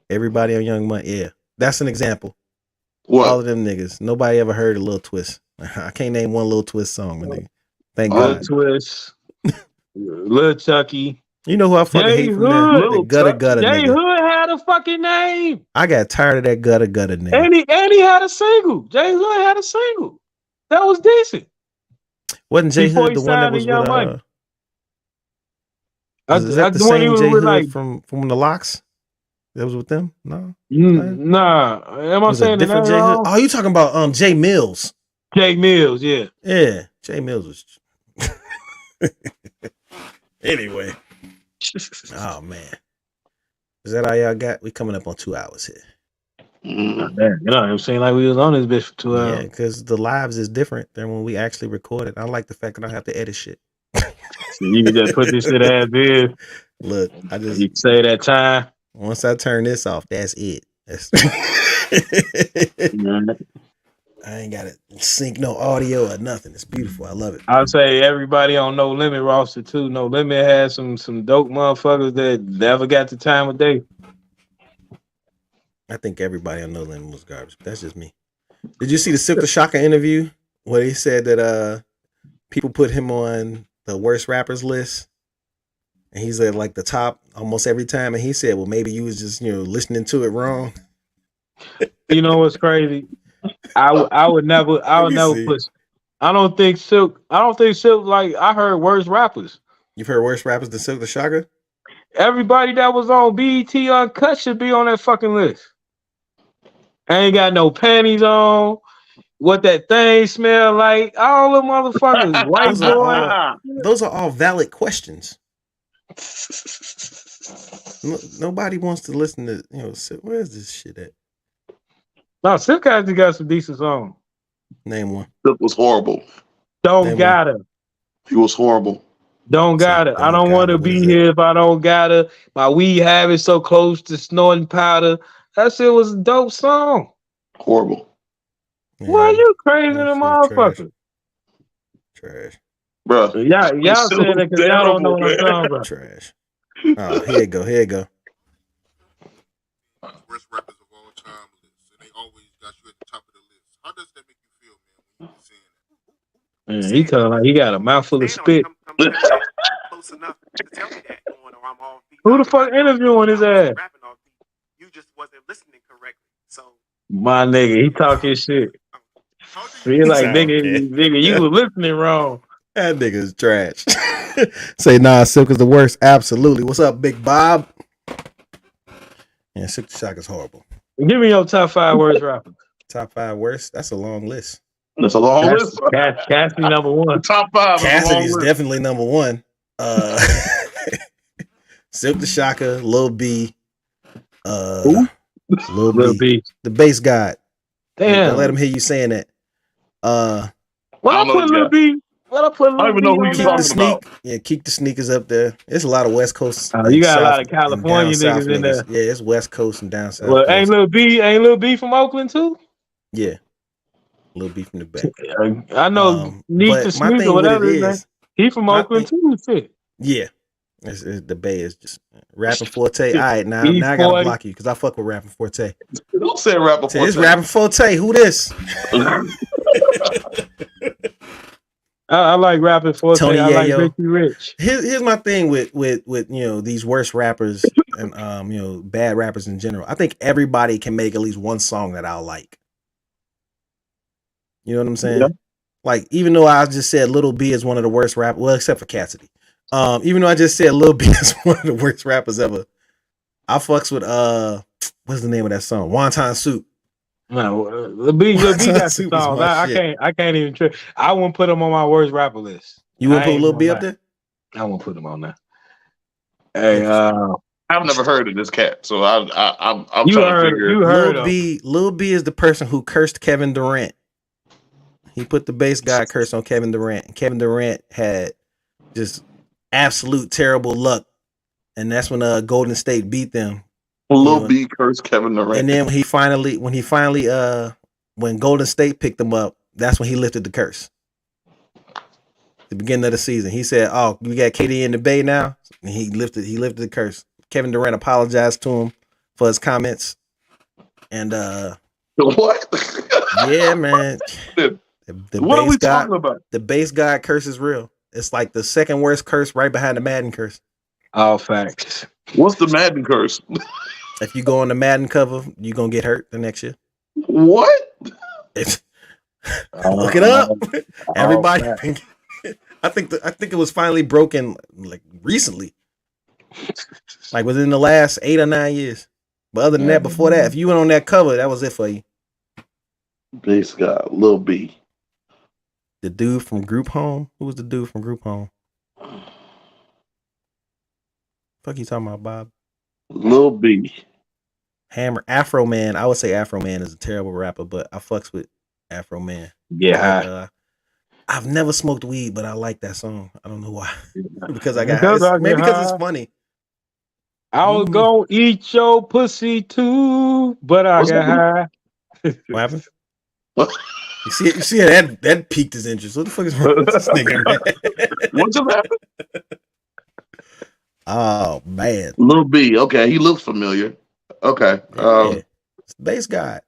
Everybody on Young Money. Yeah, that's an example. What? All of them niggas. Nobody ever heard a Lil Twist. I can't name one Lil Twist song, my nigga. Thank God. Lil Twist, Lil Chucky. You know who I fucking hate from there? The Gutter Jay nigga. Hood had a fucking name. I got tired of that Gutter nigga. And he had a single. Jay Hood had a single. That was decent. Wasn't Jay Before Hood he the one that signed was to Young with Money. is that the same Jay Hood from the Locks? That was with them? No. Nah. Am I saying different Jay Hood? Oh, you talking about Jay Mills? Jay Mills, yeah. Yeah, Jay Mills was. Anyway. Oh man, is that all y'all got? We coming up on 2 hours here. Man, you know, it seemed like we was on this bitch for 2 hours. Yeah, because the lives is different than when we actually record it. I like the fact that I don't have to edit shit. You can just put this shit as is. Look, I just you say that time. Once I turn this off, that's it. I ain't got to sync no audio or nothing. It's beautiful. I love it. I'll say everybody on No Limit roster too. No Limit has some dope motherfuckers that never got the time of day. I think everybody on No Limit was garbage. But that's just me. Did you see the Silk the Shocker interview where he said that people put him on the worst rappers list? And he's at like the top almost every time. And he said, well, maybe you was just, listening to it wrong. You know what's crazy? I would never push. I don't think Silk like I heard worse rappers. You've heard worse rappers than Silk the Shocker? Everybody that was on BET Uncut should be on that fucking list. I ain't got no panties on. What that thing smell like? All the motherfuckers. White boy. Those are all valid questions. Nobody wants to listen to, where's this shit at? No, Silk actually got some decent songs. Name one. Silk was horrible. Don't gotta. He was horrible. Don't gotta. I don't want to be here if I don't gotta. My weed habit so close to snorting powder. That shit was a dope song. Horrible. Yeah, why are you crazy, the motherfucker? Trash. Bro. Y'all saying that because y'all don't know what I'm talking about. Trash. Oh, here you go. Worst rappers of all time list, and they always got you at the top of the list. How does that make you feel, man, when you saying that? Man, he talking like he got a mouthful of spit. Close enough to tell me that. Who the fuck interviewing his ass? listening correctly. So My nigga, he talking shit. how do you He like, Sound nigga, you was listening wrong. That nigga's trash. Say nah, Silk is the worst. Absolutely. What's up, Big Bob? Yeah, Silk the Shock is horrible. Give me your top 5 worst rappers. Top 5 worst. That's a long list. That's a long list. Cassidy number 1. Top 5. is a long Cassidy's list. definitely number 1. Silk the Shocker, Lil B, Lil Lil B, B. the bass god. Damn. Don't let him hear you saying that. When I I know put this Lil guy. B, when I put I don't Lil even B know who on you Keep there, the talking sneak. about. Yeah, keep the sneakers up there. There's a lot of West Coast. you and got a lot South of California and down niggas South in there. Yeah, it's West Coast and down South. Well, Coast. ain't Lil B from Oakland too? Yeah, Lil B from the back. I know Neat the But my Sneak thing or with it whatever his name. is, He from my Oakland too. Shit. yeah, it's the Bay is just rapping Forte. All right, now I gotta E40. block you because I fuck with rapping Forte. Don't say rapper Say, it's Forte. rapping Forte. Who this? I like rapping Forte. Tony I like Yayo. Richie Rich. Here's my thing with these worst rappers and bad rappers in general. I think everybody can make at least one song that I'll like. You know what I'm saying? Yeah. Like, even though I just said Lil B is one of the worst rappers, well, except for Cassidy. Even though I just said Lil B is one of the worst rappers ever, I fucks with what's the name of that song? Wonton Soup. No, Lil B got the Soup is songs. my I shit. can't even try. I wouldn't put him on my worst rapper list. You wouldn't I put ain't Lil gonna B lie. up there? I won't put him on there. Hey, I've never heard of this cat, so I'm you trying to heard figure. you heard him. Lil B is the person who cursed Kevin Durant. He put the bass guy curse on Kevin Durant. And Kevin Durant had just absolute terrible luck. And that's when Golden State beat them. Lil B cursed Kevin Durant. And then when Golden State picked him up, that's when he lifted the curse. The beginning of the season. He said, "Oh, we got KD in the Bay now." And he lifted the curse. Kevin Durant apologized to him for his comments. And What? yeah, man. The What are we bass god, talking about? the bass god curse is real. It's like the second worst curse right behind the Madden curse. All facts. What's the Madden curse? If you go on the Madden cover, you're gonna get hurt the next year. What? Look it up. Everybody. I think it was finally broken like recently. Like within the last 8 or 9 years. But other than that, before that, if you went on that cover, that was it for you. Bass guy, Lil B. The dude from Group Home? Who was the dude from Group Home? Fuck you talking about, Bob? Lil B. Hammer. Afro Man. I would say Afro Man is a terrible rapper, but I fucks with Afro Man. Yeah. I've never smoked weed, but I like that song. I don't know why. because it's funny. I was gonna eat your pussy too, but I got high. What happened? You see that piqued his interest. What the fuck is wrong with this nigga, man? What just happened? Oh man. Lil B. Okay, he looks familiar. Okay. It's the bass guy.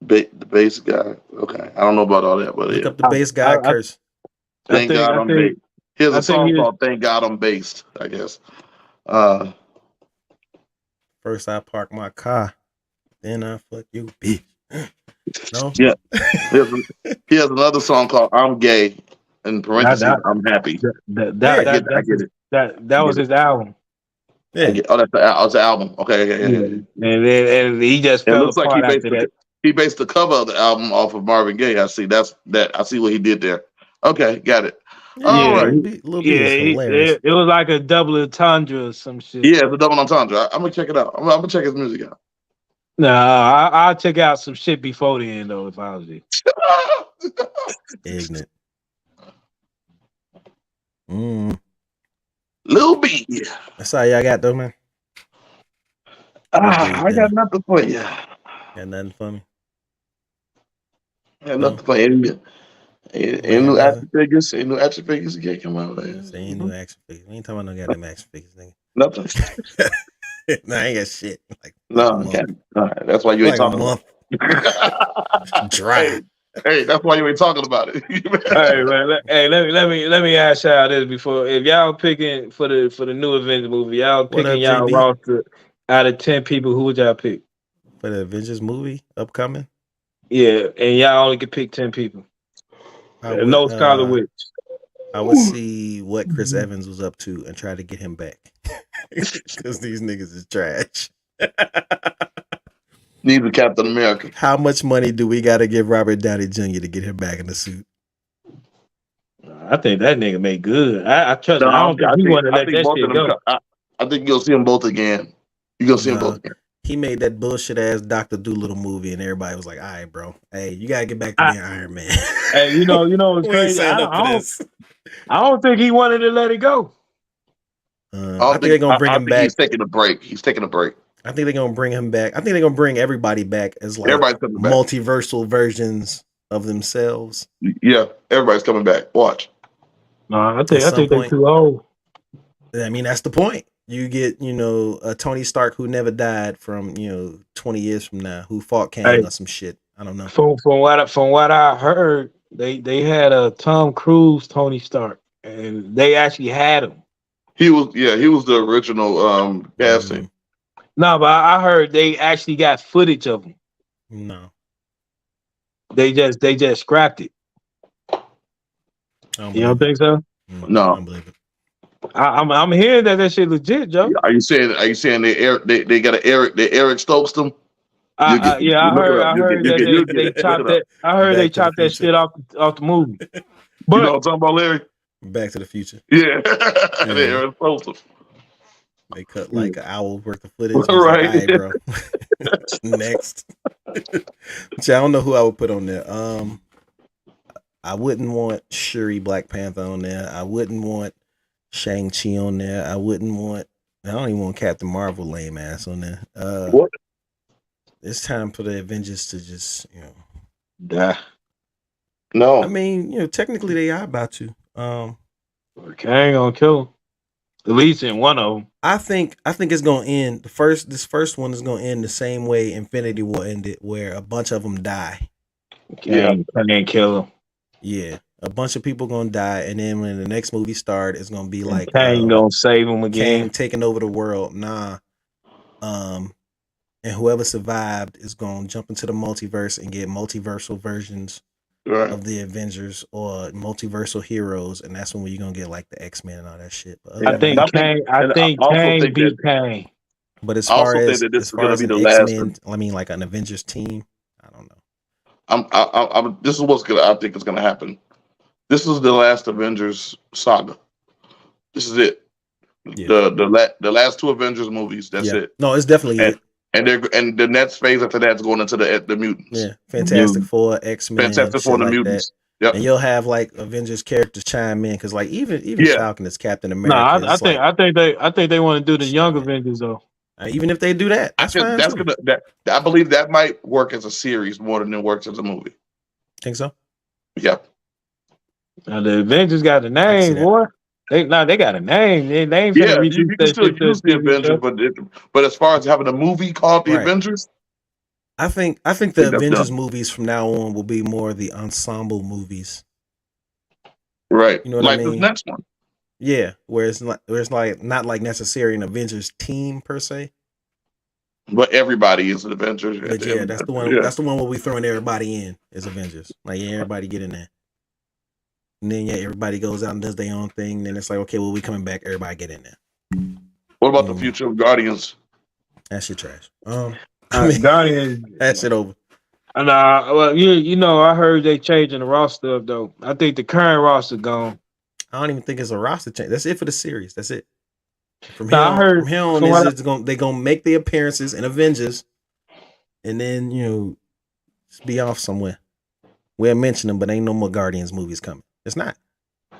The bass guy. Okay. I don't know about all that, but Look up the bass guy curse. Thank God I'm based. Here's a song called Thank God I'm Based, I guess. First I park my car, then I fuck you, bitch. No? Yeah. He has another song called I'm Gay. In parentheses, I'm happy. I get it. That was his album. Yeah. That's the album. Okay. And he just fell looks like apart after that. he based the cover of the album off of Marvin Gaye. I see. I see what he did there. Okay, got it. All right. It was like a double entendre or some shit. Yeah, it's a double entendre. I'm gonna check it out. I'm gonna check his music out. Nah, I'll check out some shit before the end though, if I was you. Ignorant. Lil B. That's all y'all got though, man. I got nothing for you. Got nothing for me. Got nothing for you. Ain't no action figures. Ain't no action figures you can't come out with. Ain't no action figures. We ain't talking about no goddamn action figures, nigga. Nothing. Nah, I ain't got shit. Like, no, right. That's why you ain't talking about it. Dry. Hey, that's why you ain't talking about it. Hey, man, let me ask y'all this before. If y'all picking for the new Avengers movie, y'all picking y'all roster out of 10 people, who would y'all pick? for the Avengers movie upcoming. Yeah, and y'all only can pick 10 people. I And no would, Scarlet Witch. I would see what Chris Evans was up to and try to get him back because these niggas is trash. Need the Captain America. How much money do we got to give Robert Downey Jr. to get him back in the suit? I think that nigga made good. I trust No, him. I don't think he want to I let think that both shit of them. go. I think you'll see them both again. You're gonna see them both again. He made that bullshit ass Dr. Doolittle movie, and everybody was like, "All right, bro. Hey, you gotta get back to being Iron Man." Hey, you know what's We ain't crazy? signed up for this. I don't think he wanted to let it go. I think they're gonna bring him back. He's taking a break. He's taking a break. I think they're gonna bring him back. I think they're gonna bring everybody back as like Everybody's coming back. multiversal versions of themselves. Yeah, everybody's coming back. Watch. No, I At think some they're point. too old. I mean, that's the point. You get, a Tony Stark who never died from, 20 years from now, who fought Kang Hey. or some shit. I don't know. From what I heard, they had a Tom Cruise Tony Stark, and they actually had him. He was the original casting. No, but I heard they actually got footage of him. No. They just scrapped it. I don't You don't believe think so? it. No. I don't believe it. I'm hearing that shit legit, Joe. Are you saying they got to Eric Stokes them? I heard you that get they it. chopped Look that. it I heard Back they to the chopped that Future. shit off the movie. You know But what I'm talking about, Larry? Back to the Future. Yeah. They Eric Stokes them. They cut like an hour worth of footage. Right. Like, all right, bro. Next. Which I don't know who I would put on there. I wouldn't want Shuri Black Panther on there. I wouldn't want Shang-Chi on there. I don't even want Captain Marvel lame ass on there. What? It's time for the Avengers to just, yeah, No. I mean, technically they are about to. Kang gonna kill him. At least in one of them. I think it's gonna end. This first one is gonna end the same way Infinity War ended, where a bunch of them die. Kang kill him. Yeah, a bunch of people gonna die, and then when the next movie starts, it's gonna be like Kang gonna save him again. Kang taking over the world. Nah, and whoever survived is gonna jump into the multiverse and get multiversal versions Right. of the Avengers or multiversal heroes, and that's when you're gonna get like the X-Men and all that shit. But, other I than think that- Kang beat Kang. but as I also far think as that this as is far gonna as be an the last X-Men, I mean like an Avengers team, I don't know. This is I think is gonna happen. This is the last Avengers saga. This is it. Yeah. The last two Avengers movies. That's it. No, it's definitely it. And the next phase after that is going into the mutants. Yeah, Fantastic Four, X-Men, Fantastic Four, shit the like mutants. that. Yep. And you'll have like Avengers characters chime in because like even Yeah. Falcon is Captain No, America. I think they want to do the young Avengers though. Even if they do that, that's fine. too. I believe that might work as a series more than it works as a movie. Think so? Yeah. Now the Avengers got a see name, that. boy. They got a name. They ain't Yeah, finna you reduce can that still shit to a use the TV Avengers, show. but as far as having a movie called The Right. Avengers, I think the think that's Avengers dumb. movies from now on will be more the ensemble movies. right? You know what like I mean? this next one. Yeah, where it's like not like necessarily an Avengers team per se. But everybody is an Avengers. But yeah, that's the one. Yeah. That's the one where we throwing everybody in as Avengers. Like everybody get in there, and then everybody goes out and does their own thing. Then it's like, okay, well, we coming back. Everybody get in there. What about the future of Guardians? That shit trash. I mean, Guardians. that shit over. And well, you know, I heard they changing the roster up though. I think the current roster gone. I don't even think it's a roster change. That's it for the series. That's it. From Nah, I heard- from here on, from what they're gonna make the appearances in Avengers, and then just be off somewhere. We'll mention them, but ain't no more Guardians movies coming. It's not.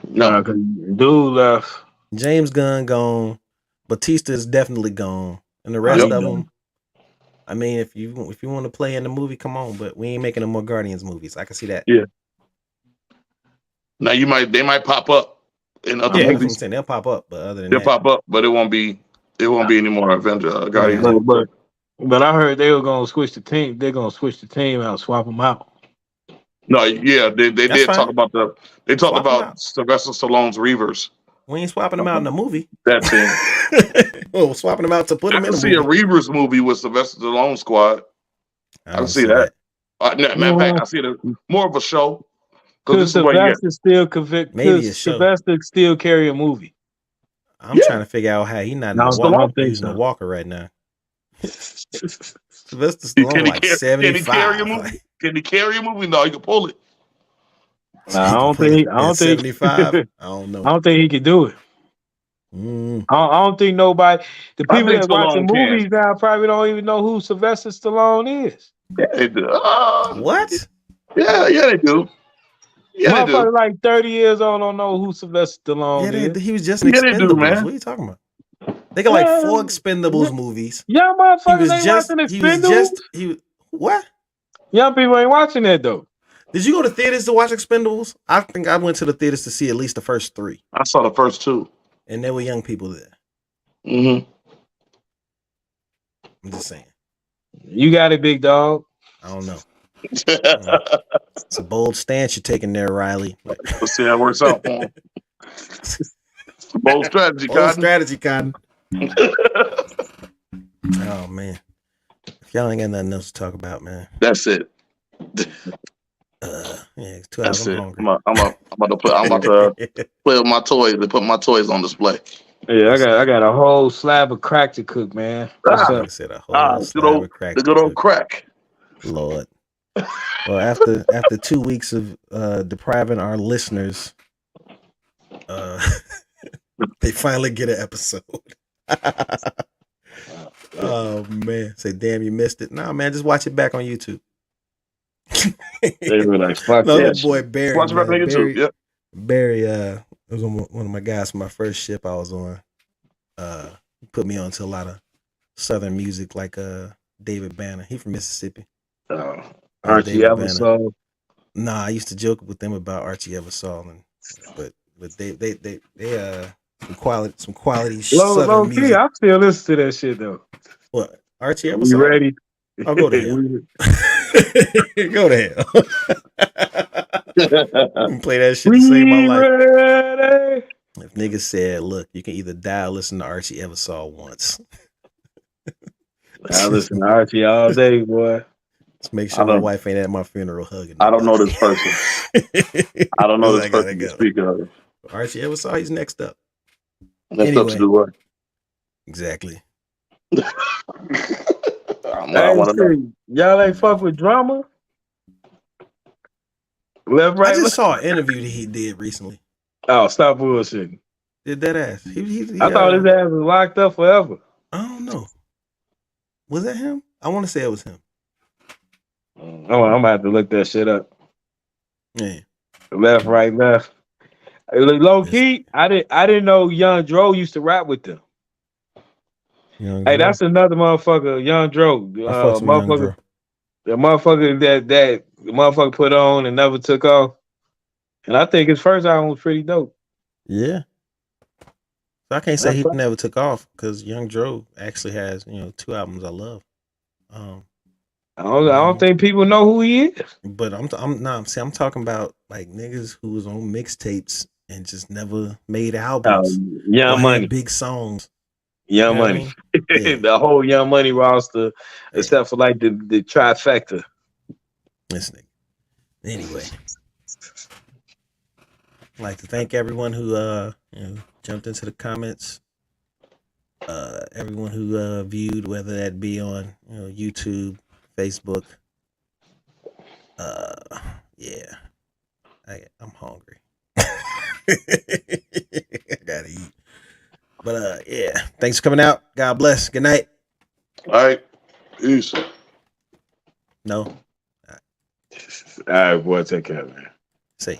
No, 'Cause dude left. James Gunn gone. Batista is definitely gone, and the rest Yep. of them. I mean, if you want to play in the movie, come on. But we ain't making no more Guardians movies. I can see that. Yeah. Now they might pop up in other Yeah, that's what I'm movies. saying. They'll pop up, but other than They'll that, pop up, but it won't be any more Avengers Guardians. But I heard they were gonna switch the team. They're gonna switch the team out, swap them out. No, yeah, they That's did fine. talk about They talked Swap 'em about out. Sylvester Stallone's Reavers. we ain't swapping them out in the movie. That thing. Well, swapping them out to put I them in can the see a movie. Reavers movie with Sylvester Stallone squad. I can see that. Matter of fact, I see it more of a show. Could This is where you Sylvester still convict? Maybe Could a show. Sylvester still carry a movie? I'm Yeah. trying to figure out how he not No, in I the don't walker, think using so. a walker right now. Sylvester Can Stallone he like carry- 75. Can he carry a movie? Like, Can he carry a movie? No, he can pull it. Nah, I don't think. I don't think. 75. I don't know. I don't think he could do it. Mm. I don't think nobody. The I people think that watching Stallone can. movies now probably don't even know who Sylvester Stallone is. Yeah, they do. What? Yeah, they do. Yeah, they do. Motherfucker like 30 years old don't know who Sylvester Stallone Yeah, is. he was just in Yeah, they do, Expendables. man. What are you talking about? They got like Yeah. 4 Expendables movies. Young He motherfuckers was ain't just. watching He was Expendables. just. What? Young people ain't watching that though. Did you go to theaters to watch Expendables? I think I went to the theaters to see at least the first 3, I saw the first 2. and there were young people there. Mm-hmm. I'm just saying. You got it, big dog. I don't know. It's a bold stance you're taking there, Riley. Let's see how it works out for him. Bold strategy, Bold Cotton. strategy, Cotton. Oh man, if y'all ain't got nothing else to talk about, man. That's it. Yeah, it's 2 That's hours. I'm it. hungry. I'm about to play with my toys and put my toys on display. Yeah, I got a whole slab of crack to cook, man. What's I up? said a whole slab of crack. The good old crack. Lord. Well, after 2 weeks of depriving our listeners, they finally get an episode. Oh man! Say, damn, you missed it. Nah, man, just watch it back on YouTube. They were like, fuck No, that that boy Barry. Watch it back on man. YouTube. Yep. Barry, was one of my guys from my first ship I was on. He put me on to a lot of Southern music, like David Banner. He from Mississippi. Archie David Banner. Eversole. Nah, I used to joke with them about Archie Eversole, but they some quality Low Southern key, music. I still listen to that shit though. What, Archie You Eversole? ready? I'll go to hell. Go to hell. I can play that shit to save my life. Ready? If niggas said, look, you can either die or listen to Archie Eversole once. I listen to Archie all day, boy. Let's make sure my wife ain't at my funeral hugging. I don't know this person. I don't know this I gotta person. go. Speaking of, Archie Eversole, he's next up. next up to do what? Exactly. I want to know. Y'all ain't fuck with drama? Left, right, I just left. saw an interview that he did recently. Oh, stop bullshitting. Did that ass? He I thought his ass was locked up forever. I don't know. Was that him? I want to say it was him. Oh, I'm about to look that shit up. Yeah. Left, right, left. Low key, I didn't know Young Dro used to rap with them. Hey, that's another motherfucker, Young Dro. Motherfucker, the motherfucker that the motherfucker put on and never took off. And I think his first album was pretty dope. Yeah. So I can't say he never took off because Young Dro actually has 2 albums I love. I don't think people know who he is. But I'm talking about like niggas who was on mixtapes and just never made albums. Young or had Money. big songs. Young You know Money. what I mean? Yeah. The whole Young Money roster, except for like the trifecta. This nigga. Anyway, I'd like to thank everyone who jumped into the comments. Everyone who viewed, whether that be on YouTube, Facebook. Yeah, I'm hungry. I gotta eat. But yeah, thanks for coming out. God bless. Good night. All right. Peace. No. All right, boy, take care, man. Say